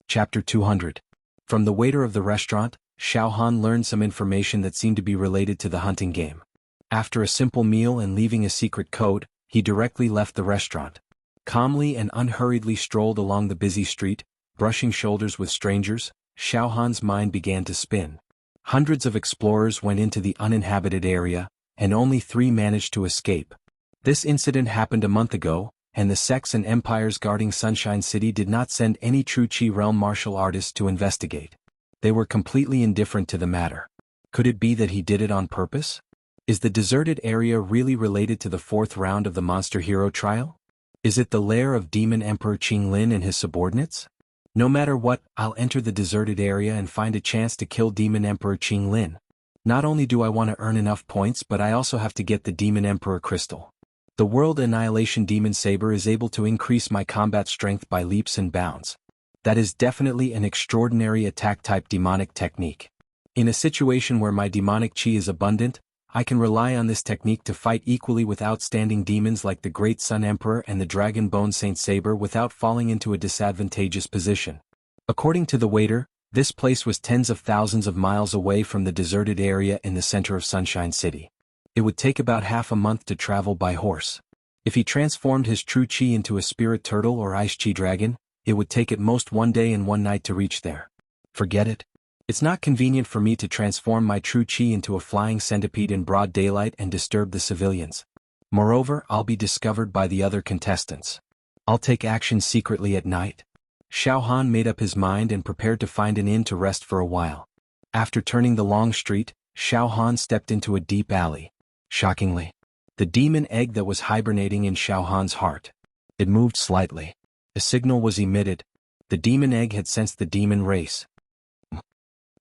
Chapter 200. From the waiter of the restaurant, Xiaohan learned some information that seemed to be related to the hunting game. After a simple meal and leaving a secret code, he directly left the restaurant. Calmly and unhurriedly strolled along the busy street, brushing shoulders with strangers, Xiaohan's mind began to spin. Hundreds of explorers went into the uninhabited area, and only 3 managed to escape. This incident happened a month ago, and the sects and empires guarding Sunshine City did not send any true Qi realm martial artists to investigate. They were completely indifferent to the matter. Could it be that he did it on purpose? Is the deserted area really related to the 4th round of the Monster Hero trial? Is it the lair of Demon Emperor Qinglin and his subordinates? No matter what, I'll enter the deserted area and find a chance to kill Demon Emperor Qing Lin. Not only do I want to earn enough points, but I also have to get the Demon Emperor Crystal. The World Annihilation Demon Saber is able to increase my combat strength by leaps and bounds. That is definitely an extraordinary attack-type demonic technique. In a situation where my demonic chi is abundant, I can rely on this technique to fight equally with outstanding demons like the Great Sun Emperor and the Dragon Bone Saint Saber without falling into a disadvantageous position. According to the waiter, this place was tens of thousands of miles away from the deserted area in the center of Sunshine City. It would take about half a month to travel by horse. If he transformed his true chi into a spirit turtle or ice chi dragon, it would take at most 1 day and 1 night to reach there. Forget it. It's not convenient for me to transform my true chi into a flying centipede in broad daylight and disturb the civilians. Moreover, I'll be discovered by the other contestants. I'll take action secretly at night. Xiao Han made up his mind and prepared to find an inn to rest for a while. After turning the long street, Xiao Han stepped into a deep alley. Shockingly, the demon egg that was hibernating in Xiao Han's heart. It moved slightly. A signal was emitted. The demon egg had sensed the demon race.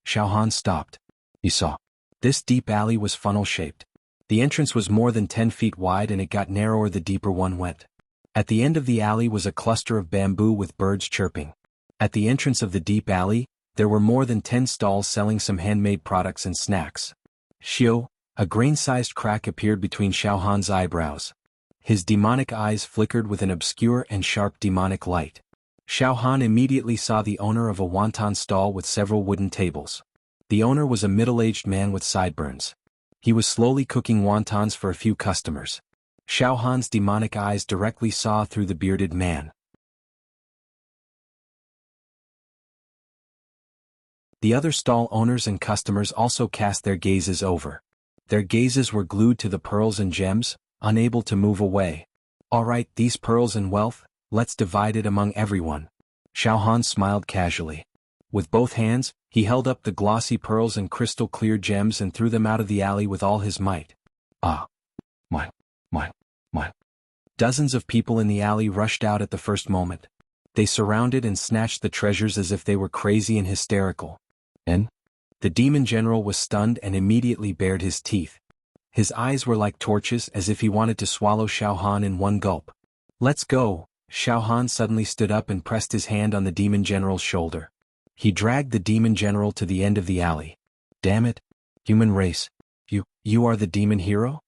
Xiao Han stopped. He saw. This deep alley was funnel-shaped. The entrance was more than 10 feet wide and it got narrower the deeper one went. At the end of the alley was a cluster of bamboo with birds chirping. At the entrance of the deep alley, there were more than 10 stalls selling some handmade products and snacks. Xiao, a grain-sized crack appeared between Xiao Han's eyebrows. His demonic eyes flickered with an obscure and sharp demonic light. Xiao Han immediately saw the owner of a wonton stall with several wooden tables. The owner was a middle-aged man with sideburns. He was slowly cooking wontons for a few customers. Xiao Han's demonic eyes directly saw through the bearded man. The other stall owners and customers also cast their gazes over. Their gazes were glued to the pearls and gems, unable to move away. All right, these pearls and wealth, let's divide it among everyone. Xiao Han smiled casually. With both hands, he held up the glossy pearls and crystal-clear gems and threw them out of the alley with all his might. Ah! Mine. Dozens of people in the alley rushed out at the first moment. They surrounded and snatched the treasures as if they were crazy and hysterical. And? The demon general was stunned and immediately bared his teeth. His eyes were like torches as if he wanted to swallow Xiao Han in one gulp. Let's go! Xiao Han suddenly stood up and pressed his hand on the demon general's shoulder. He dragged the demon general to the end of the alley. Damn it! Human race. You are the demon hero?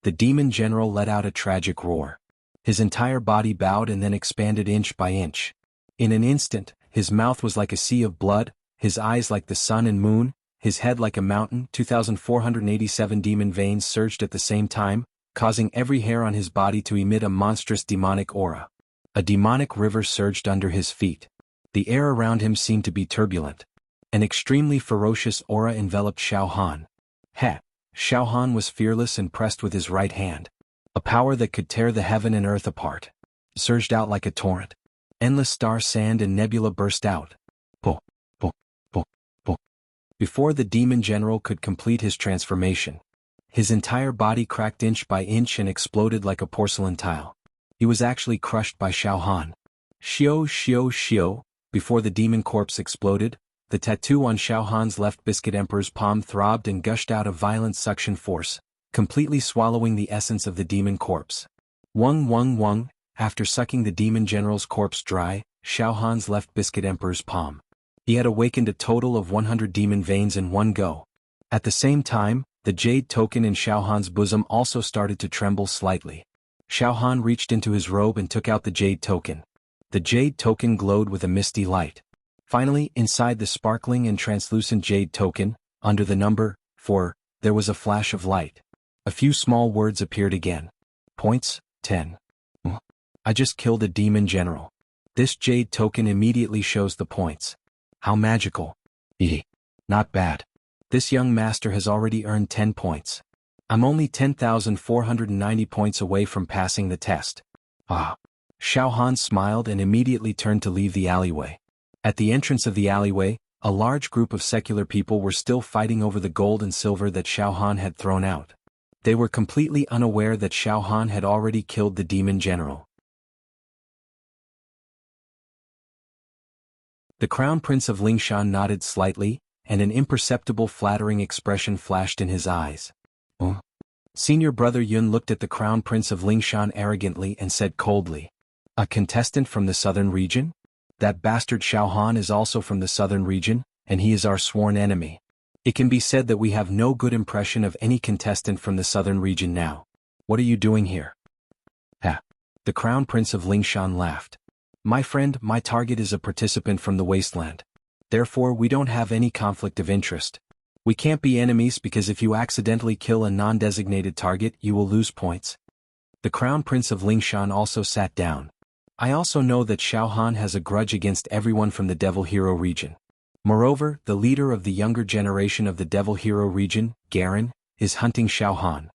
The demon general let out a tragic roar. His entire body bowed and then expanded inch by inch. In an instant, his mouth was like a sea of blood, his eyes like the sun and moon, his head like a mountain. 2,487 demon veins surged at the same time, causing every hair on his body to emit a monstrous demonic aura. A demonic river surged under his feet. The air around him seemed to be turbulent. An extremely ferocious aura enveloped Xiao Han. Xiao Han was fearless and pressed with his right hand. A power that could tear the heaven and earth apart surged out like a torrent. Endless star sand and nebula burst out. Po. Before the demon general could complete his transformation, his entire body cracked inch by inch and exploded like a porcelain tile. He was actually crushed by Xiao Han. Xiao. Before the demon corpse exploded, the tattoo on Xiao Han's left biscuit emperor's palm throbbed and gushed out a violent suction force, completely swallowing the essence of the demon corpse. Wung. After sucking the demon general's corpse dry, Xiao Han's left biscuit emperor's palm. He had awakened a total of 100 demon veins in one go. At the same time, the jade token in Xiao Han's bosom also started to tremble slightly. Xiao Han reached into his robe and took out the jade token. The jade token glowed with a misty light. Finally, inside the sparkling and translucent jade token, under the number 4, there was a flash of light. A few small words appeared again. Points, 10. I just killed a demon general. This jade token immediately shows the points. How magical. Not bad. This young master has already earned 10 points. I'm only 10,490 points away from passing the test. Xiao Han smiled and immediately turned to leave the alleyway. At the entrance of the alleyway, a large group of secular people were still fighting over the gold and silver that Xiao Han had thrown out. They were completely unaware that Xiao Han had already killed the demon general. The Crown Prince of Lingshan nodded slightly, and an imperceptible flattering expression flashed in his eyes. Oh. Senior Brother Yun looked at the Crown Prince of Lingshan arrogantly and said coldly, "A contestant from the southern region? That bastard Xiao Han is also from the southern region, and he is our sworn enemy. It can be said that we have no good impression of any contestant from the southern region now. What are you doing here?" Ha! The Crown Prince of Lingshan laughed. "My friend, my target is a participant from the wasteland. Therefore we don't have any conflict of interest. We can't be enemies because if you accidentally kill a non-designated target you will lose points." The Crown Prince of Lingshan also sat down. "I also know that Xiao Han has a grudge against everyone from the Devil Hero region. Moreover, the leader of the younger generation of the Devil Hero region, Garen, is hunting Xiao Han."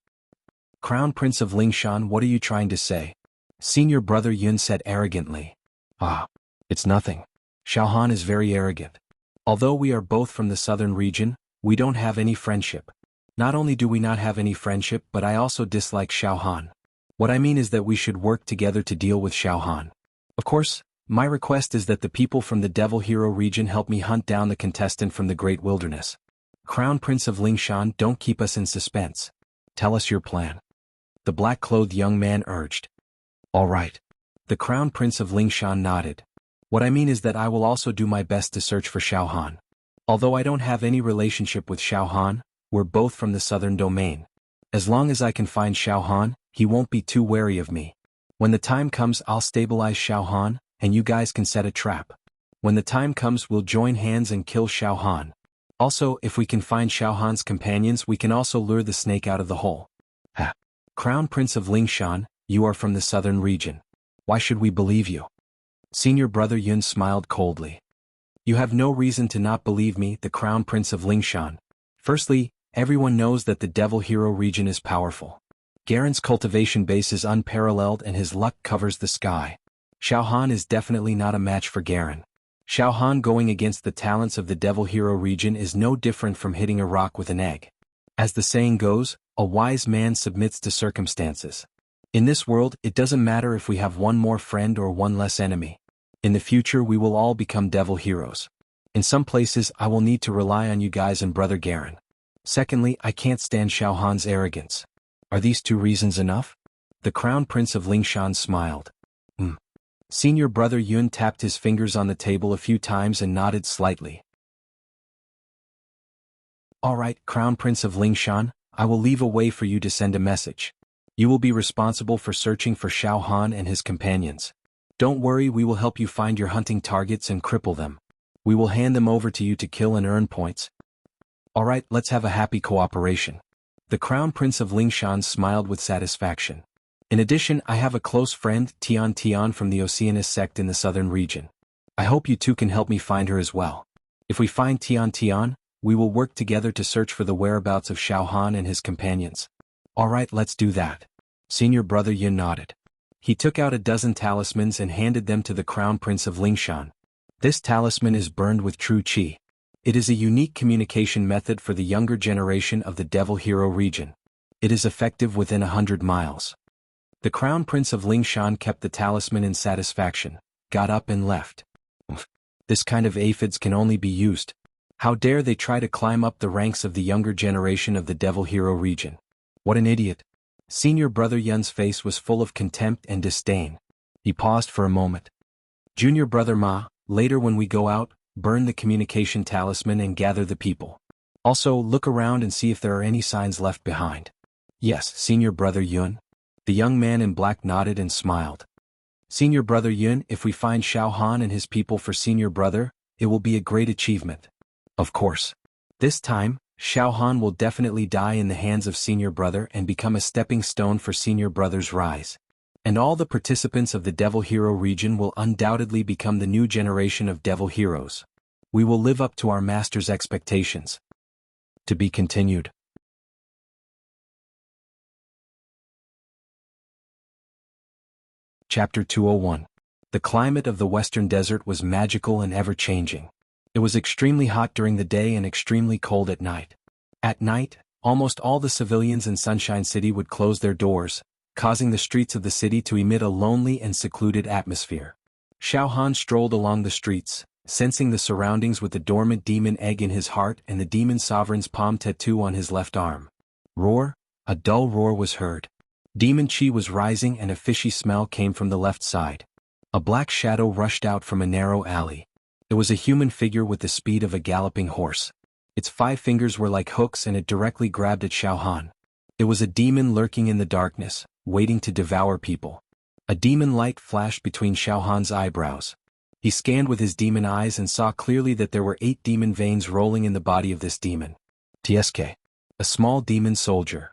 "Crown Prince of Lingshan, what are you trying to say?" Senior Brother Yun said arrogantly. "Ah, it's nothing. Xiao Han is very arrogant. Although we are both from the southern region, we don't have any friendship. Not only do we not have any friendship but I also dislike Xiao Han. What I mean is that we should work together to deal with Xiao Han. Of course, my request is that the people from the Devil Hero region help me hunt down the contestant from the Great Wilderness." "Crown Prince of Lingshan, don't keep us in suspense. Tell us your plan," the black-clothed young man urged. "All right." The Crown Prince of Lingshan nodded. "What I mean is that I will also do my best to search for Xiao Han. Although I don't have any relationship with Xiao Han, we're both from the southern domain. As long as I can find Xiao Han, he won't be too wary of me. When the time comes I'll stabilize Xiao Han, and you guys can set a trap. When the time comes we'll join hands and kill Xiao Han. Also, if we can find Xiao Han's companions we can also lure the snake out of the hole." Ha! "Crown Prince of Lingshan, you are from the southern region. Why should we believe you?" Senior Brother Yun smiled coldly. "You have no reason to not believe me, the Crown Prince of Lingshan. Firstly, everyone knows that the Devil Hero region is powerful. Garen's cultivation base is unparalleled and his luck covers the sky. Xiao Han is definitely not a match for Garen. Xiao Han going against the talents of the Devil Hero region is no different from hitting a rock with an egg. As the saying goes, a wise man submits to circumstances. In this world, it doesn't matter if we have one more friend or one less enemy. In the future we will all become Devil Heroes. In some places I will need to rely on you guys and Brother Garen. Secondly, I can't stand Xiao Han's arrogance. Are these 2 reasons enough?" The Crown Prince of Lingshan smiled. Senior Brother Yun tapped his fingers on the table a few times and nodded slightly. "All right, Crown Prince of Lingshan, I will leave a way for you to send a message. You will be responsible for searching for Xiao Han and his companions. Don't worry, we will help you find your hunting targets and cripple them. We will hand them over to you to kill and earn points. All right, let's have a happy cooperation." The Crown Prince of Lingshan smiled with satisfaction. "In addition, I have a close friend, Tian Tian from the Oceanus sect in the southern region. I hope you two can help me find her as well. If we find Tian Tian, we will work together to search for the whereabouts of Xiao Han and his companions." "All right, let's do that." Senior Brother Yun nodded. He took out a dozen talismans and handed them to the Crown Prince of Lingshan. "This talisman is burned with true qi. It is a unique communication method for the younger generation of the Devil Hero region. It is effective within 100 miles. The Crown Prince of Lingshan kept the talisman in satisfaction, got up and left. This kind of aphids can only be used. How dare they try to climb up the ranks of the younger generation of the Devil Hero region. What an idiot. Senior Brother Yun's face was full of contempt and disdain. He paused for a moment. Junior Brother Ma, later when we go out, burn the communication talisman and gather the people. Also, look around and see if there are any signs left behind. Yes, Senior Brother Yun. The young man in black nodded and smiled. Senior Brother Yun, if we find Xiao Han and his people for Senior Brother, it will be a great achievement. Of course. This time, Xiao Han will definitely die in the hands of Senior Brother and become a stepping stone for Senior Brother's rise. And all the participants of the Devil Hero region will undoubtedly become the new generation of Devil Heroes. We will live up to our master's expectations. To be continued. Chapter 201. The climate of the Western Desert was magical and ever-changing. It was extremely hot during the day and extremely cold at night. At night, almost all the civilians in Sunshine City would close their doors, causing the streets of the city to emit a lonely and secluded atmosphere. Xiao Han strolled along the streets, sensing the surroundings with the dormant demon egg in his heart and the demon sovereign's palm tattoo on his left arm. Roar! A dull roar was heard. Demon chi was rising and a fishy smell came from the left side. A black shadow rushed out from a narrow alley. It was a human figure with the speed of a galloping horse. Its 5 fingers were like hooks and it directly grabbed at Xiao Han. It was a demon lurking in the darkness, waiting to devour people. A demon light flashed between Xiao Han's eyebrows. He scanned with his demon eyes and saw clearly that there were 8 demon veins rolling in the body of this demon. TSK. A small demon soldier.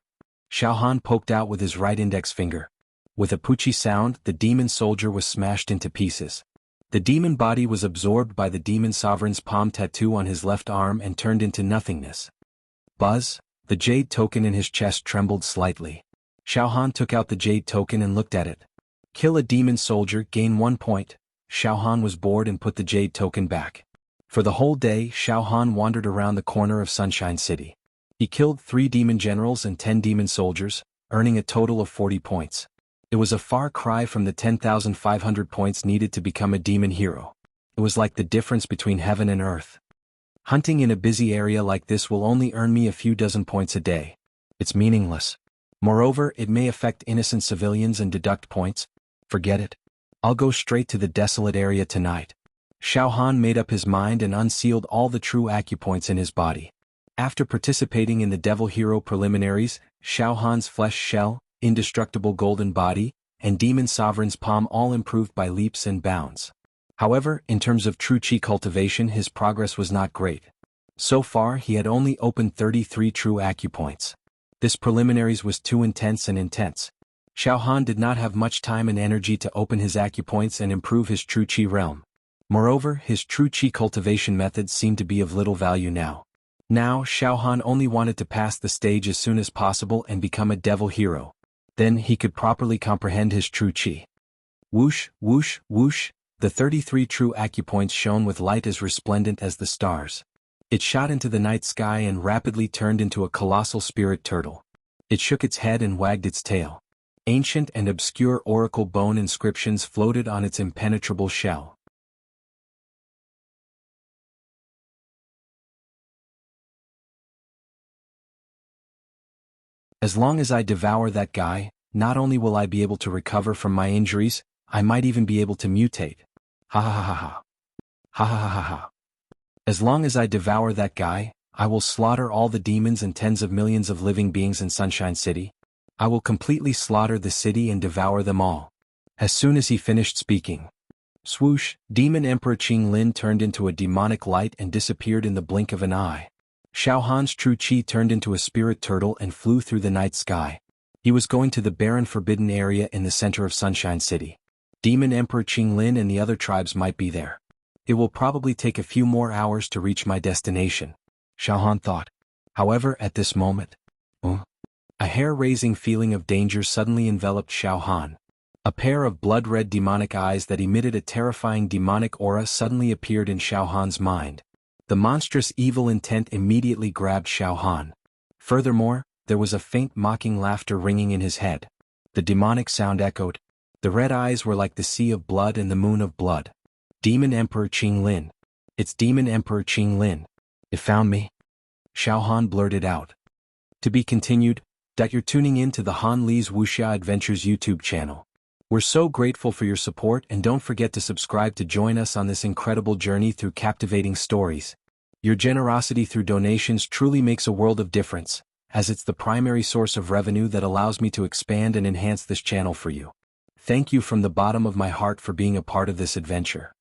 Xiao Han poked out with his right index finger. With a poochie sound, the demon soldier was smashed into pieces. The demon body was absorbed by the demon sovereign's palm tattoo on his left arm and turned into nothingness. Buzz, the jade token in his chest trembled slightly. Xiao Han took out the jade token and looked at it. Kill a demon soldier, gain 1 point. Xiao Han was bored and put the jade token back. For the whole day, Xiao Han wandered around the corner of Sunshine City. He killed 3 demon generals and 10 demon soldiers, earning a total of 40 points. It was a far cry from the 10,500 points needed to become a demon hero. It was like the difference between heaven and earth. Hunting in a busy area like this will only earn me a few dozen points a day. It's meaningless. Moreover, it may affect innocent civilians and deduct points. Forget it. I'll go straight to the desolate area tonight. Xiao Han made up his mind and unsealed all the true acupoints in his body. After participating in the Devil Hero preliminaries, Xiao Han's flesh shell, indestructible golden body, and Demon Sovereign's palm all improved by leaps and bounds. However, in terms of true chi cultivation, his progress was not great. So far, he had only opened 33 true acupoints. This preliminaries was too intense. Xiao Han did not have much time and energy to open his acupoints and improve his true chi realm. Moreover, his true chi cultivation methods seemed to be of little value now. Now, Xiao Han only wanted to pass the stage as soon as possible and become a devil hero. Then he could properly comprehend his true chi. Whoosh, whoosh, whoosh, the 33 true acupoints shone with light as resplendent as the stars. It shot into the night sky and rapidly turned into a colossal spirit turtle. It shook its head and wagged its tail. Ancient and obscure oracle bone inscriptions floated on its impenetrable shell. As long as I devour that guy, not only will I be able to recover from my injuries, I might even be able to mutate. Ha ha ha ha ha. Ha ha ha ha ha. As long as I devour that guy, I will slaughter all the demons and tens of millions of living beings in Sunshine City. I will completely slaughter the city and devour them all. As soon as he finished speaking, swoosh, Demon Emperor Qing Lin turned into a demonic light and disappeared in the blink of an eye. Xiao Han's true chi turned into a spirit turtle and flew through the night sky. He was going to the barren forbidden area in the center of Sunshine City. Demon Emperor Qing Lin and the other tribes might be there. It will probably take a few more hours to reach my destination, Xiao Han thought. However, at this moment, a hair-raising feeling of danger suddenly enveloped Xiao Han. A pair of blood-red demonic eyes that emitted a terrifying demonic aura suddenly appeared in Xiao Han's mind. The monstrous evil intent immediately grabbed Xiao Han. Furthermore, there was a faint mocking laughter ringing in his head. The demonic sound echoed. The red eyes were like the sea of blood and the moon of blood. Demon Emperor Qing Lin. It's Demon Emperor Qing Lin. It found me. Xiao Han blurted out. To be continued. You're tuning in to the Han Li's Wuxia Adventures YouTube channel. We're so grateful for your support and don't forget to subscribe to join us on this incredible journey through captivating stories. Your generosity through donations truly makes a world of difference, as it's the primary source of revenue that allows me to expand and enhance this channel for you. Thank you from the bottom of my heart for being a part of this adventure.